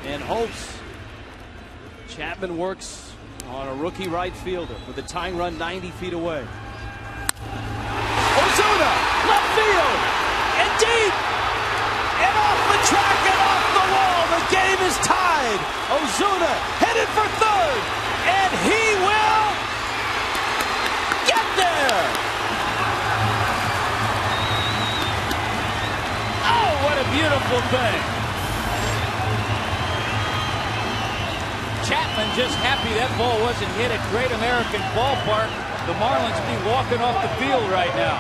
and hopes. Chapman works on a rookie right fielder with a tying run 90 feet away. Ozuna, left field, and deep, and off the track and off the wall. The game is tied. Ozuna headed for 3rd, and he will get there. Oh, what a beautiful thing. Chapman just happy that ball wasn't hit at Great American Ballpark. The Marlins be walking off the field right now.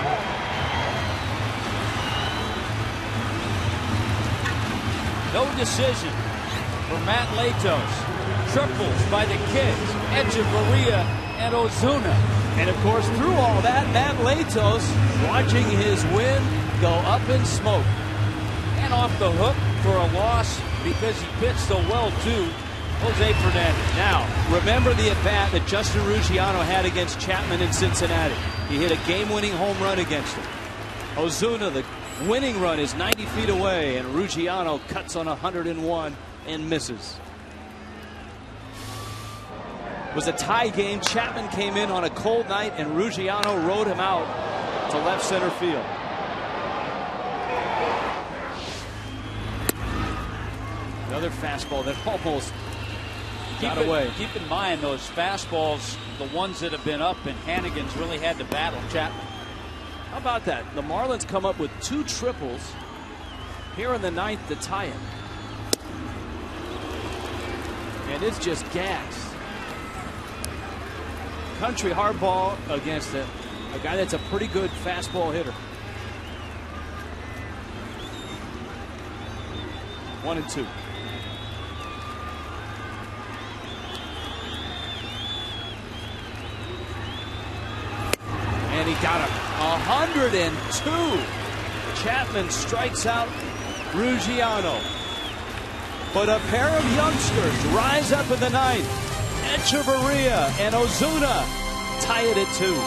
No decision for Matt Latos. Triples by the kids, Echeverria and Ozuna. And of course, through all that, Matt Latos watching his win go up in smoke. And off the hook for a loss because he pitched so well, too. Jose Fernandez. Now, remember the at-bat that Justin Ruggiano had against Chapman in Cincinnati. He hit a game-winning home run against him. Ozuna, the winning run is 90 feet away, and Ruggiano cuts on 101 and misses. It was a tie game. Chapman came in on a cold night, and Ruggiano rode him out to left center field. Another fastball that almost got away. Keep in mind those fastballs, the ones that have been up, and Hanigan's really had to battle Chapman. How about that? The Marlins come up with 2 triples here in the 9th to tie it. And it's just gas. Country hardball against a guy that's a pretty good fastball hitter. 1-2. And he got him. 102. Chapman strikes out Ruggiano. But a pair of youngsters rise up in the ninth. Echeverria and Ozuna tie it at 2.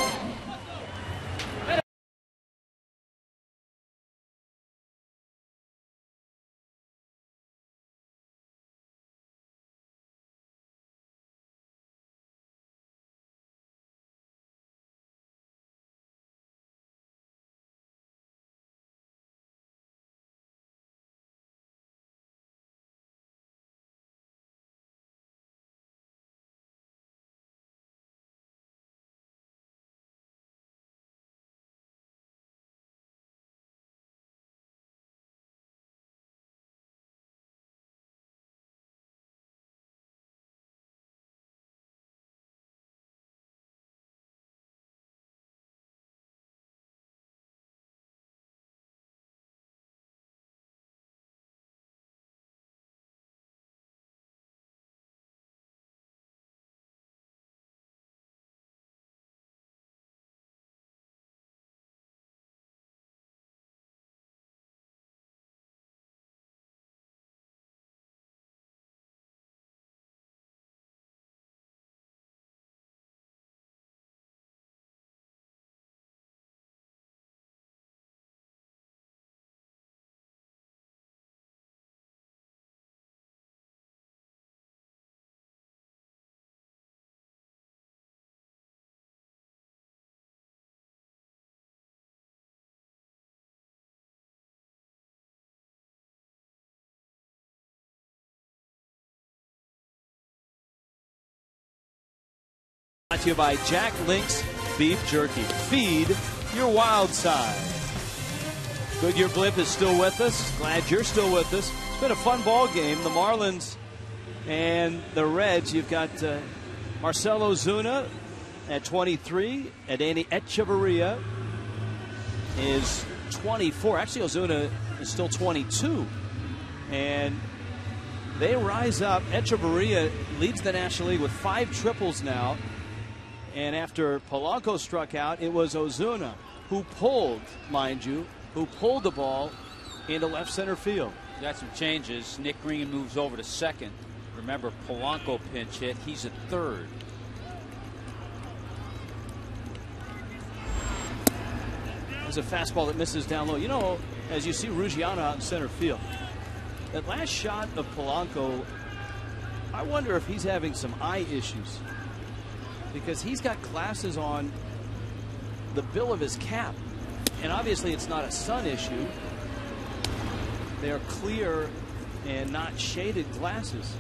Brought to you by Jack Link's Beef Jerky. Feed your wild side. Goodyear Blimp is still with us. Glad you're still with us. It's been a fun ball game. The Marlins and the Reds. You've got Marcell Ozuna at 23. And Danny Echeverria is 24. Actually, Ozuna is still 22. And they rise up. Echeverria leads the National League with 5 triples now. And after Polanco struck out, it was Ozuna who pulled, mind you, who pulled the ball into left center field. Got some changes. Nick Green moves over to second. Remember, Polanco pinch hit. He's at third. There's a fastball that misses down low. You know, as you see Ruggiano out in center field, that last shot of Polanco, I wonder if he's having some eye issues, because he's got glasses on the bill of his cap. And obviously it's not a sun issue. They are clear and not shaded glasses.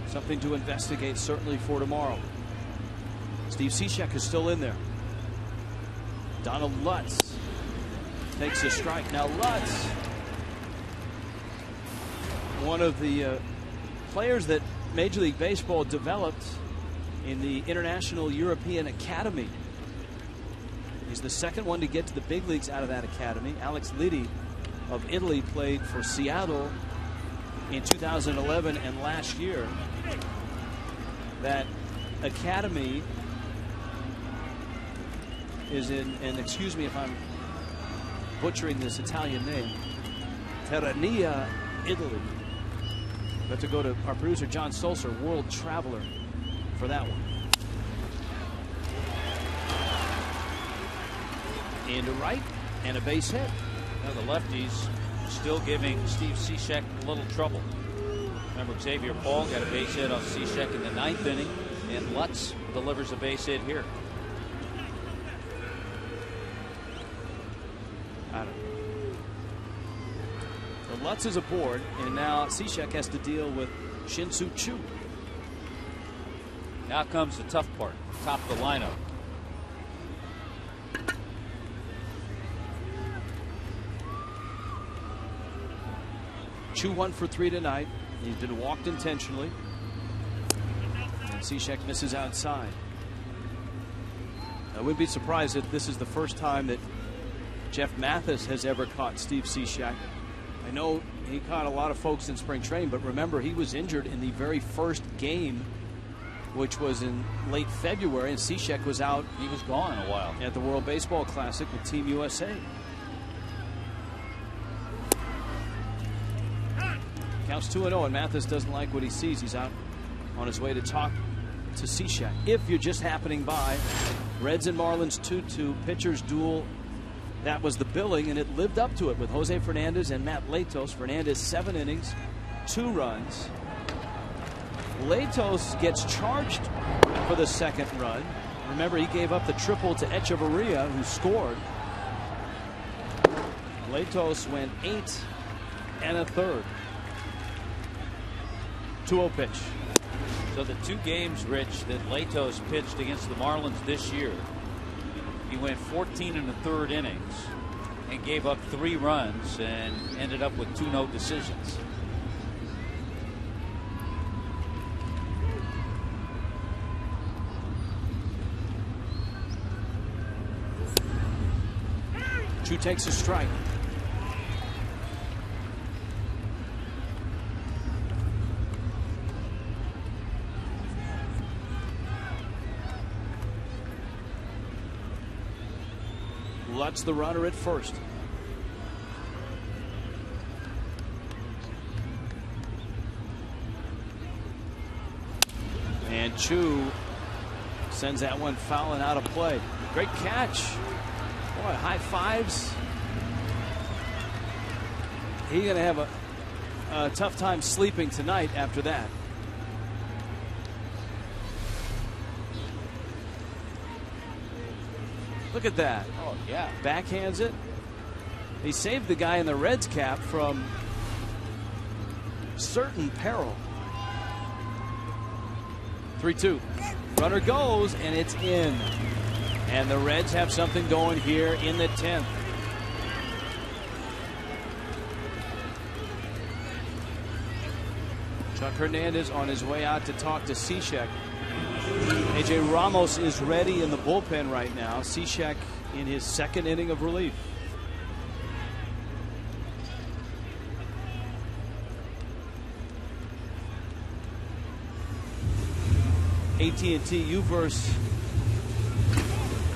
Something to investigate certainly for tomorrow. Steve Cishek is still in there. Donald Lutz takes a strike. Now Lutz, one of the players that Major League Baseball developed in the International European Academy. He's the second one to get to the big leagues out of that academy. Alex Liddy of Italy played for Seattle in 2011 and last year. That academy is in, and excuse me if I'm butchering this Italian name, Terrania, Italy. We have to go to our producer John Stolzer, World Traveler, for that one. Into right and a base hit. Now the lefties still giving Steve Cishek a little trouble. Remember, Xavier Paul got a base hit off Cishek in the 9th inning, and Lutz delivers a base hit here. Lutz is aboard, and now Cishek has to deal with Shin-Soo Choo. Now comes the tough part, top of the lineup. Choo 1 for 3 tonight. He's been walked intentionally. And Cishek misses outside. I wouldn't be surprised if this is the first time that Jeff Mathis has ever caught Steve Cishek. I know he caught a lot of folks in spring training, but remember, he was injured in the very first game, which was in late February, and Cishek was out. He was gone a while. At the World Baseball Classic with Team USA. Counts 2-0, and Mathis doesn't like what he sees. He's out on his way to talk to Cishek. If you're just happening by, Reds and Marlins 2-2 pitchers duel. That was the billing, and it lived up to it with Jose Fernandez and Matt Latos. Fernandez 7 innings, 2 runs. Latos gets charged for the second run. Remember, he gave up the triple to Echeverria, who scored. Latos went 8 1/3. 2-0 pitch. So the 2 games, Rich, that Latos pitched against the Marlins this year, he went 14 1/3 innings and gave up 3 runs and ended up with 2 no decisions. Choo takes a strike. Lutz the runner at first. And Choo sends that one fouling out of play. Great catch. Boy, high fives. He's going to have a tough time sleeping tonight after that. Look at that. Oh, yeah. Backhands it. He saved the guy in the Reds cap from certain peril. 3-2. Runner goes, and it's in. And the Reds have something going here in the 10th. Chuck Hernandez on his way out to talk to Cishek. A.J. Ramos is ready in the bullpen right now. Cishek in his 2nd inning of relief. AT&T Uverse,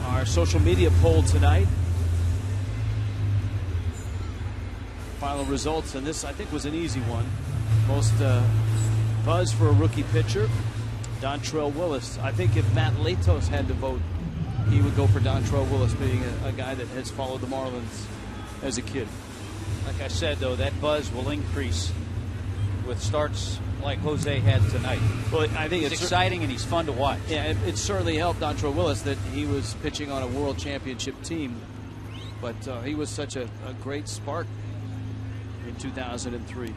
our social media poll tonight. Final results, and this I think was an easy one. Most buzz for a rookie pitcher, Dontrell Willis. I think if Matt Latos had to vote, he would go for Dontrell Willis, being a guy that has followed the Marlins as a kid. Like I said, though, that buzz will increase with starts like Jose had tonight. Well, I think it's exciting and he's fun to watch. Yeah, it certainly helped Dontrell Willis that he was pitching on a world championship team, but he was such a great spark in 2003.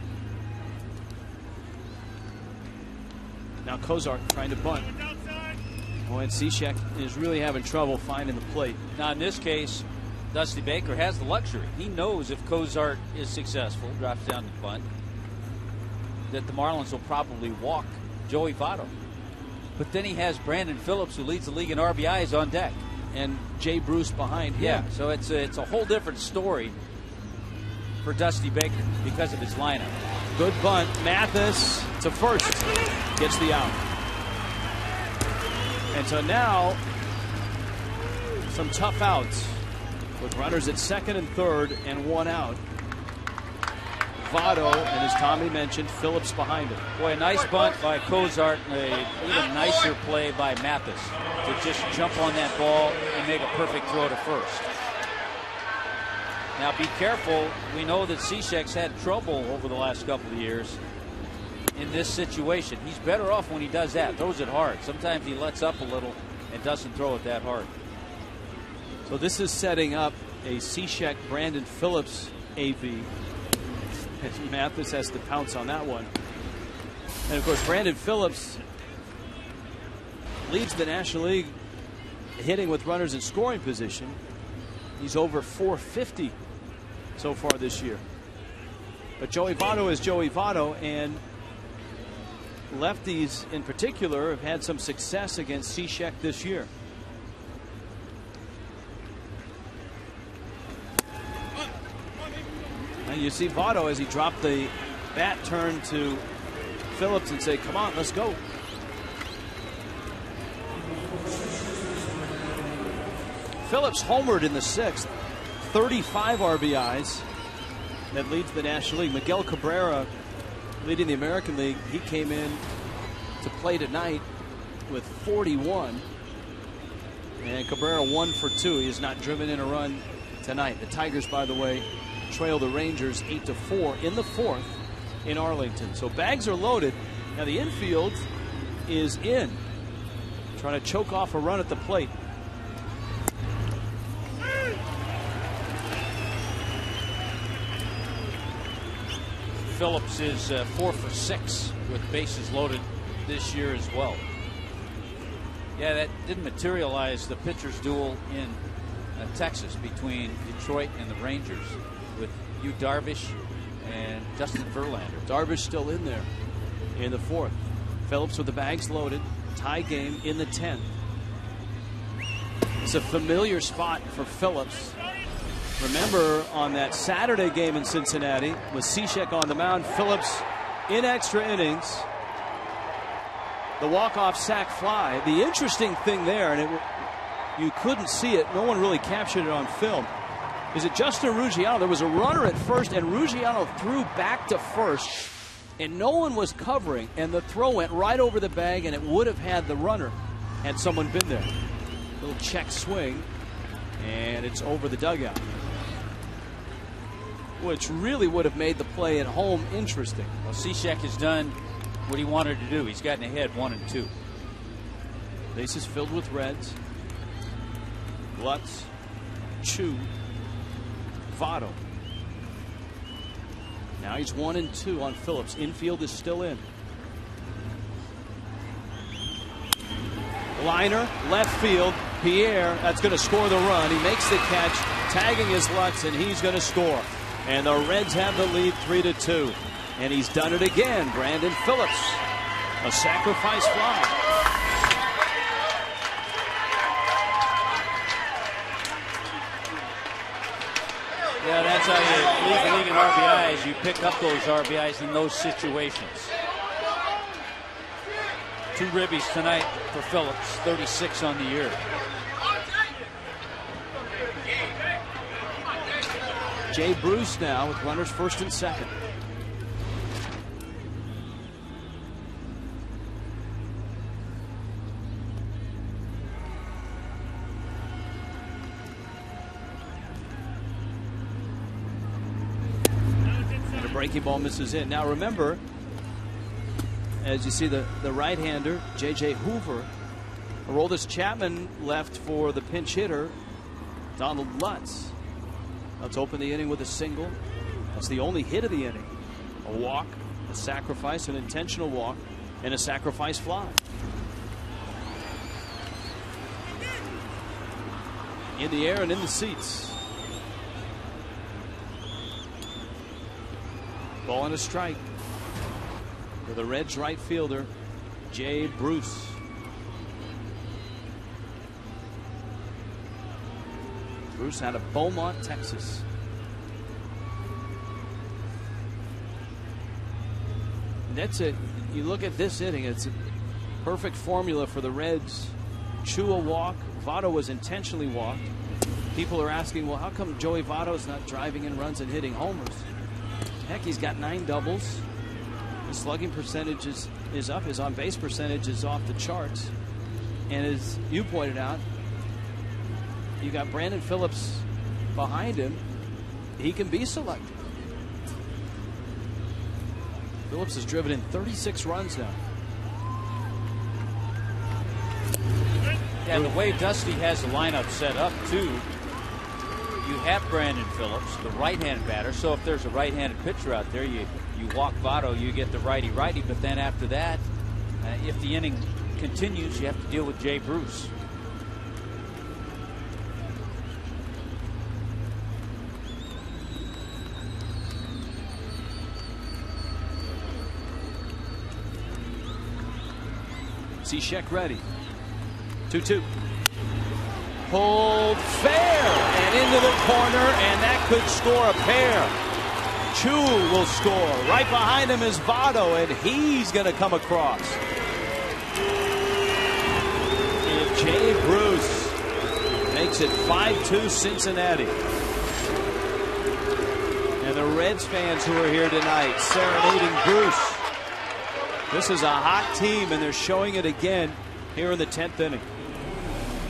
Now Cozart trying to bunt. Boy, and Cishek is really having trouble finding the plate. Now in this case, Dusty Baker has the luxury. He knows if Cozart is successful, drops down to bunt, that the Marlins will probably walk Joey Votto. But then he has Brandon Phillips, who leads the league in RBIs, on deck. And Jay Bruce behind him. Yeah, so it's a whole different story for Dusty Baker because of his lineup. Good bunt. Mathis to first. Gets the out. And so now, some tough outs with runners at 2nd and 3rd and 1 out. Votto, and as Tommy mentioned, Phillips behind him. Boy, a nice bunt by Cozart, and an even nicer play by Mathis to just jump on that ball and make a perfect throw to first. Now be careful. We know that Cishek's had trouble over the last couple of years in this situation. He's better off when he does that, throws it hard. Sometimes he lets up a little and doesn't throw it that hard. So this is setting up a Cishek Brandon Phillips AV. And Mathis has to pounce on that one. And of course, Brandon Phillips leads the National League hitting with runners in scoring position. He's over 450 so far this year. But Joey Votto is Joey Votto, and lefties in particular have had some success against Cishek this year. And you see Votto as he dropped the bat, turn to Phillips and say, come on, let's go. Phillips homered in the 6th, 35 RBIs. That leads the National League. Miguel Cabrera leading the American League. He came in to play tonight with 41. And Cabrera 1 for 2. He has not driven in a run tonight. The Tigers, by the way, trail the Rangers 8-4 in the 4th in Arlington. So bags are loaded. Now the infield is in. Trying to choke off a run at the plate. Phillips is 4 for 6 with bases loaded this year as well. Yeah, that didn't materialize, the pitchers duel in Texas between Detroit and the Rangers with Yu Darvish and Justin Verlander. Darvish still in there in the 4th. Phillips with the bags loaded. Tie game in the 10th. It's a familiar spot for Phillips. Remember on that Saturday game in Cincinnati with Cishek on the mound, Phillips in extra innings, the walk-off sac fly. The interesting thing there, and you couldn't see it, no one really captured it on film, is that Justin Ruggiero, there was a runner at first, and Ruggiero threw back to first, and no one was covering, and the throw went right over the bag, and it would have had the runner had someone been there. Little check swing, and it's over the dugout, which really would have made the play at home interesting. Well, Cishek has done what he wanted to do. He's gotten ahead 1-2. Bases filled with Reds. Lutz, Choo, Votto. Now he's 1-2 on Phillips. Infield is still in. Liner, left field. Pierre, that's going to score the run. He makes the catch, tagging his Lutz, and he's going to score. And the Reds have the lead 3-2. And he's done it again. Brandon Phillips. A sacrifice fly. Yeah, that's how you lead the league in RBIs. You pick up those RBIs in those situations. 2 ribbies tonight for Phillips. 36 on the year. Jay Bruce now with runners first and second. And a breaking ball misses in. Now remember, as you see the right-hander, J.J. Hoover, Aroldis Chapman left for the pinch hitter, Donald Lutz. Let's open the inning with a single. That's the only hit of the inning. A walk, a sacrifice, an intentional walk, and a sacrifice fly. In the air and in the seats. Ball and a strike for the Reds right fielder, Jay Bruce. Bruce out of Beaumont, Texas. And that's it. You look at this inning, it's a perfect formula for the Reds. Choo a walk. Votto was intentionally walked. People are asking, well, how come Joey Votto's not driving in runs and hitting homers? Heck, he's got 9 doubles. His slugging percentage is up. His on-base percentage is off the charts. And as you pointed out, you got Brandon Phillips behind him. He can be selected. Phillips has driven in 36 runs now. Yeah, the way Dusty has the lineup set up, too, you have Brandon Phillips, the right-handed batter. So if there's a right-handed pitcher out there, you walk Votto, you get the righty-righty. But then after that, if the inning continues, you have to deal with Jay Bruce. Cishek ready. 2-2. Pulled fair and into the corner, and that could score a pair. Choo will score. Right behind him is Votto, and he's going to come across. And Jay Bruce makes it 5-2 Cincinnati. And the Reds fans who are here tonight serenading Bruce. This is a hot team, and they're showing it again here in the 10th inning.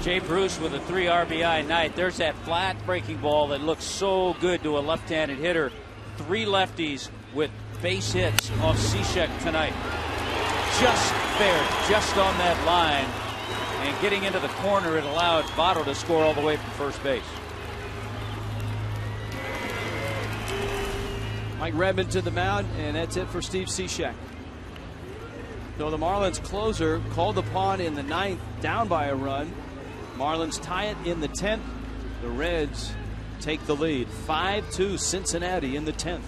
Jay Bruce with a 3 RBI night. There's that flat breaking ball that looks so good to a left-handed hitter. 3 lefties with base hits off Cishek tonight. Just fair, just on that line. And getting into the corner, it allowed Votto to score all the way from first base. Mike Redmond to the mound, and that's it for Steve Cishek. So the Marlins closer called upon in the 9th, down by a run. Marlins tie it in the 10th. The Reds take the lead. 5-2 Cincinnati in the 10th.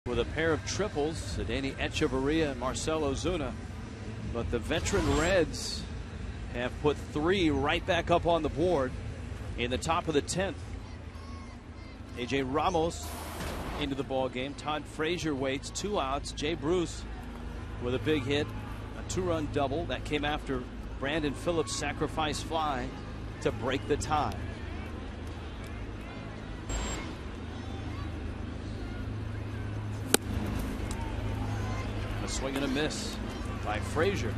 With a pair of triples, Cedeni Echeverria and Marcell Ozuna. But the veteran Reds have put 3 right back up on the board in the top of the 10th. A.J. Ramos into the ball game. Todd Frazier waits, 2 outs. Jay Bruce with a big hit, a 2-run double that came after Brandon Phillips' sacrifice fly to break the tie. Swing and a miss by Frazier.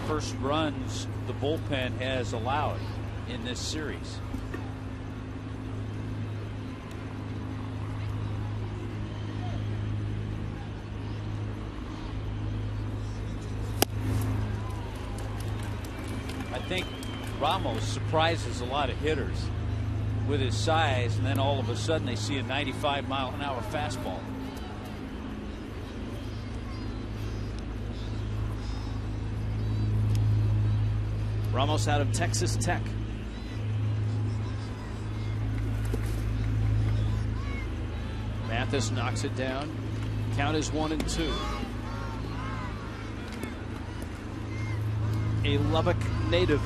First runs the bullpen has allowed in this series. I think Ramos surprises a lot of hitters with his size, and then all of a sudden they see a 95-mile-an-hour fastball. Ramos out of Texas Tech. Mathis knocks it down. Count is 1-2. A Lubbock native.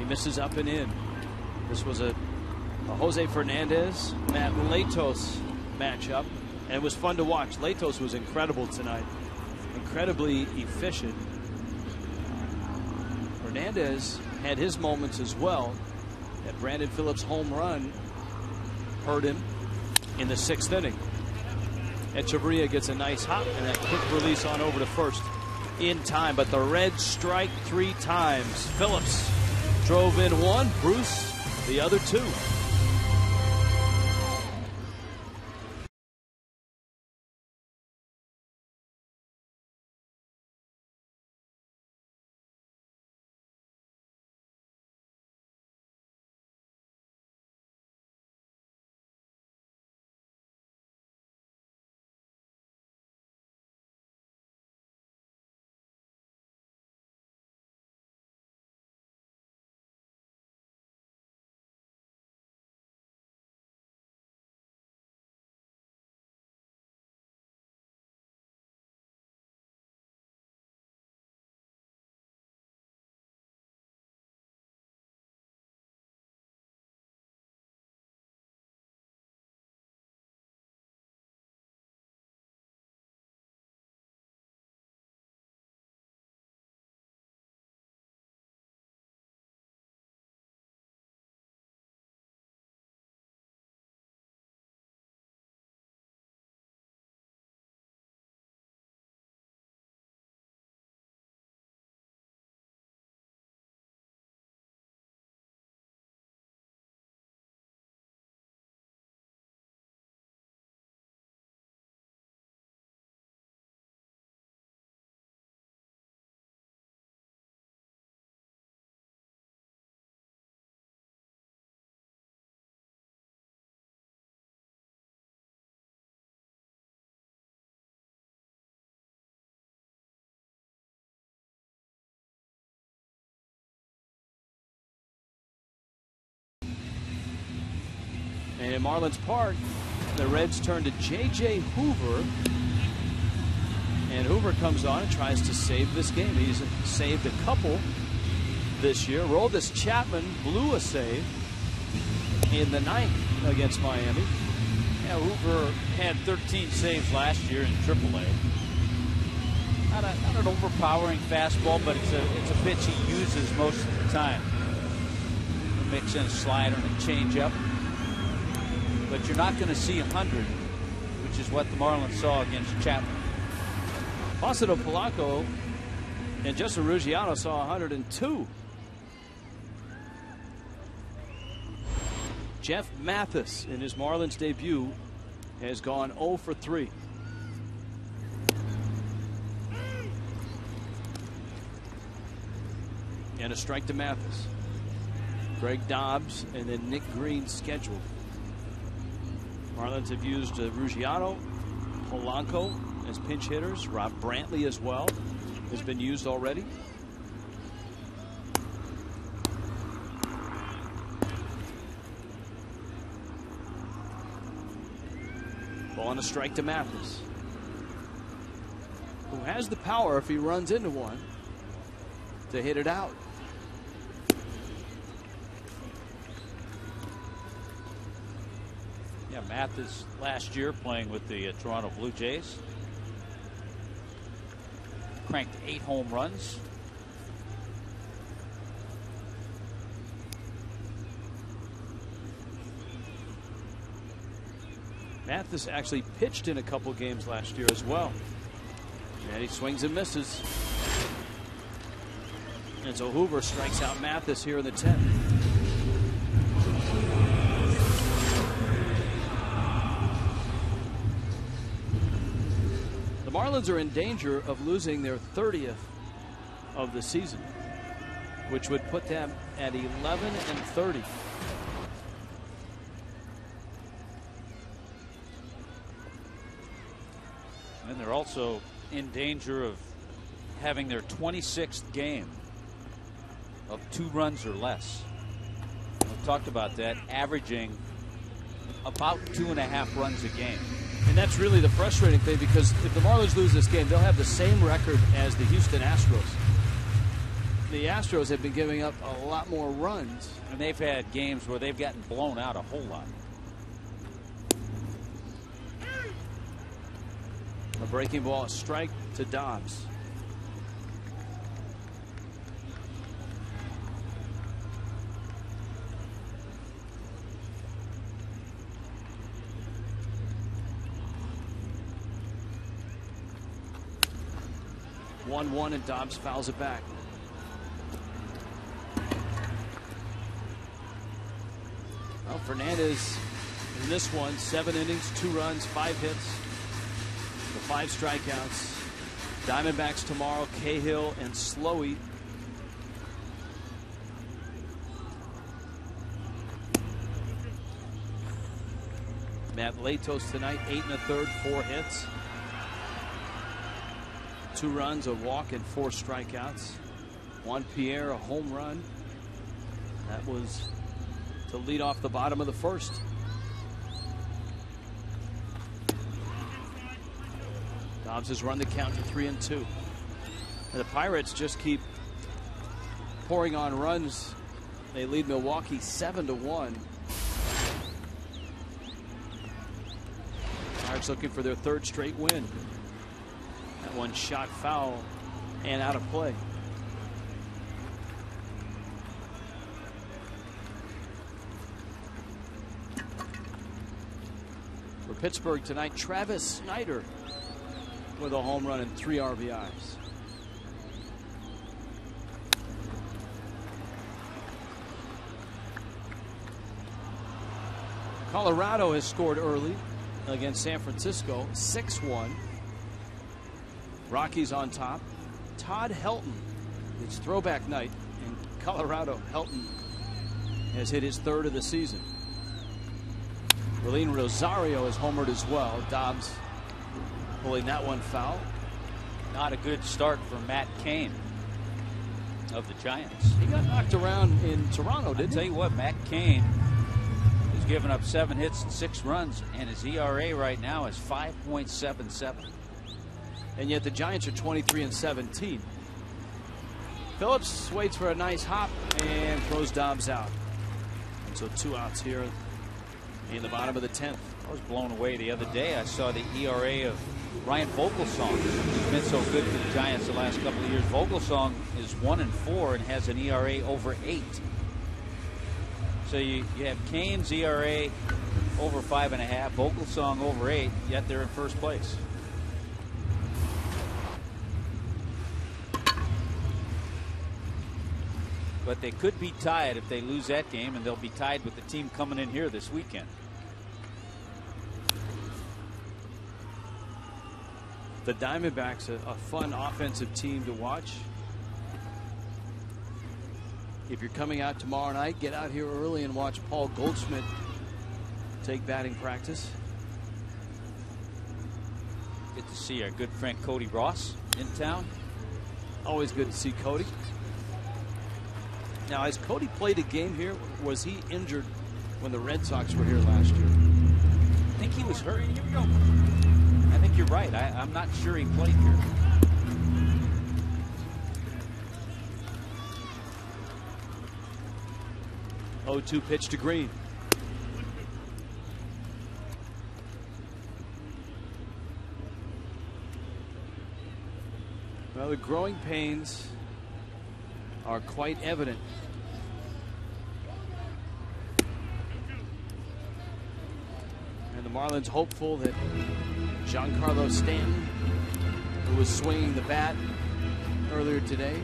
Misses up and in. This was a Jose Fernandez, Matt Latos matchup, and it was fun to watch. Latos was incredible tonight, incredibly efficient. Fernandez had his moments as well. That Brandon Phillips home run hurt him in the 6th inning. Echeverria gets a nice hop and that quick release on over to first in time, but the Reds strike 3 times. Phillips drove in 1, Bruce the other 2. And in Marlins Park, the Reds turn to J.J. Hoover. And Hoover comes on and tries to save this game. He's saved a couple this year. Roldis Chapman blew a save in the 9th against Miami. Yeah, Hoover had 13 saves last year in AAA. Not an overpowering fastball, but it's a pitch he uses most of the time. Mix in a slider and a changeup. But you're not going to see 100, which is what the Marlins saw against Chapman. Placido Polanco and Justin Ruggiano saw 102. Jeff Mathis in his Marlins debut has gone 0 for 3. And a strike to Mathis. Greg Dobbs and then Nick Green scheduled. Marlins have used Ruggiano, Polanco as pinch hitters. Rob Brantley as well has been used already. Ball and a strike to Mathis, who has the power if he runs into one to hit it out. Yeah, Mathis last year playing with the Toronto Blue Jays. Cranked 8 home runs. Mathis actually pitched in a couple games last year as well. And he swings and misses. And so Hoover strikes out Mathis here in the 10th. The Marlins are in danger of losing their 30th of the season, which would put them at 11-30. And they're also in danger of having their 26th game of 2 runs or less. We've talked about that, averaging about 2.5 runs a game. And that's really the frustrating thing, because if the Marlins lose this game, they'll have the same record as the Houston Astros. The Astros have been giving up a lot more runs. And they've had games where they've gotten blown out a whole lot. A breaking ball, a strike to Dobbs. 1-1, and Dobbs fouls it back. Well, Fernandez in this one, 7 innings, 2 runs, 5 hits, the 5 strikeouts. Diamondbacks tomorrow, Cahill and Slowey. Matt Latos tonight, 8 1/3, 4 hits, 2 runs, a walk, and 4 strikeouts. Juan Pierre, a home run. That was to lead off the bottom of the first. Dobbs has run the count to 3-2. And the Pirates just keep pouring on runs. They lead Milwaukee 7-1. Pirates looking for their 3rd straight win. That one shot foul and out of play. For Pittsburgh tonight, Travis Snyder with a home run and 3 RBIs. Colorado has scored early against San Francisco, 6-1. Rockies on top. Todd Helton, it's throwback night in Colorado. Helton has hit his 3rd of the season. Relene Rosario has homered as well. Dobbs pulling that one foul. Not a good start for Matt Cain of the Giants. He got knocked around in Toronto, didn't he? Tell you what, Matt Cain has given up 7 hits and 6 runs, and his ERA right now is 5.77. And yet the Giants are 23-17. Phillips waits for a nice hop and throws Dobbs out. And so 2 outs here in the bottom of the 10th. I was blown away the other day. I saw the ERA of Ryan Vogelsong, who's been so good for the Giants the last couple of years. Vogelsong is 1-4 and has an ERA over 8. So you have Cain's ERA over 5.5, Vogelsong over 8, yet they're in first place. But they could be tied if they lose that game, and they'll be tied with the team coming in here this weekend. The Diamondbacks, a fun offensive team to watch. If you're coming out tomorrow night, get out here early and watch Paul Goldschmidt take batting practice. Good to see our good friend Cody Ross in town. Always good to see Cody. Now, has Cody played a game here? Was he injured when the Red Sox were here last year? I think he was hurt. I think you're right. I'm not sure he played here. Oh, 0-2 pitch to Green. Well, the growing pains are quite evident. And the Marlins hopeful that Giancarlo Stanton, who was swinging the bat earlier today,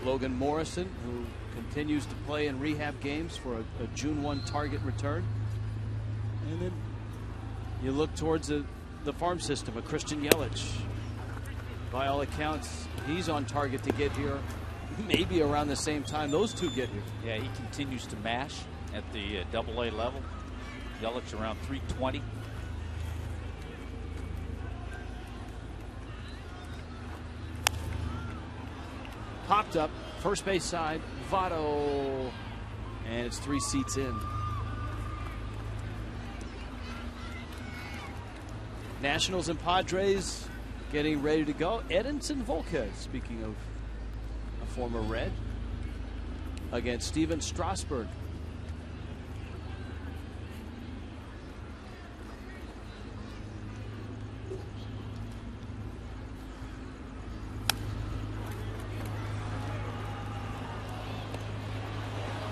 Logan Morrison, who continues to play in rehab games for a June 1 target return. And then you look towards the farm system, a Christian Yelich. By all accounts, he's on target to get here maybe around the same time those two get here. Yeah, he continues to mash at the AA level. Yelich around 320. Popped up, first base side, Votto, and it's 3 seats in. Nationals and Padres getting ready to go. Edinson Volquez, speaking of a former Red, against Steven Strasburg.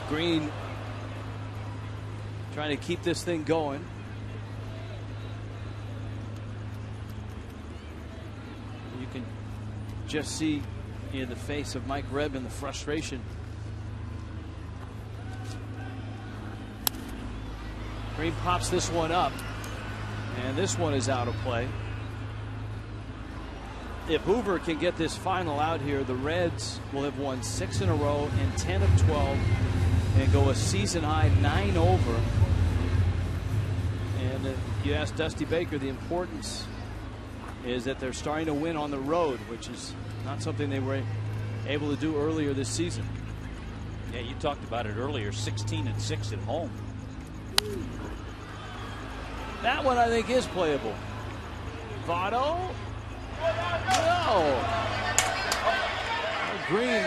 Green trying to keep this thing going. You can just see in the face of Mike Redmond the frustration. Green pops this one up, and this one is out of play. If Hoover can get this final out here, the Reds will have won 6 in a row and 10 of 12 and go a season high 9 over. And you ask Dusty Baker, the importance is that they're starting to win on the road, which is not something they were able to do earlier this season. Yeah, you talked about it earlier, 16-6 at home. That one I think is playable. Votto? No. Green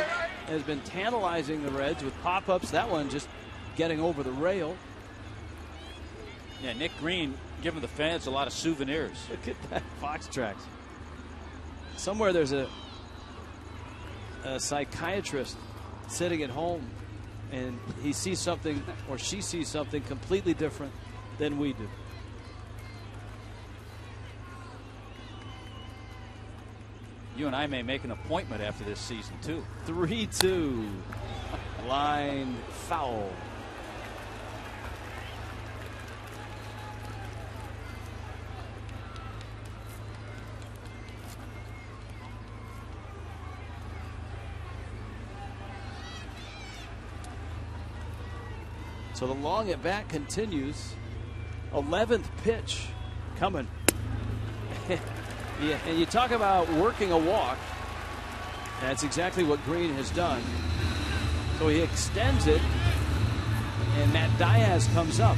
has been tantalizing the Reds with pop-ups. That one just getting over the rail. Yeah, Nick Green giving the fans a lot of souvenirs. Look at that, Fox tracks. Somewhere there's a psychiatrist sitting at home, and he sees something, or she sees something completely different than we do. You and I may make an appointment after this season, too. 3-2. Line foul. So the long at bat continues. 11th pitch coming. Yeah, and you talk about working a walk. That's exactly what Green has done. So he extends it, and Matt Diaz comes up.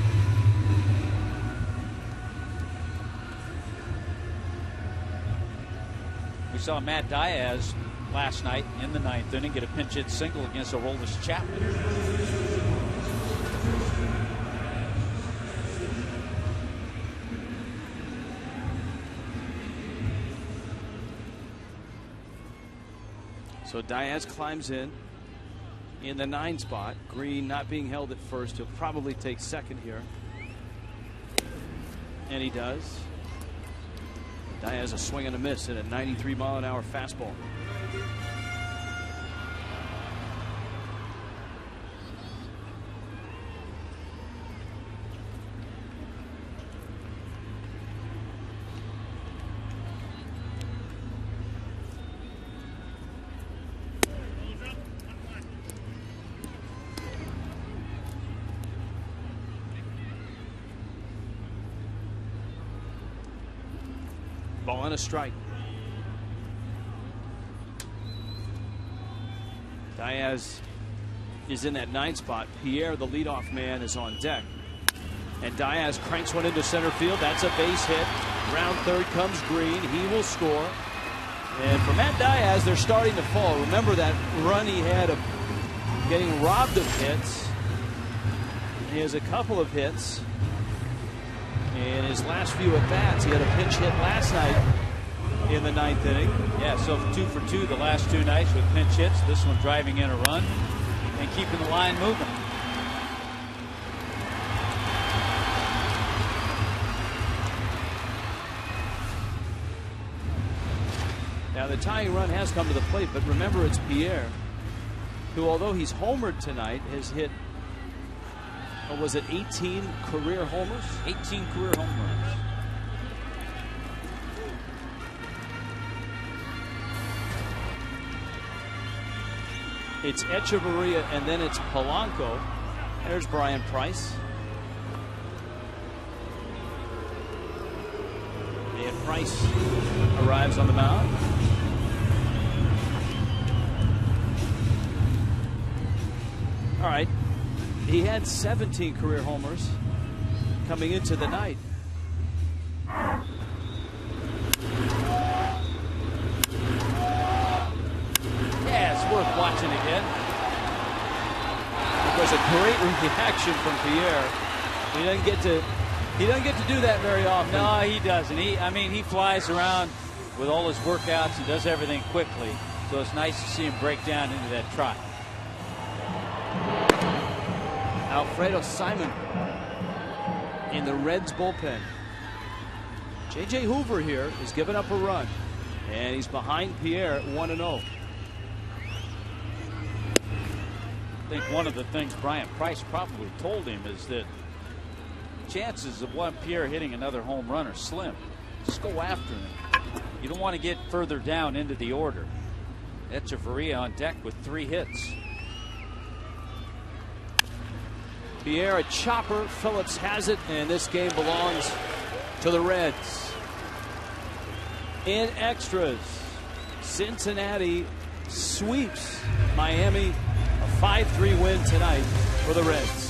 We saw Matt Diaz last night in the 9th inning get a pinch hit single against Aroldis Chapman. So Diaz climbs in the 9 spot. Green not being held at first. He'll probably take second here. And he does. Diaz a swing and a miss at a 93-mile-an-hour fastball. Ball and a strike. Diaz is in that 9 spot. Pierre, the leadoff man, is on deck. And Diaz cranks one into center field. That's a base hit. Round third comes Green. He will score. And for Matt Diaz, they're starting to fall. Remember that run he had of getting robbed of hits. He has a couple of hits. In his last few at-bats, he had a pinch hit last night in the 9th inning. Yeah, so 2 for 2 the last 2 nights with pinch hits. This one driving in a run and keeping the line moving. Now the tying run has come to the plate, but remember it's Pierre, who although he's homered tonight, has hit, what was it, 18 career homers? 18 career home runs. It's Echeverria and then it's Polanco. There's Brian Price. And Price arrives on the mound. All right. He had 17 career homers coming into the night. Yeah, it's worth watching again. It was a great reaction from Pierre. He doesn't get to do that very often. No, he doesn't. He flies around with all his workouts and does everything quickly. So it's nice to see him break down into that trot. Alfredo Simon in the Reds bullpen. J.J. Hoover here is giving up a run. And he's behind Pierre at 1-0. I think one of the things Brian Price probably told him is that chances of Juan Pierre hitting another home run are slim. Just go after him. You don't want to get further down into the order. Echeverria on deck with 3 hits. Pierre, a chopper. Phillips has it, and this game belongs to the Reds. In extras, Cincinnati sweeps Miami. A 5-3 win tonight for the Reds.